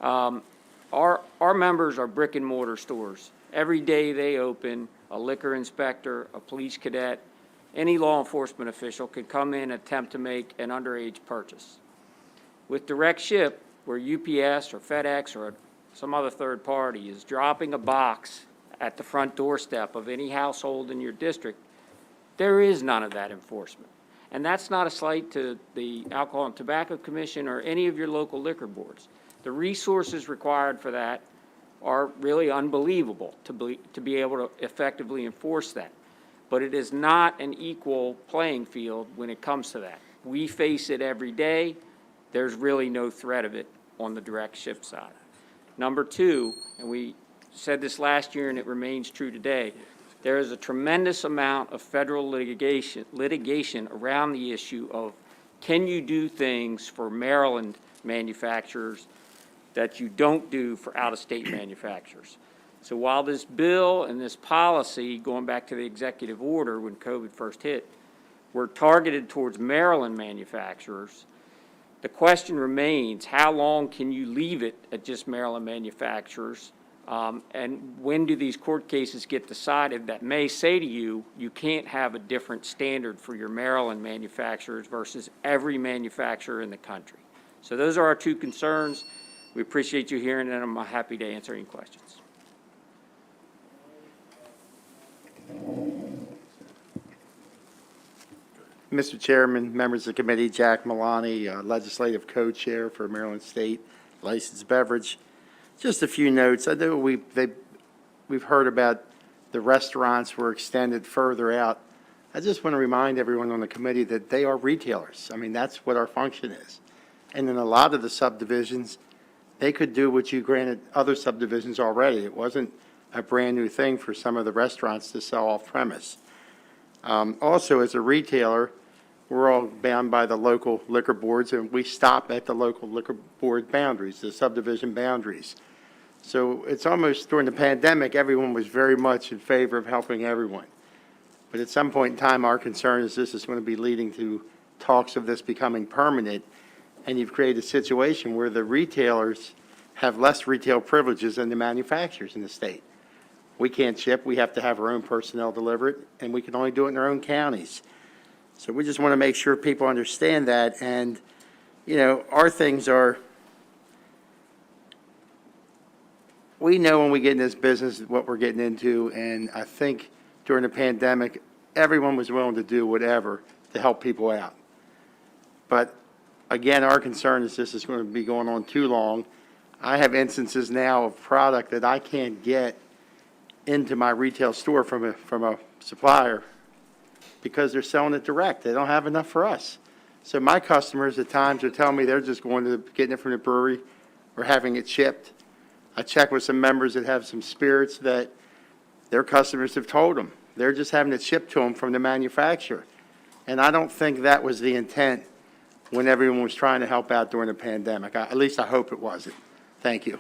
Speaker 5: our members are brick and mortar stores. Every day they open, a liquor inspector, a police cadet, any law enforcement official could come in and attempt to make an underage purchase. With direct ship, where UPS or FedEx or some other third party is dropping a box at the front doorstep of any household in your district, there is none of that enforcement. And that's not a slight to the Alcohol and Tobacco Commission or any of your local liquor boards. The resources required for that are really unbelievable to be able to effectively enforce that. But it is not an equal playing field when it comes to that. We face it every day. There's really no threat of it on the direct ship side. Number two, and we said this last year and it remains true today, there is a tremendous amount of federal litigation around the issue of can you do things for Maryland manufacturers that you don't do for out-of-state manufacturers. So while this bill and this policy, going back to the executive order when COVID first hit, were targeted towards Maryland manufacturers, the question remains, how long can you leave it at just Maryland manufacturers? And when do these court cases get decided that may say to you, you can't have a different standard for your Maryland manufacturers versus every manufacturer in the country? So those are our two concerns. We appreciate you hearing, and I'm happy to answer any questions.
Speaker 19: Mr. Chairman, members of the committee, Jack Milani, Legislative Co-Chair for Maryland State Licensed Beverage. Just a few notes. I know we've heard about the restaurants were extended further out. I just want to remind everyone on the committee that they are retailers. I mean, that's what our function is. And in a lot of the subdivisions, they could do what you granted other subdivisions already. It wasn't a brand-new thing for some of the restaurants to sell off-premise. Also, as a retailer, we're all bound by the local liquor boards, and we stop at the local liquor board boundaries, the subdivision boundaries. So it's almost, during the pandemic, everyone was very much in favor of helping everyone. But at some point in time, our concern is this is going to be leading to talks of this becoming permanent, and you've created a situation where the retailers have less retail privileges than the manufacturers in the state. We can't ship, we have to have our own personnel deliver it, and we can only do it in our own counties. So we just want to make sure people understand that, and, you know, our things are, we know when we get in this business what we're getting into, and I think during the pandemic, everyone was willing to do whatever to help people out. But again, our concern is this is going to be going on too long. I have instances now of product that I can't get into my retail store from a supplier because they're selling it direct. They don't have enough for us. So my customers at times are telling me they're just going to getting it from the brewery or having it shipped. I check with some members that have some spirits that their customers have told them they're just having it shipped to them from the manufacturer. And I don't think that was the intent when everyone was trying to help out during the pandemic. At least I hope it wasn't. Thank you.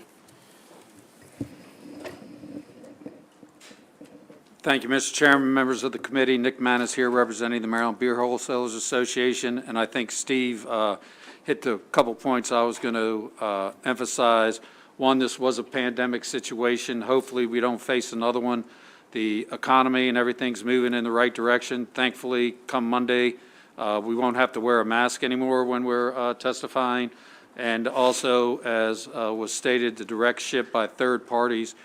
Speaker 6: Thank you, Mr. Chairman, members of the committee. Nick Manis here representing the Maryland Beer Wholesalers Association. And I think Steve hit the couple points I was going to emphasize. One, this was a pandemic situation. Hopefully we don't face another one. The economy and everything's moving in the right direction. Thankfully, come Monday, we won't have to wear a mask anymore when we're testifying. And also, as was stated, the direct ship by third parties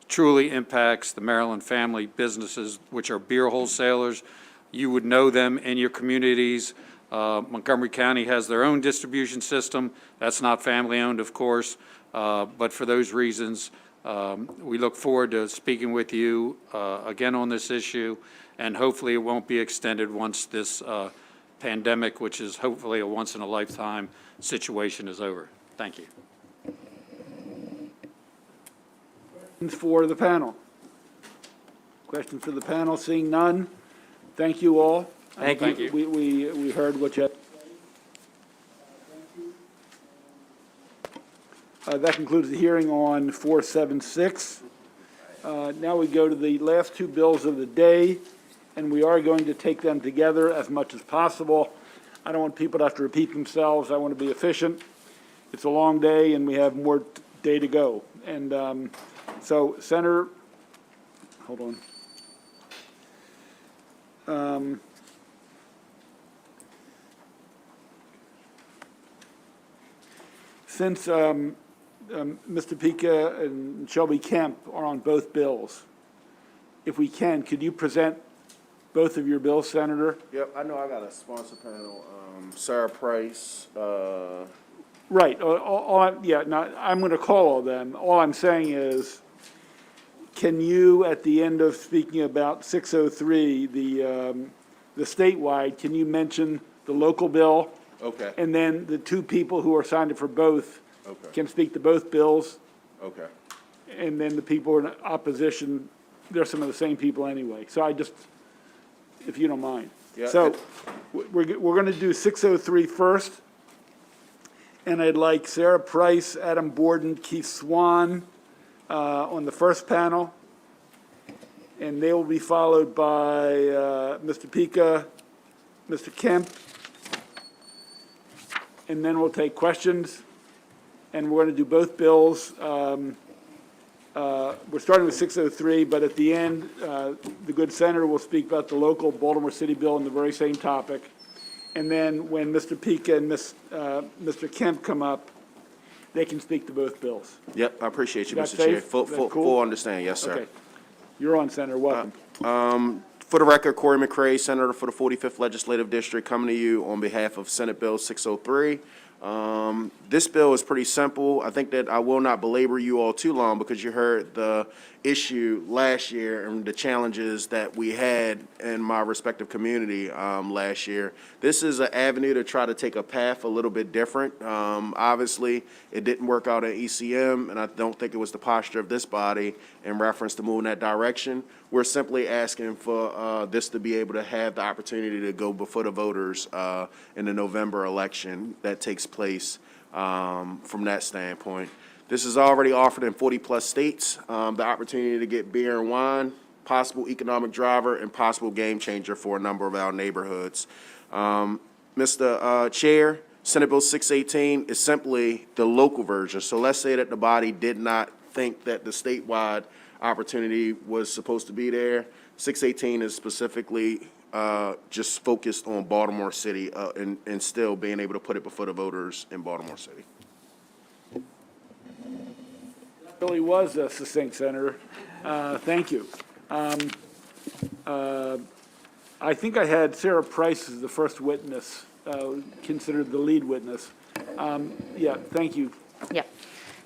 Speaker 6: truly impacts the Maryland family businesses, which are beer wholesalers. You would know them in your communities. Montgomery County has their own distribution system. That's not family-owned, of course. But for those reasons, we look forward to speaking with you again on this issue, and hopefully it won't be extended once this pandemic, which is hopefully a once-in-a-lifetime situation, is over. Thank you.
Speaker 1: Questions for the panel? Questions for the panel? Seeing none, thank you all.
Speaker 5: Thank you.
Speaker 1: We heard what you had. That concludes the hearing on 476. Now we go to the last two bills of the day, and we are going to take them together as much as possible. I don't want people to have to repeat themselves. I want to be efficient. It's a long day, and we have more day to go. And so, Senator, hold on. Since Mr. Pica and Shelby Kemp are on both bills, if we can, could you present both of your bills, Senator?
Speaker 20: Yep, I know I got a sponsor panel, Sarah Price,
Speaker 1: Right, I'm going to call all them. All I'm saying is, can you, at the end of speaking about 603, the statewide, can you mention the local bill?
Speaker 20: okay,
Speaker 1: And then the two people who are signed up for both
Speaker 20: okay,
Speaker 1: can speak to both bills,
Speaker 20: okay.
Speaker 1: and then the people in opposition, they're some of the same people anyway. So I just, if you don't mind.
Speaker 20: Yeah,
Speaker 1: So we're going to do 603 first. And I'd like Sarah Price, Adam Borden, Keith Swan on the first panel. And they will be followed by Mr. Pica, Mr. Kemp. And then we'll take questions. And we're going to do both bills. We're starting with 603, but at the end, the good senator will speak about the local Baltimore City bill on the very same topic. And then when Mr. Pica and Mr. Kemp come up, they can speak to both bills.
Speaker 20: Yep, I appreciate you,
Speaker 1: That
Speaker 20: Mr. Chair.
Speaker 1: safe?
Speaker 20: Full,
Speaker 1: Is that
Speaker 20: full,
Speaker 1: cool?
Speaker 20: full understanding, yes, sir.
Speaker 1: Okay. You're on, Senator. Welcome.
Speaker 20: For the record, Corey McCray, Senator for the 45th Legislative District, coming to you on behalf of Senate Bill 603. This bill is pretty simple. I think that I will not belabor you all too long because you heard the issue last year and the challenges that we had in my respective community last year. This is an avenue to try to take a path a little bit different. Obviously, it didn't work out at ECM, and I don't think it was the posture of this body in reference to moving that direction. We're simply asking for this to be able to have the opportunity to go before the voters in the November election that takes place from that standpoint. This is already offered in 40-plus states, the opportunity to get beer and wine, possible economic driver, and possible game changer for a number of our neighborhoods. Mr. Chair, Senate Bill 618 is simply the local version. So let's say that the body did not think that the statewide opportunity was supposed to be there. 618 is specifically just focused on Baltimore City and still being able to put it before the voters in Baltimore City.
Speaker 1: Really was succinct, Senator. Thank you. I think I had Sarah Price as the first witness, considered the lead witness. Yeah, thank you.
Speaker 21: Yep.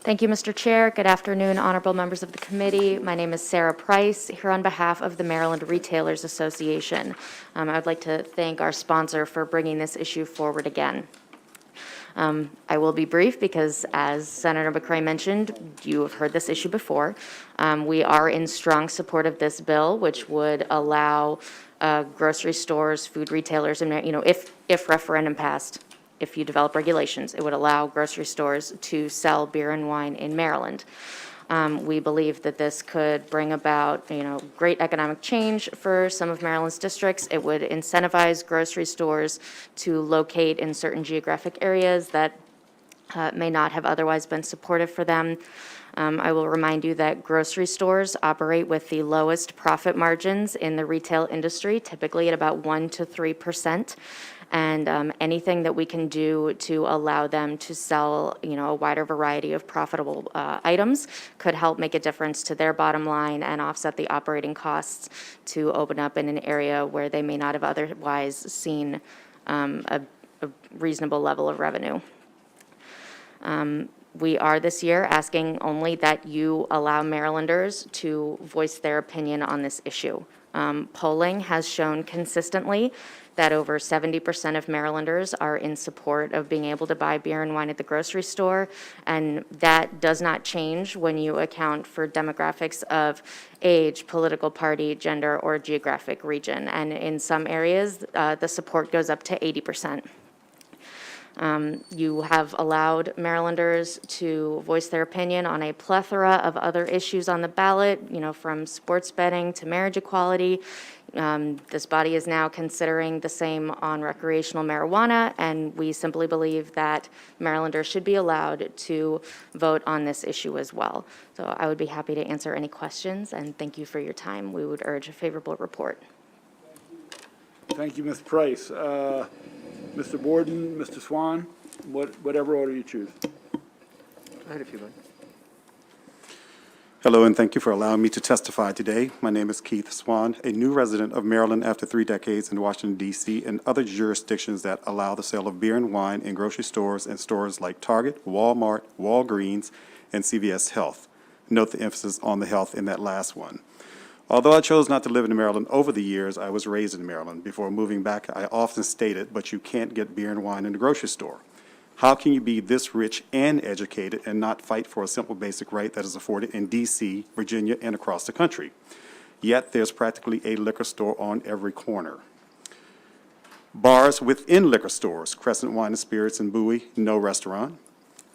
Speaker 21: Thank you, Mr. Chair. Good afternoon, honorable members of the committee. My name is Sarah Price, here on behalf of the Maryland Retailers Association. I would like to thank our sponsor for bringing this issue forward again. I will be brief because, as Senator McCray mentioned, you have heard this issue before. We are in strong support of this bill, which would allow grocery stores, food retailers, and, if referendum passed, if you develop regulations, it would allow grocery stores to sell beer and wine in Maryland. We believe that this could bring about, great economic change for some of Maryland's districts. It would incentivize grocery stores to locate in certain geographic areas that may not have otherwise been supportive for them. I will remind you that grocery stores operate with the lowest profit margins in the retail industry, typically at about 1% to 3%. And anything that we can do to allow them to sell, a wider variety of profitable items could help make a difference to their bottom line and offset the operating costs to open up in an area where they may not have otherwise seen a reasonable level of revenue. We are this year asking only that you allow Marylanders to voice their opinion on this issue. Polling has shown consistently that over 70% of Marylanders are in support of being able to buy beer and wine at the grocery store, and that does not change when you account for demographics of age, political party, gender, or geographic region. And in some areas, the support goes up to 80%. You have allowed Marylanders to voice their opinion on a plethora of other issues on the ballot, from sports betting to marriage equality. This body is now considering the same on recreational marijuana, and we simply believe that Marylanders should be allowed to vote on this issue as well. So I would be happy to answer any questions, and thank you for your time. We would urge a favorable report.
Speaker 1: Thank you, Ms. Price. Mr. Borden, Mr. Swan, whatever order you choose.
Speaker 8: Go ahead if you like.
Speaker 2: Hello, and thank you for allowing me to testify today. My name is Keith Swan, a new resident of Maryland after 3 decades in Washington, D.C., and other jurisdictions that allow the sale of beer and wine in grocery stores and stores like Target, Walmart, Walgreens, and CVS Health. Note the emphasis on the health in that last one. Although I chose not to live in Maryland over the years, I was raised in Maryland. Before moving back, I often stated, but you can't get beer and wine in the grocery store. How can you be this rich and educated and not fight for a simple basic right that is afforded in D.C., Virginia, and across the country? Yet there's practically a liquor store on every corner. Bars within liquor stores, Crescent Wine and Spirits in Bowie, no restaurant.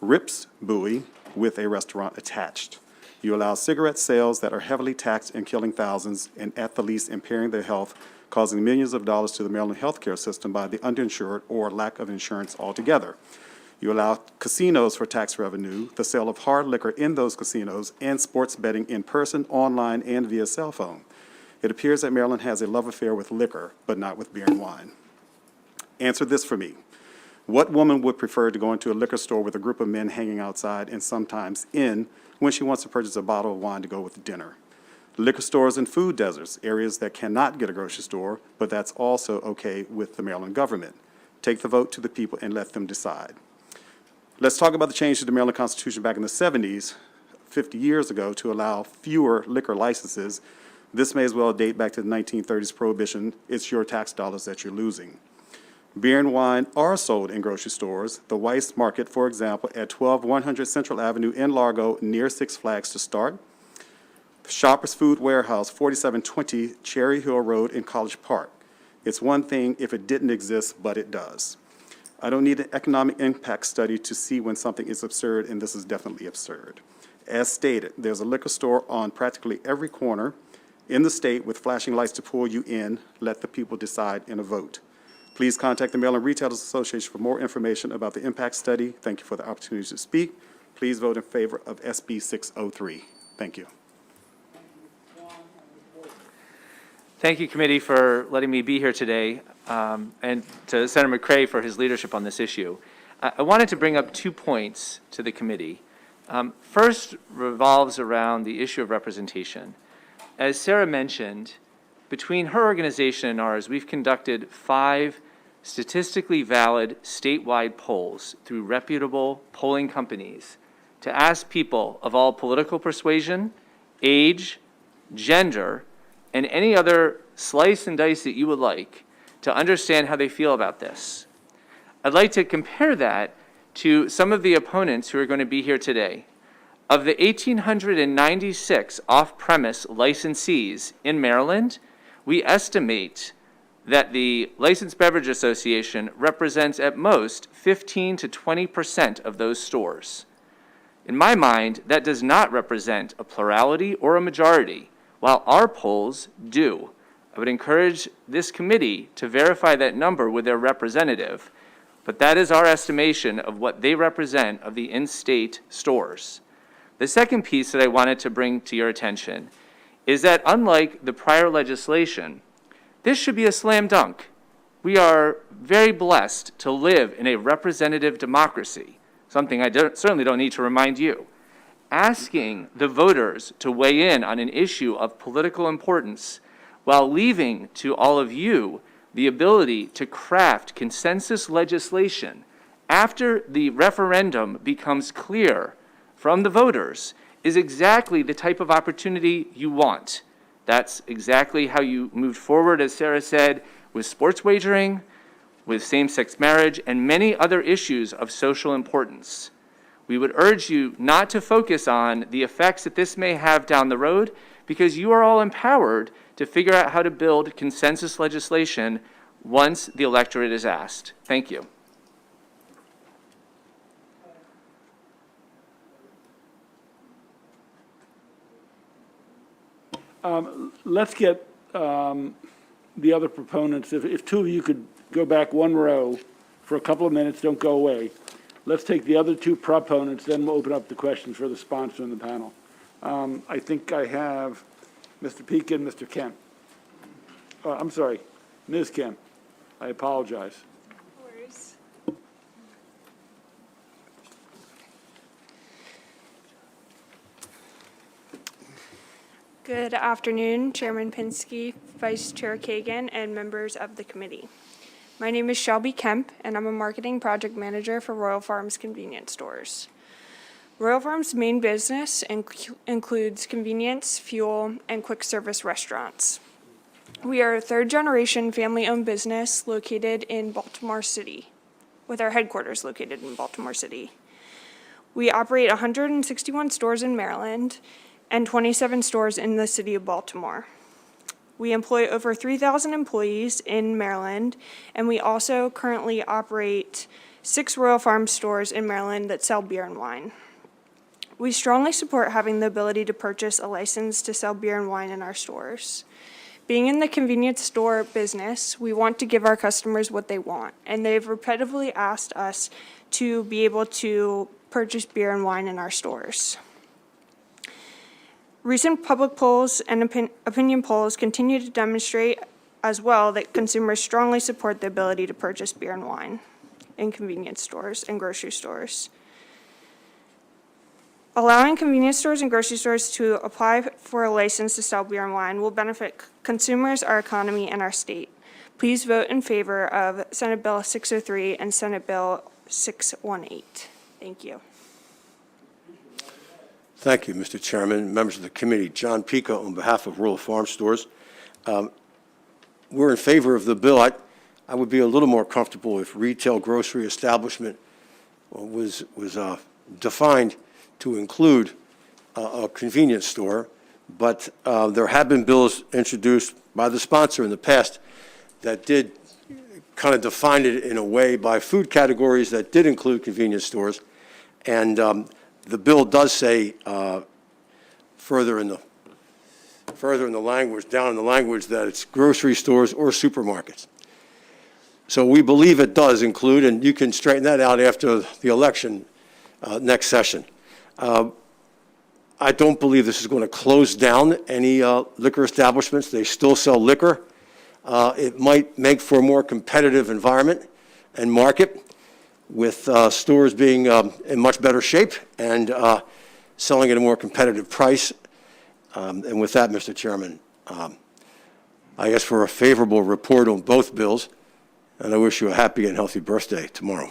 Speaker 2: Rips, Bowie, with a restaurant attached. You allow cigarette sales that are heavily taxed and killing thousands, and at the least impairing their health, causing millions of dollars to the Maryland healthcare system by the underinsured or lack of insurance altogether. You allow casinos for tax revenue, the sale of hard liquor in those casinos, and sports betting in person, online, and via cell phone. It appears that Maryland has a love affair with liquor, but not with beer and wine. Answer this for me. What woman would prefer to go into a liquor store with a group of men hanging outside and sometimes in when she wants to purchase a bottle of wine to go with dinner? Liquor stores and food deserts, areas that cannot get a grocery store, but that's also okay with the Maryland government. Take the vote to the people and let them decide. Let's talk about the change to the Maryland Constitution back in the 70s, 50 years ago, to allow fewer liquor licenses. This may as well date back to the 1930s prohibition. It's your tax dollars that you're losing. Beer and wine are sold in grocery stores. The Weiss Market, for example, at 12100 Central Avenue in Largo, near Six Flags to start. Shoppers Food Warehouse, 4720 Cherry Hill Road in College Park. It's one thing if it didn't exist, but it does. I don't need an economic impact study to see when something is absurd, and this is definitely absurd. As stated, there's a liquor store on practically every corner in the state with flashing lights to pull you in. Let the people decide in a vote. Please contact the Maryland Retailers Association for more information about the impact study. Thank you for the opportunity to speak. Please vote in favor of SB 603. Thank you.
Speaker 4: Thank you, committee, for letting me be here today, and to Senator McCray for his leadership on this issue. I wanted to bring up 2 points to the committee. First revolves around the issue of representation. As Sarah mentioned, between her organization and ours, we've conducted 5 statistically valid statewide polls through reputable polling companies to ask people of all political persuasion, age, gender, and any other slice and dice that you would like to understand how they feel about this. I'd like to compare that to some of the opponents who are going to be here today. Of the 1,896 off-premise licensees in Maryland, we estimate that the Licensed Beverage Association represents at most 15 to 20% of those stores. In my mind, that does not represent a plurality or a majority, while our polls do. I would encourage this committee to verify that number with their representative, but that is our estimation of what they represent of the in-state stores. The second piece that I wanted to bring to your attention is that unlike the prior legislation, this should be a slam dunk. We are very blessed to live in a representative democracy, something I certainly don't need to remind you. Asking the voters to weigh in on an issue of political importance while leaving to all of you the ability to craft consensus legislation after the referendum becomes clear from the voters is exactly the type of opportunity you want. That's exactly how you moved forward, as Sarah said, with sports wagering, with same-sex marriage, and many other issues of social importance. We would urge you not to focus on the effects that this may have down the road, because you are all empowered to figure out how to build consensus legislation once the electorate is asked. Thank you.
Speaker 1: Let's get the other proponents, if 2 of you could go back 1 row for a couple of minutes, don't go away. Let's take the other 2 proponents, then we'll open up the questions for the sponsor and the panel. I think I have Mr. Peake and Mr. Kemp. I'm sorry, Ms. Kemp. I apologize.
Speaker 7: Good afternoon, Chairman Pinsky, Vice Chair Kagan, and members of the committee. My name is Shelby Kemp, and I'm a marketing project manager for Royal Farms Convenience Stores. Royal Farms' main business includes convenience, fuel, and quick service restaurants. We are a third-generation family-owned business located in Baltimore City, with our headquarters located in Baltimore City. We operate 161 stores in Maryland and 27 stores in the city of Baltimore. We employ over 3,000 employees in Maryland, and we also currently operate 6 Royal Farms stores in Maryland that sell beer and wine. We strongly support having the ability to purchase a license to sell beer and wine in our stores. Being in the convenience store business, we want to give our customers what they want, and they've repetitively asked us to be able to purchase beer and wine in our stores. Recent public polls and opinion polls continue to demonstrate as well that consumers strongly support the ability to purchase beer and wine in convenience stores and grocery stores. Allowing convenience stores and grocery stores to apply for a license to sell beer and wine will benefit consumers, our economy, and our state. Please vote in favor of Senate Bill 603 and Senate Bill 618. Thank you.
Speaker 12: Thank you, Mr. Chairman, members of the committee. John Pica on behalf of Royal Farm Stores. We're in favor of the bill. I would be a little more comfortable if retail grocery establishment was defined to include a convenience store, but there have been bills introduced by the sponsor in the past that did kind of define it in a way by food categories that did include convenience stores, and the bill does say further in the language, down in the language, that it's grocery stores or supermarkets. So we believe it does include, and you can straighten that out after the election next session. I don't believe this is going to close down any liquor establishments. They still sell liquor. It might make for a more competitive environment and market, with stores being in much better shape and selling at a more competitive price. And with that, Mr. Chairman, I ask for a favorable report on both bills, and I wish you a happy and healthy birthday tomorrow.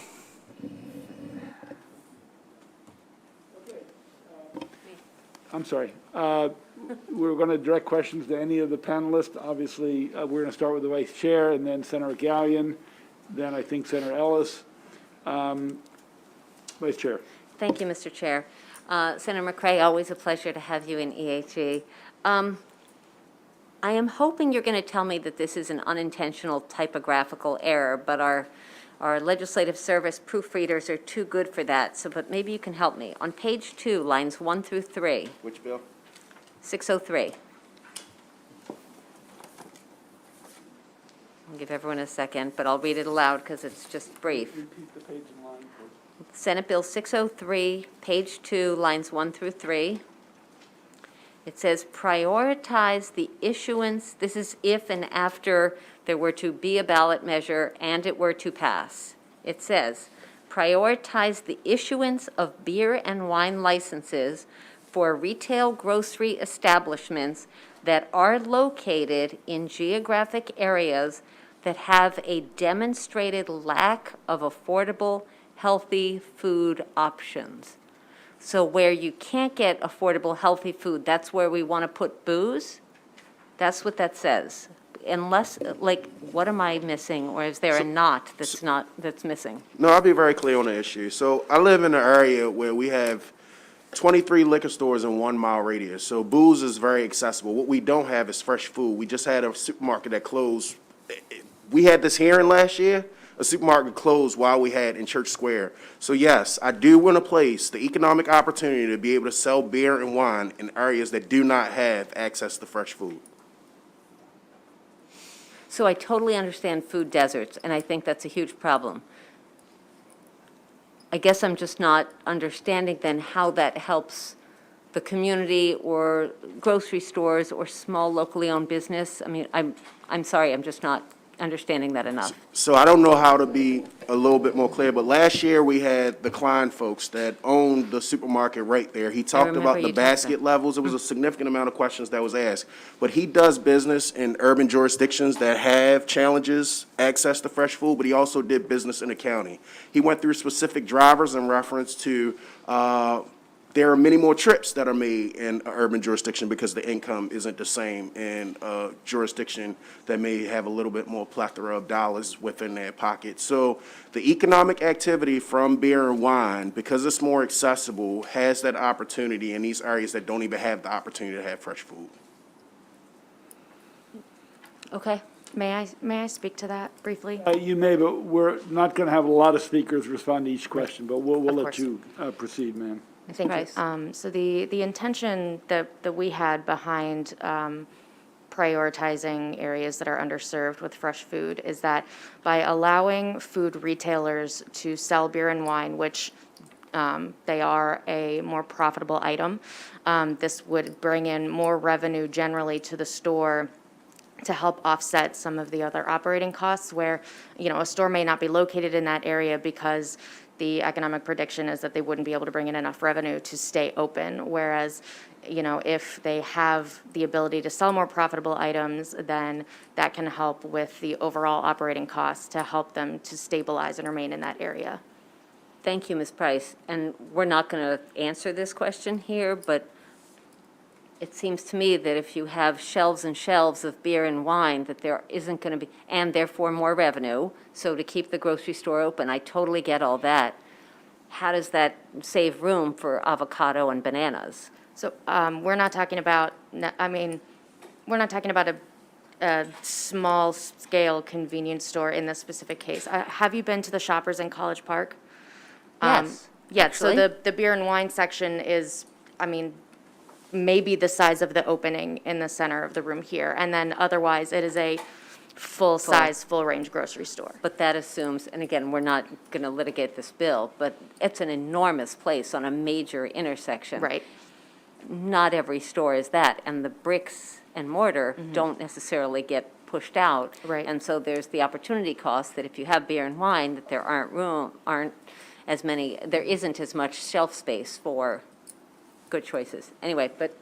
Speaker 1: I'm sorry. We're going to direct questions to any of the panelists. Obviously, we're going to start with the Vice Chair, and then Senator Gallion, then I think Senator Ellis. Vice Chair.
Speaker 13: Thank you, Mr. Chair. Senator McCray, always a pleasure to have you in EHE. I am hoping you're going to tell me that this is an unintentional typographical error, but our legislative service proofreaders are too good for that, but maybe you can help me. On page 2, lines 1 through 3.
Speaker 20: Which bill?
Speaker 13: 603. I'll give everyone a second, but I'll read it aloud because it's just brief.
Speaker 1: Repeat the page and line, please.
Speaker 13: Senate Bill 603, page 2, lines 1 through 3. It says prioritize the issuance, this is if and after there were to be a ballot measure and it were to pass. It says prioritize the issuance of beer and wine licenses for retail grocery establishments that are located in geographic areas that have a demonstrated lack of affordable, healthy food options. So where you can't get affordable, healthy food, that's where we want to put booze? That's what that says. Unless, like, what am I missing, or is there a not that's missing?
Speaker 20: No, I'll be very clear on the issue. So I live in an area where we have 23 liquor stores in 1 mile radius. So booze is very accessible. What we don't have is fresh food. We just had a supermarket that closed. We had this hearing last year. A supermarket closed while we had in Church Square. So yes, I do want to place the economic opportunity to be able to sell beer and wine in areas that do not have access to fresh food.
Speaker 13: So I totally understand food deserts, and I think that's a huge problem. I guess I'm just not understanding then how that helps the community or grocery stores or small locally owned business. I mean, I'm sorry, I'm just not understanding that enough.
Speaker 20: So I don't know how to be a little bit more clear, but last year we had the Klein folks that owned the supermarket right there. He talked
Speaker 13: remember
Speaker 20: about
Speaker 13: you
Speaker 20: the
Speaker 13: talked
Speaker 20: basket
Speaker 13: about-
Speaker 20: levels. It was a significant amount of questions that was asked. But he does business in urban jurisdictions that have challenges, access to fresh food, but he also did business in the county. He went through specific drivers in reference to, there are many more trips that are made in an urban jurisdiction because the income isn't the same in a jurisdiction that may have a little bit more plethora of dollars within their pocket. So the economic activity from beer and wine, because it's more accessible, has that opportunity in these areas that don't even have the opportunity to have fresh food.
Speaker 21: Okay, may I speak to that briefly?
Speaker 1: You may, but we're not going to have a lot of speakers respond to each question, but we'll
Speaker 21: Of
Speaker 1: let
Speaker 21: course.
Speaker 1: you proceed, ma'am.
Speaker 21: Thank you. So the intention that we had behind prioritizing areas that are underserved with fresh food is that by allowing food retailers to sell beer and wine, which they are a more profitable item, this would bring in more revenue generally to the store to help offset some of the other operating costs where, a store may not be located in that area because the economic prediction is that they wouldn't be able to bring in enough revenue to stay open. Whereas, if they have the ability to sell more profitable items, then that can help with the overall operating costs to help them to stabilize and remain in that area.
Speaker 13: Thank you, Ms. Price. And we're not going to answer this question here, but it seems to me that if you have shelves and shelves of beer and wine, that there isn't going to be, and therefore more revenue, so to keep the grocery store open, I totally get all that. How does that save room for avocado and bananas?
Speaker 21: So we're not talking about, we're not talking about a small-scale convenience store in this specific case. Have you been to the Shoppers in College Park?
Speaker 13: Yes,
Speaker 21: Yeah, so
Speaker 13: actually.
Speaker 21: the beer and wine section is, maybe the size of the opening in the center of the room here. And then otherwise, it is a full-size, full-range grocery store.
Speaker 13: But that assumes, and again, we're not going to litigate this bill, but it's an enormous place on a major intersection.
Speaker 21: Right.
Speaker 13: Not every store is that, and the bricks and mortar don't necessarily get pushed out.
Speaker 21: Right.
Speaker 13: And so there's the opportunity cost that if you have beer and wine, that there aren't as many, there isn't as much shelf space for good choices. Anyway, but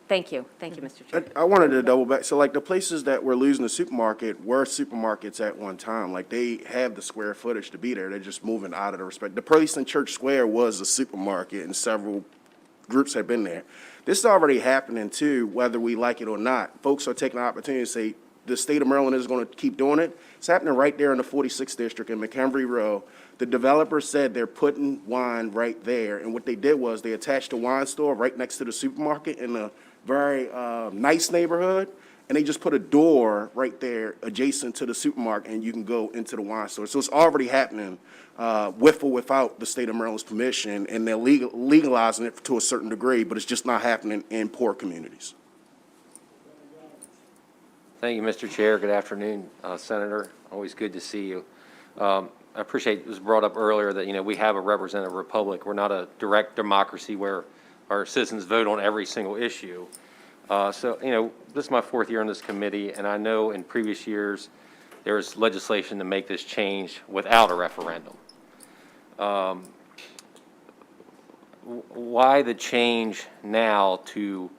Speaker 13: thank you, Mr. Chair.
Speaker 20: I wanted to double back. So like the places that were losing the supermarket were supermarkets at one time. Like they have the square footage to be there. They're just moving out of the respect. The place in Church Square was a supermarket and several groups have been there. This is already happening too, whether we like it or not. Folks are taking the opportunity to say the state of Maryland is going to keep doing it. It's happening right there in the 46th district in McHenry Row. The developer said they're putting wine right there, and what they did was they attached a wine store right next to the supermarket in a very nice neighborhood, and they just put a door right there adjacent to the supermarket, and you can go into the wine store. So it's already happening with or without the state of Maryland's permission, and they're legalizing it to a certain degree, but it's just not happening in poor communities.
Speaker 9: Thank you, Mr. Chair. Good afternoon, Senator. Always good to see you. I appreciate it was brought up earlier that, we have a representative republic. We're not a direct democracy where our citizens vote on every single issue. So, this is my fourth year on this committee, and I know in previous years there was legislation to make this change without a referendum. Why the change now to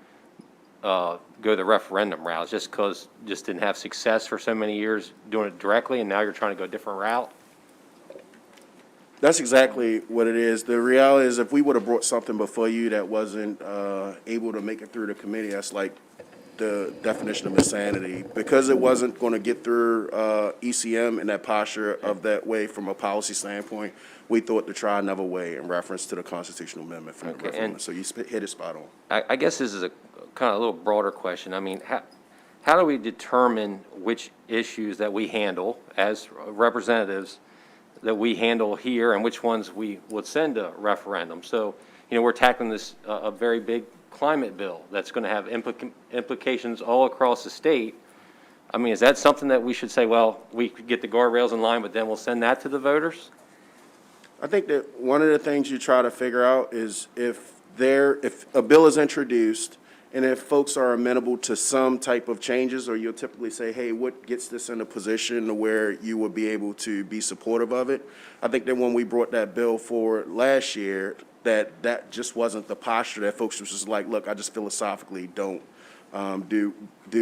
Speaker 9: go the referendum route? Just because just didn't have success for so many years doing it directly, and now you're trying to go a different route?
Speaker 20: That's exactly what it is. The reality is if we would have brought something before you that wasn't able to make it through the committee, that's like the definition of insanity. Because it wasn't going to get through ECM in that posture of that way from a policy standpoint, we thought to try another way in reference to the constitutional amendment from the referendum. So you hit it spot on.
Speaker 9: I guess this is a kind of a little broader question. I mean, how do we determine which issues that we handle as representatives that we handle here and which ones we would send to referendum? So, we're tackling this, a very big climate bill that's going to have implications all across the state. I mean, is that something that we should say, well, we could get the guardrails in line, but then we'll send that to the voters?
Speaker 20: I think that one of the things you try to figure out is if a bill is introduced And if folks are amenable to some type of changes, or you'll typically say, hey, what gets this in a position where you would be able to be supportive of it? I think that when we brought that bill forward last year, that just wasn't the posture, that folks was just like, look, I just philosophically don't do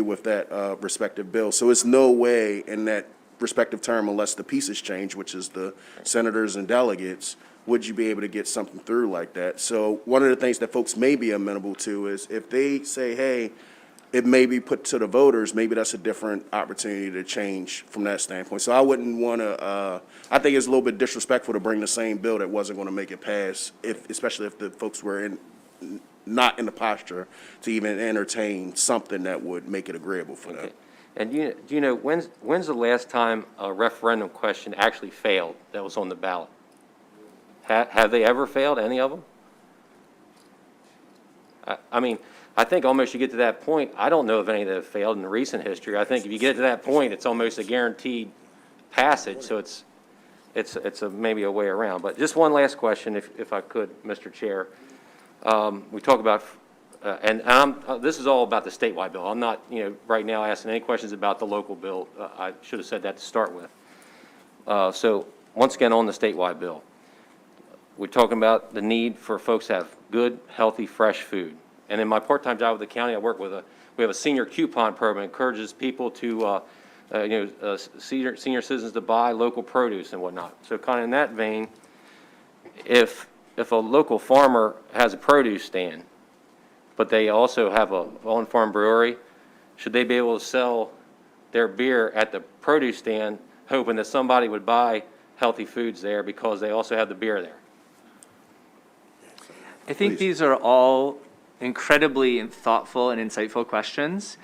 Speaker 20: with that respective bill. So it's no way in that respective term, unless the pieces change, which is the senators and delegates, would you be able to get something through like that? So one of the things that folks may be amenable to is if they say, hey, it may be put to the voters, maybe that's a different opportunity to change from that standpoint. So I wouldn't want to, I think it's a little bit disrespectful to bring the same bill that wasn't going to make it pass, especially if the folks were not in the posture to even entertain something that would make it agreeable for them.
Speaker 9: And do you know, when's the last time a referendum question actually failed that was on the ballot? Have they ever failed, any of them? I mean, I think almost you get to that point, I don't know of any that have failed in recent history. I think if you get to that point, it's almost a guaranteed passage, so it's maybe a way around. But just one last question, if I could, Mr. Chair. We talk about, this is all about the statewide bill. I'm not, right now asking any questions about the local bill. I should have said that to start with. So once again, on the statewide bill, we're talking about the need for folks to have good, healthy, fresh food. And in my part-time job with the county, we have a senior coupon program that encourages people to, senior citizens to buy local produce and whatnot. So kind of in that vein, if a local farmer has a produce stand, but they also have a on-farm brewery, should they be able to sell their beer at the produce stand, hoping that somebody would buy healthy foods there because they also have the beer there?
Speaker 11: I think these are all incredibly thoughtful and insightful questions.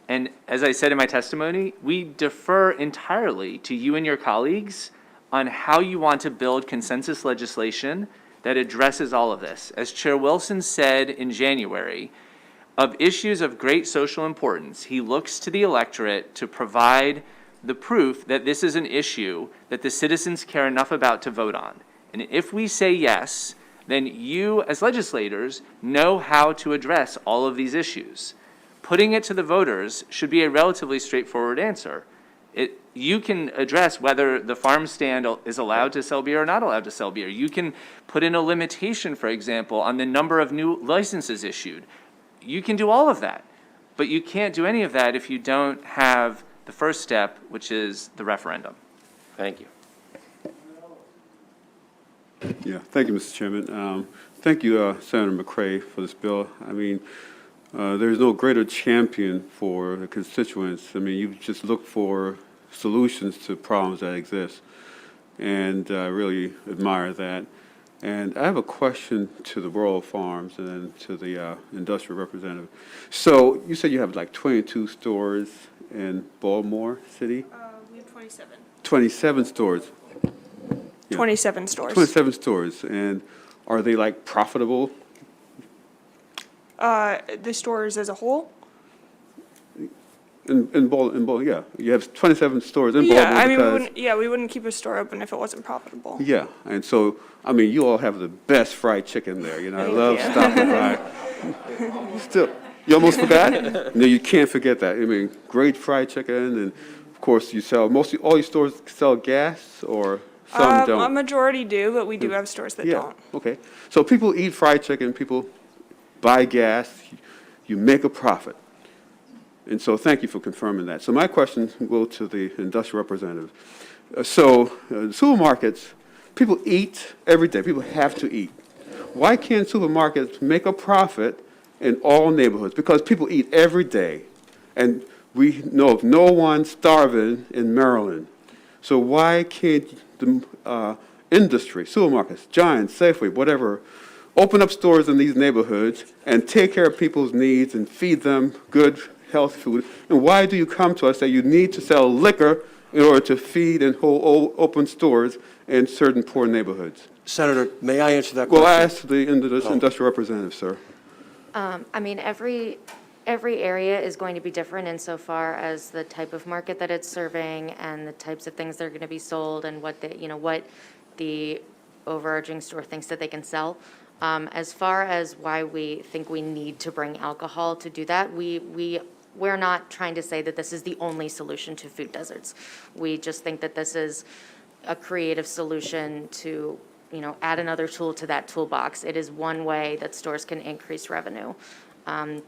Speaker 11: And as I said in my testimony, we defer entirely to you and your colleagues on how you want to build consensus legislation that addresses all of this. As Chair Wilson said in January, of issues of great social importance, he looks to the electorate to provide the proof that this is an issue that the citizens care enough about to vote on. And if we say yes, then you as legislators know how to address all of these issues. Putting it to the voters should be a relatively straightforward answer. You can address whether the farm stand is allowed to sell beer or not allowed to sell beer. You can put in a limitation, for example, on the number of new licenses issued. You can do all of that, but you can't do any of that if you don't have the first step, which is the referendum.
Speaker 9: Thank you.
Speaker 14: Yeah, thank you, Mr. Chairman. Thank you, Senator McCray, for this bill. I mean, there's no greater champion for the constituents. I mean, you just look for solutions to problems that exist, and I really admire that. And I have a question to the rural farms and then to the industrial representative. So you said you have like 22 stores in Baltimore City?
Speaker 7: We have 27.
Speaker 14: 27 stores. Yeah.
Speaker 7: 27 stores.
Speaker 14: 27 stores. And are they like profitable?
Speaker 7: The stores as a whole?
Speaker 14: In Baltimore, yeah. You have 27 stores in Baltimore.
Speaker 7: Yeah, I mean,
Speaker 14: because,
Speaker 7: we wouldn't keep a store open if it wasn't profitable.
Speaker 14: yeah, and so, I mean, you all have the best fried chicken there, you know. I love stopping by. Still, you almost forgot? No, you can't forget that. I mean, great fried chicken, and of course, you sell, mostly all your stores sell gas, or some don't?
Speaker 7: A majority do, but we do have stores that
Speaker 14: Yeah,
Speaker 7: don't.
Speaker 14: okay. So people eat fried chicken, people buy gas, you make a profit. And so thank you for confirming that. So my question will to the industrial representative. Supermarkets, people eat every day. People have to eat. Why can't supermarkets make a profit in all neighborhoods? Because people eat every day, and we know of no one starving in Maryland. So why can't the industry, supermarkets, Giants, Safeway, whatever, open up stores in these neighborhoods and take care of people's needs and feed them good, healthy food? And why do you come to us that you need to sell liquor in order to feed and hold open stores in certain poor neighborhoods?
Speaker 12: Senator, may I answer that question?
Speaker 14: Well, I asked the industrial representative, sir.
Speaker 21: I mean, every area is going to be different insofar as the type of market that it's serving and the types of things that are going to be sold and what the overarching store thinks that they can sell. As far as why we think we need to bring alcohol to do that, we're not trying to say that this is the only solution to food deserts. We just think that this is a creative solution to, add another tool to that toolbox. It is one way that stores can increase revenue. And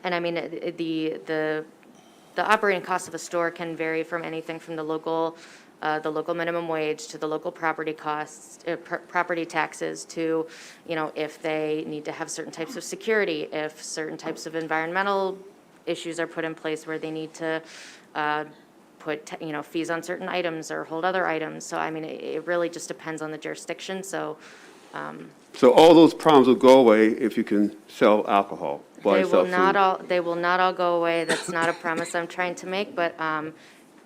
Speaker 21: I mean, the operating cost of a store can vary from anything from the local minimum wage to the local property costs, property taxes to, if they need to have certain types of security, if certain types of environmental issues are put in place where they need to put, fees on certain items or hold other items. So, I mean, it really just depends on the jurisdiction, so.
Speaker 14: So all those problems will go away if you can sell alcohol while you sell food?
Speaker 21: They will not all go away. That's not a promise I'm trying to make, but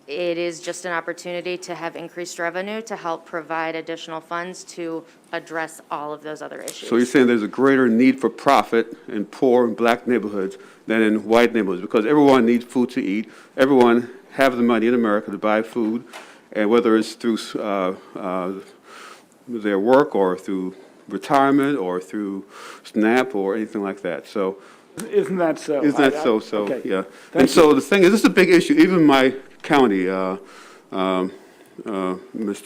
Speaker 21: it is just an opportunity to have increased revenue to help provide additional funds to address all of those other issues.
Speaker 14: So you're saying there's a greater need for profit in poor and black neighborhoods than in white neighborhoods, because everyone needs food to eat. Everyone have the money in America to buy food, and whether it's through their work or through retirement or through SNAP or anything like that. So
Speaker 1: Isn't that so?
Speaker 14: Isn't that so? So,
Speaker 1: okay.
Speaker 14: yeah.
Speaker 1: Thank
Speaker 14: And
Speaker 1: you.
Speaker 14: so the thing is, this is a big issue, even in my county, Mr.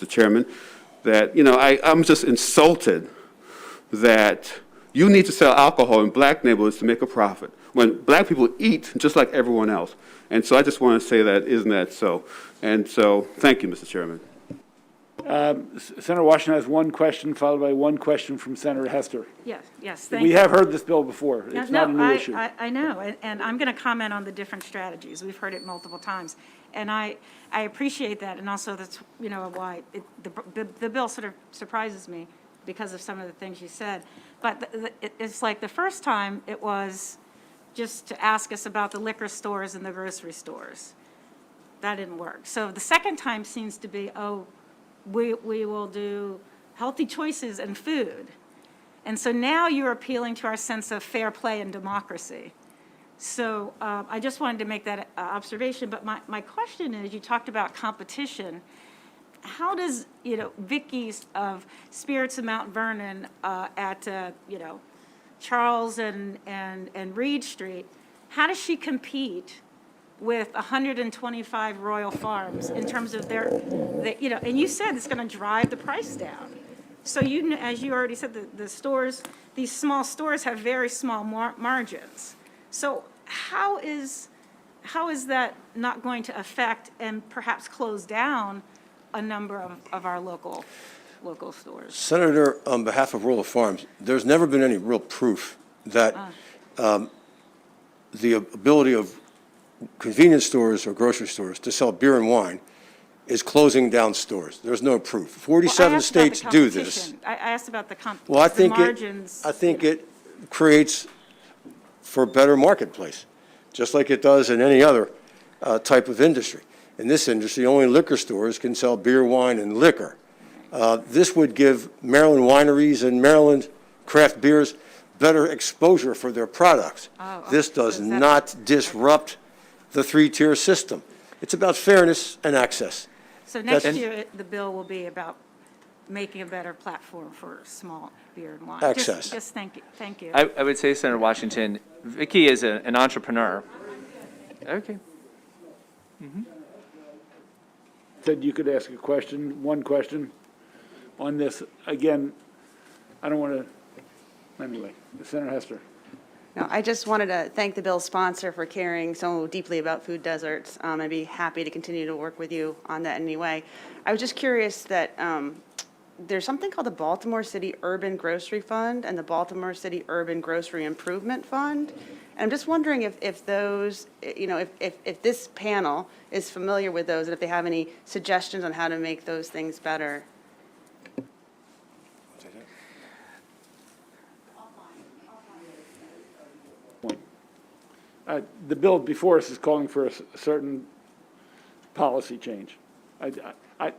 Speaker 14: Chairman, that, I'm just insulted that you need to sell alcohol in black neighborhoods to make a profit, when black people eat just like everyone else. And so I just want to say that, isn't that so? And so, thank you, Mr. Chairman.
Speaker 1: Senator Washington has one question, followed by one question from Senator Hester.
Speaker 3: Yes, thank you.
Speaker 1: We have heard this bill before. It's not a new issue.
Speaker 3: I know, and I'm going to comment on the different strategies. We've heard it multiple times. And I appreciate that, and also that's, why the bill sort of surprises me because of some of the things you said. But it's like the first time it was just to ask us about the liquor stores and the grocery stores. That didn't work. So the second time seems to be, we will do healthy choices and food. And so now you're appealing to our sense of fair play and democracy. So I just wanted to make that observation. But my question is, you talked about competition. How does, Vicky's of Spirits of Mount Vernon at, Charles and Reed Street, how does she compete with 125 Royal Farms in terms of and you said it's going to drive the price down. So as you already said, the stores, these small stores have very small margins. So how is that not going to affect and perhaps close down a number of our local stores?
Speaker 12: Senator, on behalf of Royal Farms, there's never been any real proof that the ability of convenience stores or grocery stores to sell beer and wine is closing down stores. There's no proof. 47 states do this.
Speaker 3: I asked about the
Speaker 12: Well, I think
Speaker 3: margins.
Speaker 12: it creates for a better marketplace, just like it does in any other type of industry. In this industry, only liquor stores can sell beer, wine, and liquor. This would give Maryland wineries and Maryland craft beers better exposure for their products. This does not disrupt the three-tier system. It's about fairness and access.
Speaker 3: So next year, the bill will be about making a better platform for small beer and wine.
Speaker 12: Access.
Speaker 3: Just thank you.
Speaker 11: I would say, Senator Washington, Vicky is an entrepreneur. Okay.
Speaker 1: Said you could ask a question, one question on this. Again, I don't want to, anyway, Senator Hester.
Speaker 18: No, I just wanted to thank the bill's sponsor for caring so deeply about food deserts. I'd be happy to continue to work with you on that anyway. I was just curious that there's something called the Baltimore City Urban Grocery Fund and the Baltimore City Urban Grocery Improvement Fund. And I'm just wondering if those, if this panel is familiar with those and if they have any suggestions on how to make those things better.
Speaker 1: The bill before us is calling for a certain policy change. I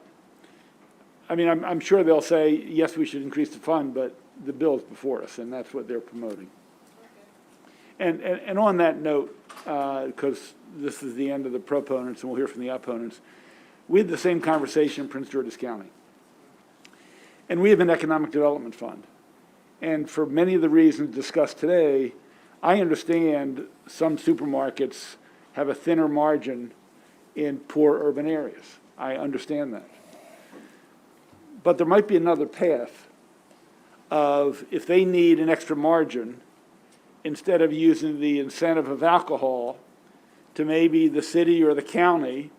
Speaker 1: mean, I'm sure they'll say, yes, we should increase the fund, but the bill is before us, and that's what they're promoting. And on that note, because this is the end of the proponents, and we'll hear from the opponents, we had the same conversation in Prince George's County. And we have an economic development fund. And for many of the reasons discussed today, I understand some supermarkets have a thinner margin in poor urban areas. I understand that. But there might be another path of, if they need an extra margin, instead of using the incentive of alcohol, to maybe the city or the county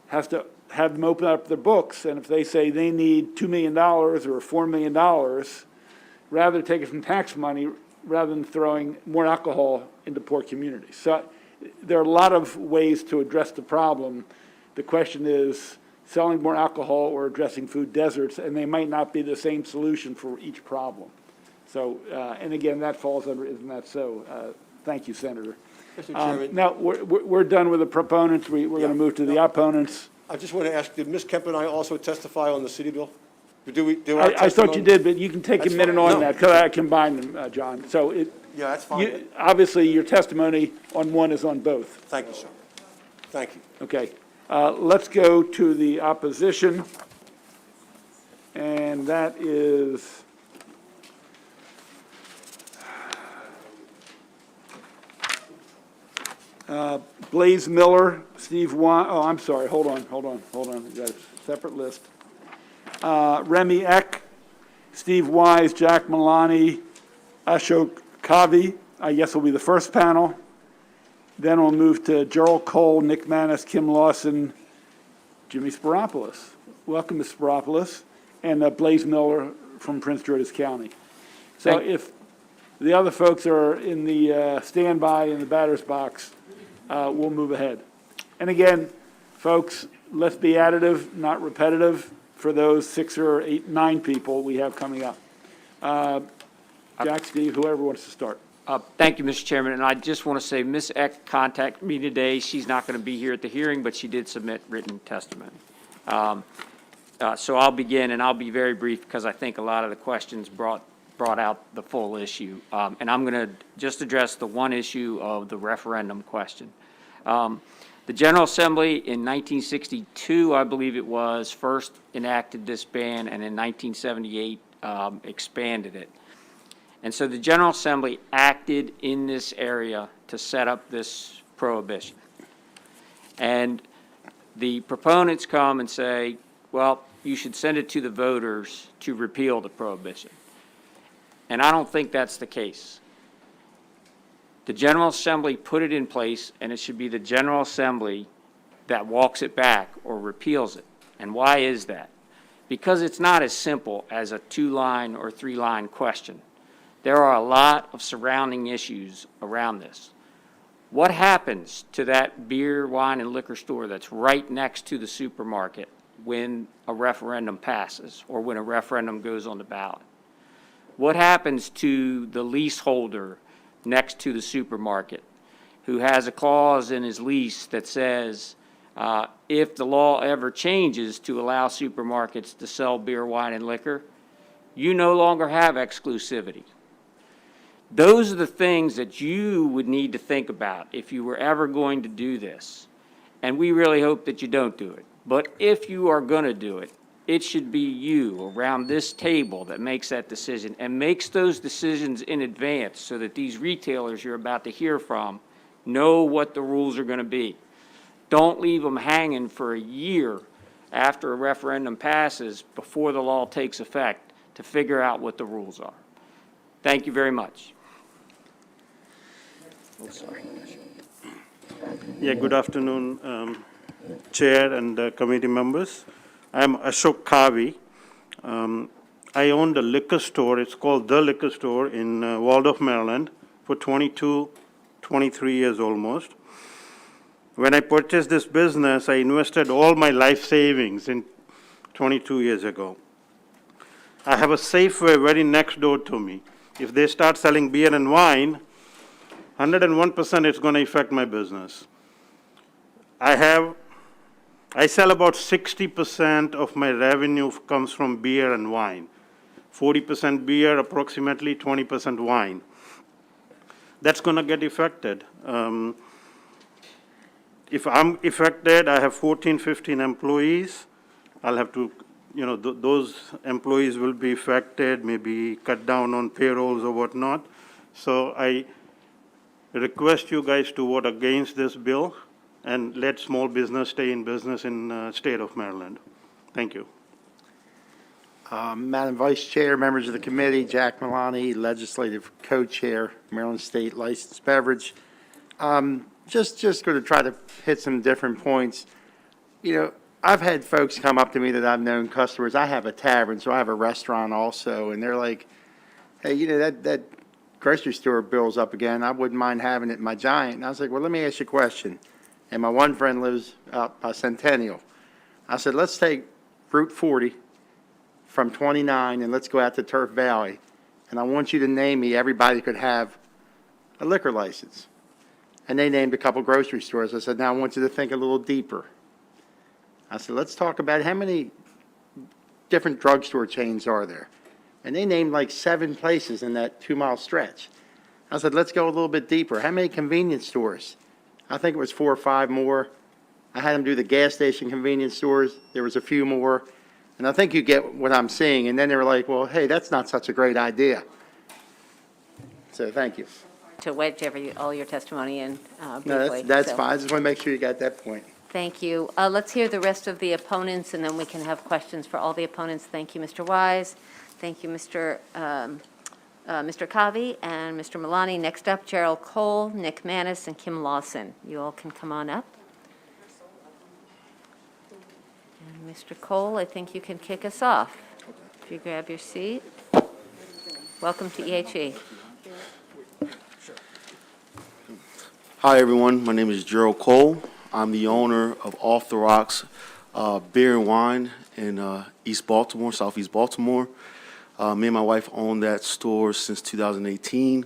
Speaker 1: has to have them open up their books, and if they say they need $2 million or $4 million, rather take it from tax money rather than throwing more alcohol into poor communities. So there are a lot of ways to address the problem. The question is selling more alcohol or addressing food deserts, and they might not be the same solution for each problem. So, and again, that falls under, isn't that so? Thank you, Senator.
Speaker 12: Mr. Chairman.
Speaker 1: Now, we're done with the proponents. We're going to move to the opponents.
Speaker 12: I just want to ask, did Ms. Kemp and I also testify on the city bill?
Speaker 1: I thought you did, but you can take a
Speaker 12: That's
Speaker 1: minute
Speaker 12: fine.
Speaker 1: on
Speaker 12: No.
Speaker 1: that, because I combined them, John. So
Speaker 12: Yeah, that's fine.
Speaker 1: obviously, your testimony on one is on both.
Speaker 12: Thank you, sir. Thank you.
Speaker 1: Okay. Let's go to the opposition. And that is Blaze Miller, Steve Wine, oh, I'm sorry, hold on. We got a separate list. Remy Eck, Steve Wise, Jack Malani, Ashok Kavi, I guess will be the first panel. Then we'll move to Gerald Cole, Nick Manis, Kim Lawson, Jimmy Spiropoulos. Welcome, Ms. Spiropoulos, and Blaze Miller from Prince George's County. So if the other folks are in the standby in the batter's box, we'll move ahead. And again, folks, let's be additive, not repetitive, for those 6 or 8, 9 people we have coming up. Jack, Steve, whoever wants to start.
Speaker 5: Thank you, Mr. Chairman, and I just want to say Ms. Eck contacted me today. She's not going to be here at the hearing, but she did submit written testimony. So I'll begin, and I'll be very brief because I think a lot of the questions brought out the full issue. And I'm going to just address the one issue of the referendum question. The General Assembly in 1962, I believe it was, first enacted this ban, and in 1978 expanded it. And so the General Assembly acted in this area to set up this prohibition. And the proponents come and say, well, you should send it to the voters to repeal the prohibition. And I don't think that's the case. The General Assembly put it in place, and it should be the General Assembly that walks it back or repeals it. And why is that? Because it's not as simple as a 2-line or 3-line question. There are a lot of surrounding issues around this. What happens to that beer, wine, and liquor store that's right next to the supermarket when a referendum passes or when a referendum goes on the ballot? What happens to the leaseholder next to the supermarket who has a clause in his lease that says if the law ever changes to allow supermarkets to sell beer, wine, and liquor, you no longer have exclusivity? Those are the things that you would need to think about if you were ever going to do this. And we really hope that you don't do it. But if you are going to do it, it should be you around this table that makes that decision and makes those decisions in advance so that these retailers you're about to hear from know what the rules are going to be. Don't leave them hanging for a year after a referendum passes before the law takes effect to figure out what the rules are. Thank you very much. Oh, sorry.
Speaker 10: Yeah, good afternoon, Chair and committee members. I'm Ashok Kavi. I owned a liquor store. It's called The Liquor Store in Waldorf, Maryland, for 23 years almost. When I purchased this business, I invested all my life savings in 22 years ago. I have a Safeway very next door to me. If they start selling beer and wine, 101% it's going to affect my business. I sell about 60% of my revenue comes from beer and wine. 40% beer, approximately 20% wine. That's going to get affected. If I'm affected, I have 14, 15 employees. I'll have to those employees will be affected, maybe cut down on payrolls or whatnot. So I request you guys to vote against this bill and let small business stay in business in state of Maryland. Thank you.
Speaker 19: Madam Vice Chair, members of the committee, Jack Milani, Legislative Co-Chair, Maryland State Licensed Beverage. Just going to try to hit some different points. I've had folks come up to me that I've known, customers. I have a tavern, so I have a restaurant also, and they're like, hey, that grocery store bill's up again. I wouldn't mind having it in my Giant. And I was like, well, let me ask you a question. And my one friend lives out by Centennial. I said, let's take Route 40 from 29 and let's go out to Turf Valley. And I want you to name me everybody could have a liquor license. And they named a couple grocery stores. I said, now I want you to think a little deeper. I said, let's talk about how many different drugstore chains are there. And they named like 7 places in that 2-mile stretch. I said, let's go a little bit deeper. How many convenience stores? I think it was 4 or 5 more. I had them do the gas station convenience stores. There was a few more. And I think you get what I'm seeing. And then they were like, well, hey, that's not such a great idea. So thank you.
Speaker 13: To wedge all your testimony in briefly.
Speaker 19: No, that's
Speaker 13: so.
Speaker 19: fine. I just want to make sure you got that point.
Speaker 13: Thank you. Let's hear the rest of the opponents, and then we can have questions for all the opponents. Thank you, Mr. Wise. Thank you, Mr. Kavi and Mr. Milani. Next up, Gerald Cole, Nick Manis, and Kim Lawson. You all can come on up. And Mr. Cole, I think you can kick us off. If you grab your seat. Welcome to EHE.
Speaker 16: Hi, everyone. My name is Gerald Cole. I'm the owner of Off the Rocks Beer and Wine in East Baltimore, Southeast Baltimore. Me and my wife own that store since 2018.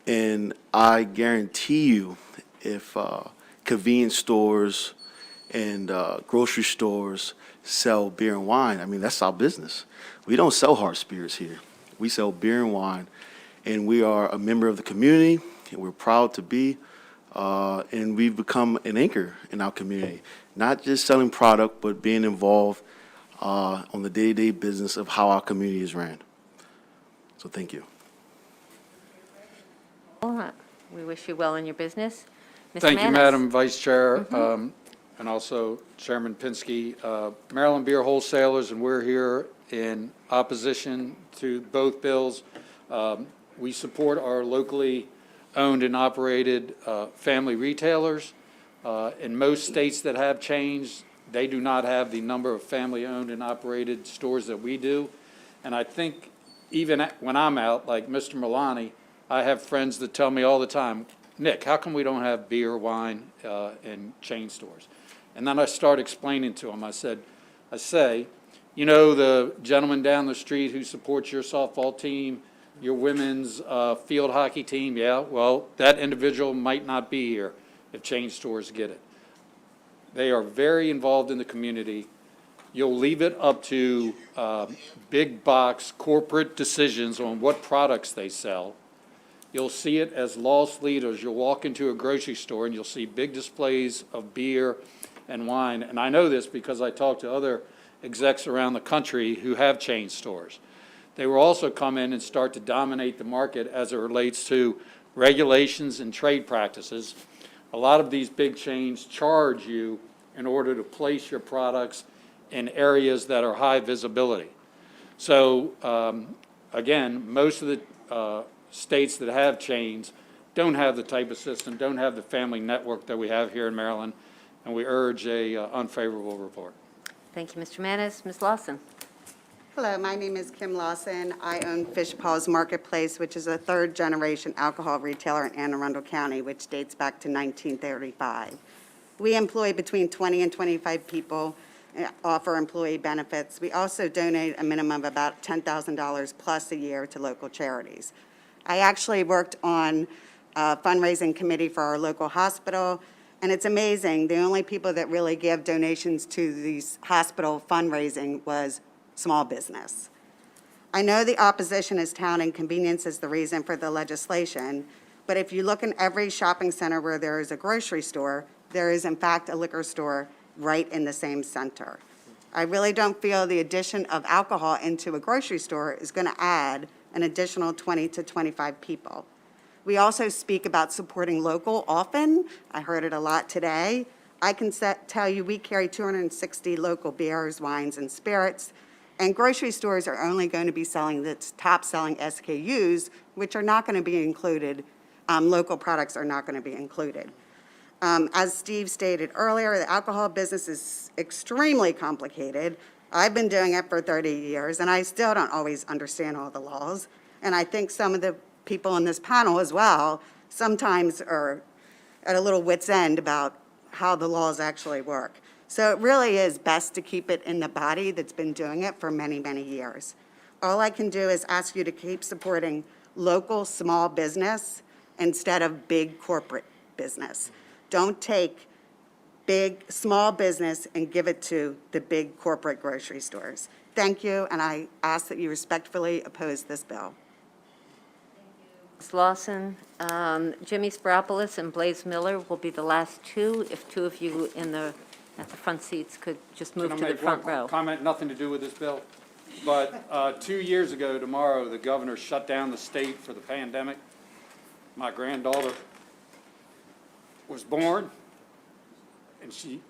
Speaker 16: And I guarantee you, if convenience stores and grocery stores sell beer and wine, I mean, that's our business. We don't sell hard spirits here. We sell beer and wine. And we are a member of the community, and we're proud to be. And we've become an anchor in our community, not just selling product, but being involved on the day-to-day business of how our community is ran. So thank you.
Speaker 13: All right. We wish you well in your business. Mr.
Speaker 6: Thank you,
Speaker 13: Manis.
Speaker 6: Madam Vice Chair, and also Chairman Pinsky. Maryland Beer Wholesalers, and we're here in opposition to both bills. We support our locally owned and operated family retailers. In most states that have changed, they do not have the number of family-owned and operated stores that we do. And I think even when I'm out, like Mr. Milani, I have friends that tell me all the time, Nick, how come we don't have beer, wine in chain stores? And then I start explaining to them. I say, you know, the gentleman down the street who supports your softball team, your women's field hockey team, yeah, well, that individual might not be here if chain stores get it. They are very involved in the community. You'll leave it up to big box corporate decisions on what products they sell. You'll see it as loss leaders. You'll walk into a grocery store and you'll see big displays of beer and wine. And I know this because I talk to other execs around the country who have chain stores. They will also come in and start to dominate the market as it relates to regulations and trade practices. A lot of these big chains charge you in order to place your products in areas that are high visibility. So again, most of the states that have chains don't have the type of system, don't have the family network that we have here in Maryland, and we urge a unfavorable report.
Speaker 13: Thank you, Mr. Manis. Ms. Lawson.
Speaker 18: Hello, my name is Kim Lawson. I own Fish Paws Marketplace, which is a third-generation alcohol retailer in Anne Arundel County, which dates back to 1935. We employ between 20 and 25 people, offer employee benefits. We also donate a minimum of about $10,000 plus a year to local charities. I actually worked on a fundraising committee for our local hospital, and it's amazing. The only people that really give donations to these hospital fundraising was small business. I know the opposition is touting convenience as the reason for the legislation, but if you look in every shopping center where there is a grocery store, there is in fact a liquor store right in the same center. I really don't feel the addition of alcohol into a grocery store is going to add an additional 20 to 25 people. We also speak about supporting local often. I heard it a lot today. I can tell you we carry 260 local beers, wines, and spirits, and grocery stores are only going to be selling the top-selling SKUs, which are not going to be included. Local products are not going to be included. As Steve stated earlier, the alcohol business is extremely complicated. I've been doing it for 30 years, and I still don't always understand all the laws. And I think some of the people on this panel as well sometimes are at a little wit's end about how the laws actually work. So it really is best to keep it in the body that's been doing it for many, many years. All I can do is ask you to keep supporting local small business instead of big corporate business. Don't take small business and give it to the big corporate grocery stores. Thank you, and I ask that you respectfully oppose this bill.
Speaker 13: Ms. Lawson, Jimmy Spiropoulos and Blaze Miller will be the last two. If two of you at the front seats could just move to the front row.
Speaker 6: Comment, nothing to do with this bill, but 2 years ago tomorrow, the governor shut down the state for the pandemic. My granddaughter was born, and she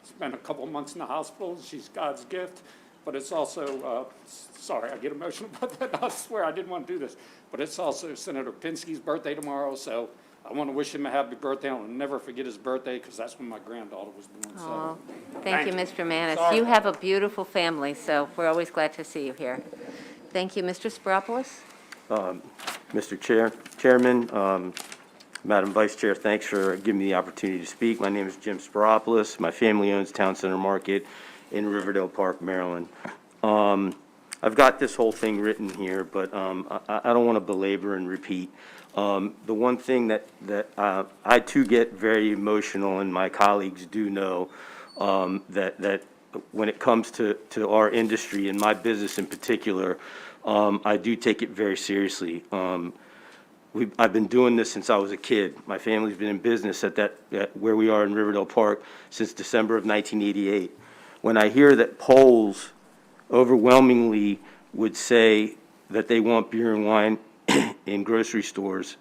Speaker 6: spent a couple of months in the hospital. She's God's gift, but it's also, sorry, I get emotional about that. I swear I didn't want to do this, but it's also Senator Pinsky's birthday tomorrow, so I want to wish him a happy birthday. I'll never forget his birthday because that's when my granddaughter was born.
Speaker 13: Oh,
Speaker 6: So,
Speaker 13: thank you, Mr. Manis.
Speaker 6: Sorry.
Speaker 13: You have a beautiful family, so we're always glad to see you here. Thank you, Mr. Spiropoulos.
Speaker 8: Mr. Chairman, Madam Vice Chair, thanks for giving me the opportunity to speak. My name is Jim Spiropoulos. My family owns Town Center Market in Riverdale Park, Maryland. I've got this whole thing written here, but I don't want to belabor and repeat. The one thing that I too get very emotional, and my colleagues do know, that when it comes to our industry and my business in particular, I do take it very seriously. I've been doing this since I was a kid. My family's been in business at where we are in Riverdale Park since December of 1988. When I hear that polls overwhelmingly would say that they want beer and wine in grocery stores,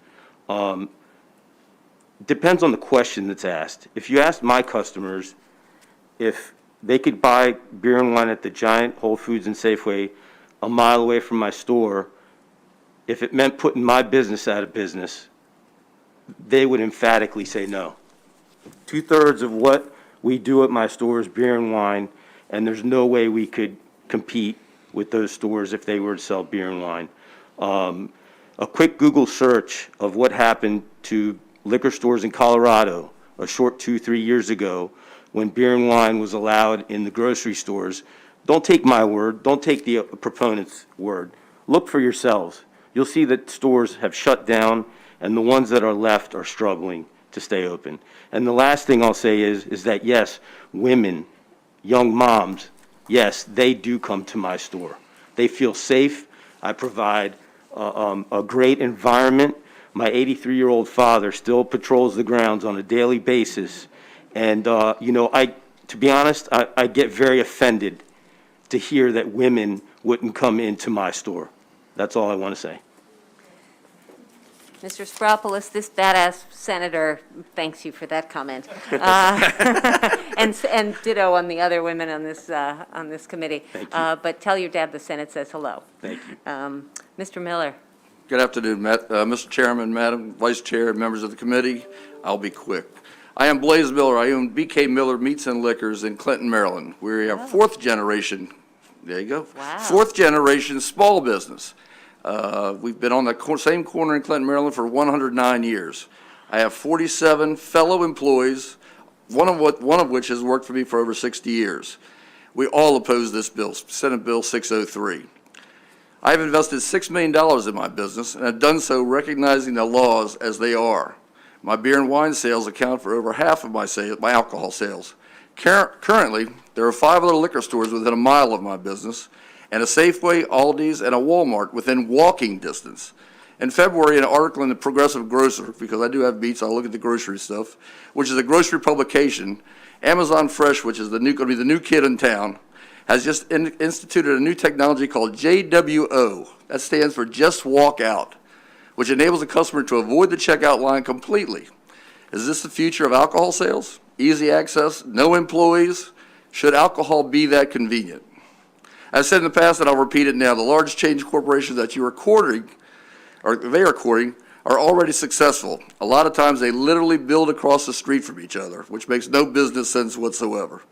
Speaker 8: depends on the question that's asked. If you ask my customers if they could buy beer and wine at the giant Whole Foods and Safeway a mile away from my store, if it meant putting my business out of business, they would emphatically say no. 2/3 of what we do at my store is beer and wine, and there's no way we could compete with those stores if they were to sell beer and wine. A quick Google search of what happened to liquor stores in Colorado a short 2-3 years ago when beer and wine was allowed in the grocery stores. Don't take my word, don't take the proponent's word. Look for yourselves. You'll see that stores have shut down, and the ones that are left are struggling to stay open. And the last thing I'll say is that, yes, women, young moms, yes, they do come to my store. They feel safe. I provide a great environment. My 83-year-old father still patrols the grounds on a daily basis. And, to be honest, I get very offended to hear that women wouldn't come into my store. That's all I want to say.
Speaker 13: Mr. Spiropoulos, this badass senator thanks you for that comment. And ditto on the other women on this committee.
Speaker 8: Thank you.
Speaker 13: But tell your dad the Senate says hello.
Speaker 8: Thank you.
Speaker 13: Mr. Miller.
Speaker 17: Good afternoon, Mr. Chairman, Madam Vice Chair, members of the committee. I'll be quick. I am Blaze Miller. I own BK Miller Meats and Liquors in Clinton, Maryland. We are fourth generation, there you go, fourth generation small business. We've been on the same corner in Clinton, Maryland for 109 years. I have 47 fellow employees, one of which has worked for me for over 60 years. We all oppose this bill, Senate Bill 603. I've invested $6 million in my business, and I've done so recognizing the laws as they are. My beer and wine sales account for over half of my alcohol sales. Currently, there are 5 other liquor stores within a mile of my business, and a Safeway, Aldi's, and a Walmart within walking distance. In February, an article in the Progressive Grocer, because I do have beats, I look at the grocery stuff, which is a grocery publication, Amazon Fresh, which is going to be the new kid in town, has just instituted a new technology called JWO. That stands for Just Walk Out, which enables the customer to avoid the checkout line completely. Is this the future of alcohol sales? Easy access, no employees? Should alcohol be that convenient? I've said in the past, and I'll repeat it now, the large change corporations that you are courting, or they are courting, are already successful. A lot of times they literally build across the street from each other, which makes no business sense whatsoever.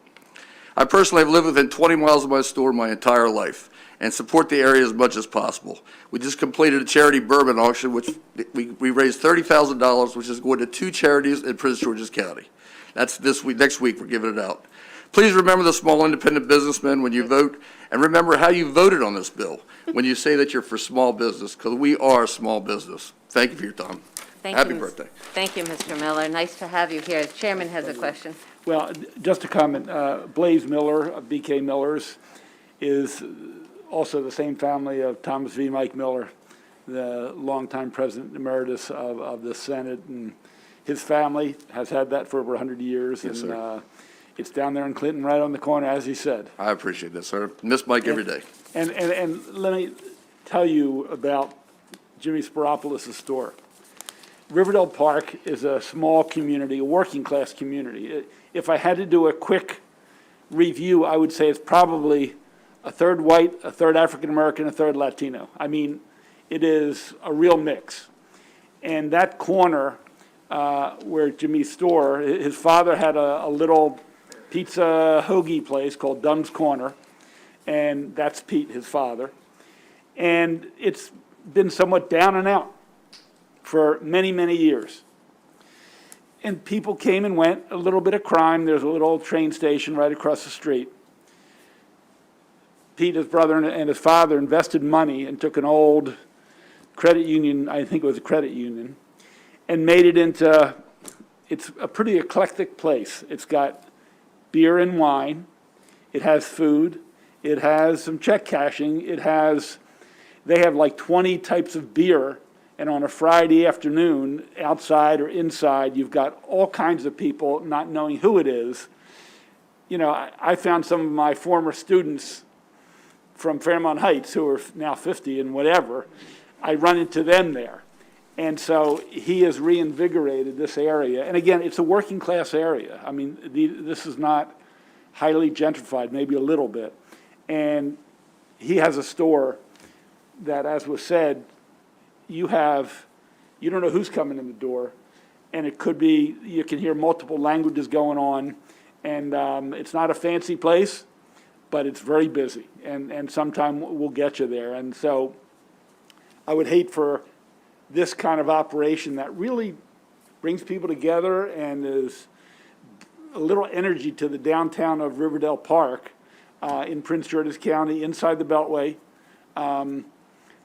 Speaker 17: I personally have lived within 20 miles of my store my entire life and support the area as much as possible. We just completed a charity bourbon auction, which we raised $30,000, which is going to 2 charities in Prince George's County. That's this week. Next week, we're giving it out. Please remember the small independent businessmen when you vote, and remember how you voted on this bill when you say that you're for small business, because we are a small business. Thank you for your time. Happy birthday.
Speaker 13: Thank you, Mr. Miller. Nice to have you here. The chairman has a question.
Speaker 1: Well, just a comment, Blaze Miller of BK Millers is also the same family of Thomas V. Mike Miller, the longtime president emeritus of the Senate, and his family has had that for over 100 years.
Speaker 17: Yes,
Speaker 1: and
Speaker 17: sir.
Speaker 1: It's down there in Clinton, right on the corner, as he said.
Speaker 17: I appreciate that, sir. Miss Mike every day.
Speaker 1: And let me tell you about Jimmy Spiropoulos' store. Riverdale Park is a small community, a working-class community. If I had to do a quick review, I would say it's probably a third white, a third African-American, a third Latino. I mean, it is a real mix. And that corner where Jimmy's store, his father had a little pizza hoagie place called Dunn's Corner, and that's Pete, his father. And it's been somewhat down and out for many, many years. And people came and went, a little bit of crime. There's a little train station right across the street. Pete, his brother, and his father invested money and took an old credit union, I think it was a credit union, and made it into, it's a pretty eclectic place. It's got beer and wine. It has food. It has some check cashing. They have like 20 types of beer. And on a Friday afternoon, outside or inside, you've got all kinds of people not knowing who it is. You know, I found some of my former students from Fairmont Heights who are now 50 and whatever. I run into them there. And so he has reinvigorated this area. And again, it's a working class area. I mean, this is not highly gentrified, maybe a little bit. And he has a store that, as was said, you don't know who's coming in the door. And it could be, you can hear multiple languages going on. And it's not a fancy place, but it's very busy. And sometime we'll get you there. And so I would hate for this kind of operation that really brings people together and is a little energy to the downtown of Riverdale Park in Prince George's County, inside the Beltway,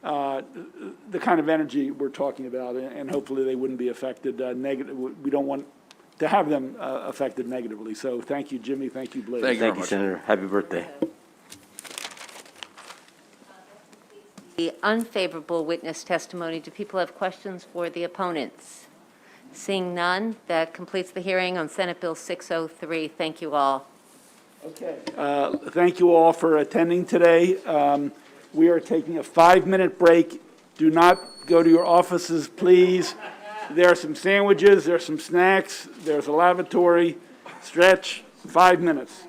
Speaker 1: the kind of energy we're talking about, and hopefully they wouldn't be affected negative. We don't want to have them affected negatively. So thank you, Jimmy. Thank you, Blaze.
Speaker 17: Thank you very much.
Speaker 15: Senator. Happy birthday.
Speaker 13: The unfavorable witness testimony. Do people have questions for the opponents? Seeing none, that completes the hearing on Senate Bill 603. Thank you all.
Speaker 1: Okay. Thank you all for attending today. We are taking a 5-minute break. Do not go to your offices, please. There are some sandwiches, there are some snacks, there's a lavatory. Stretch, 5 minutes.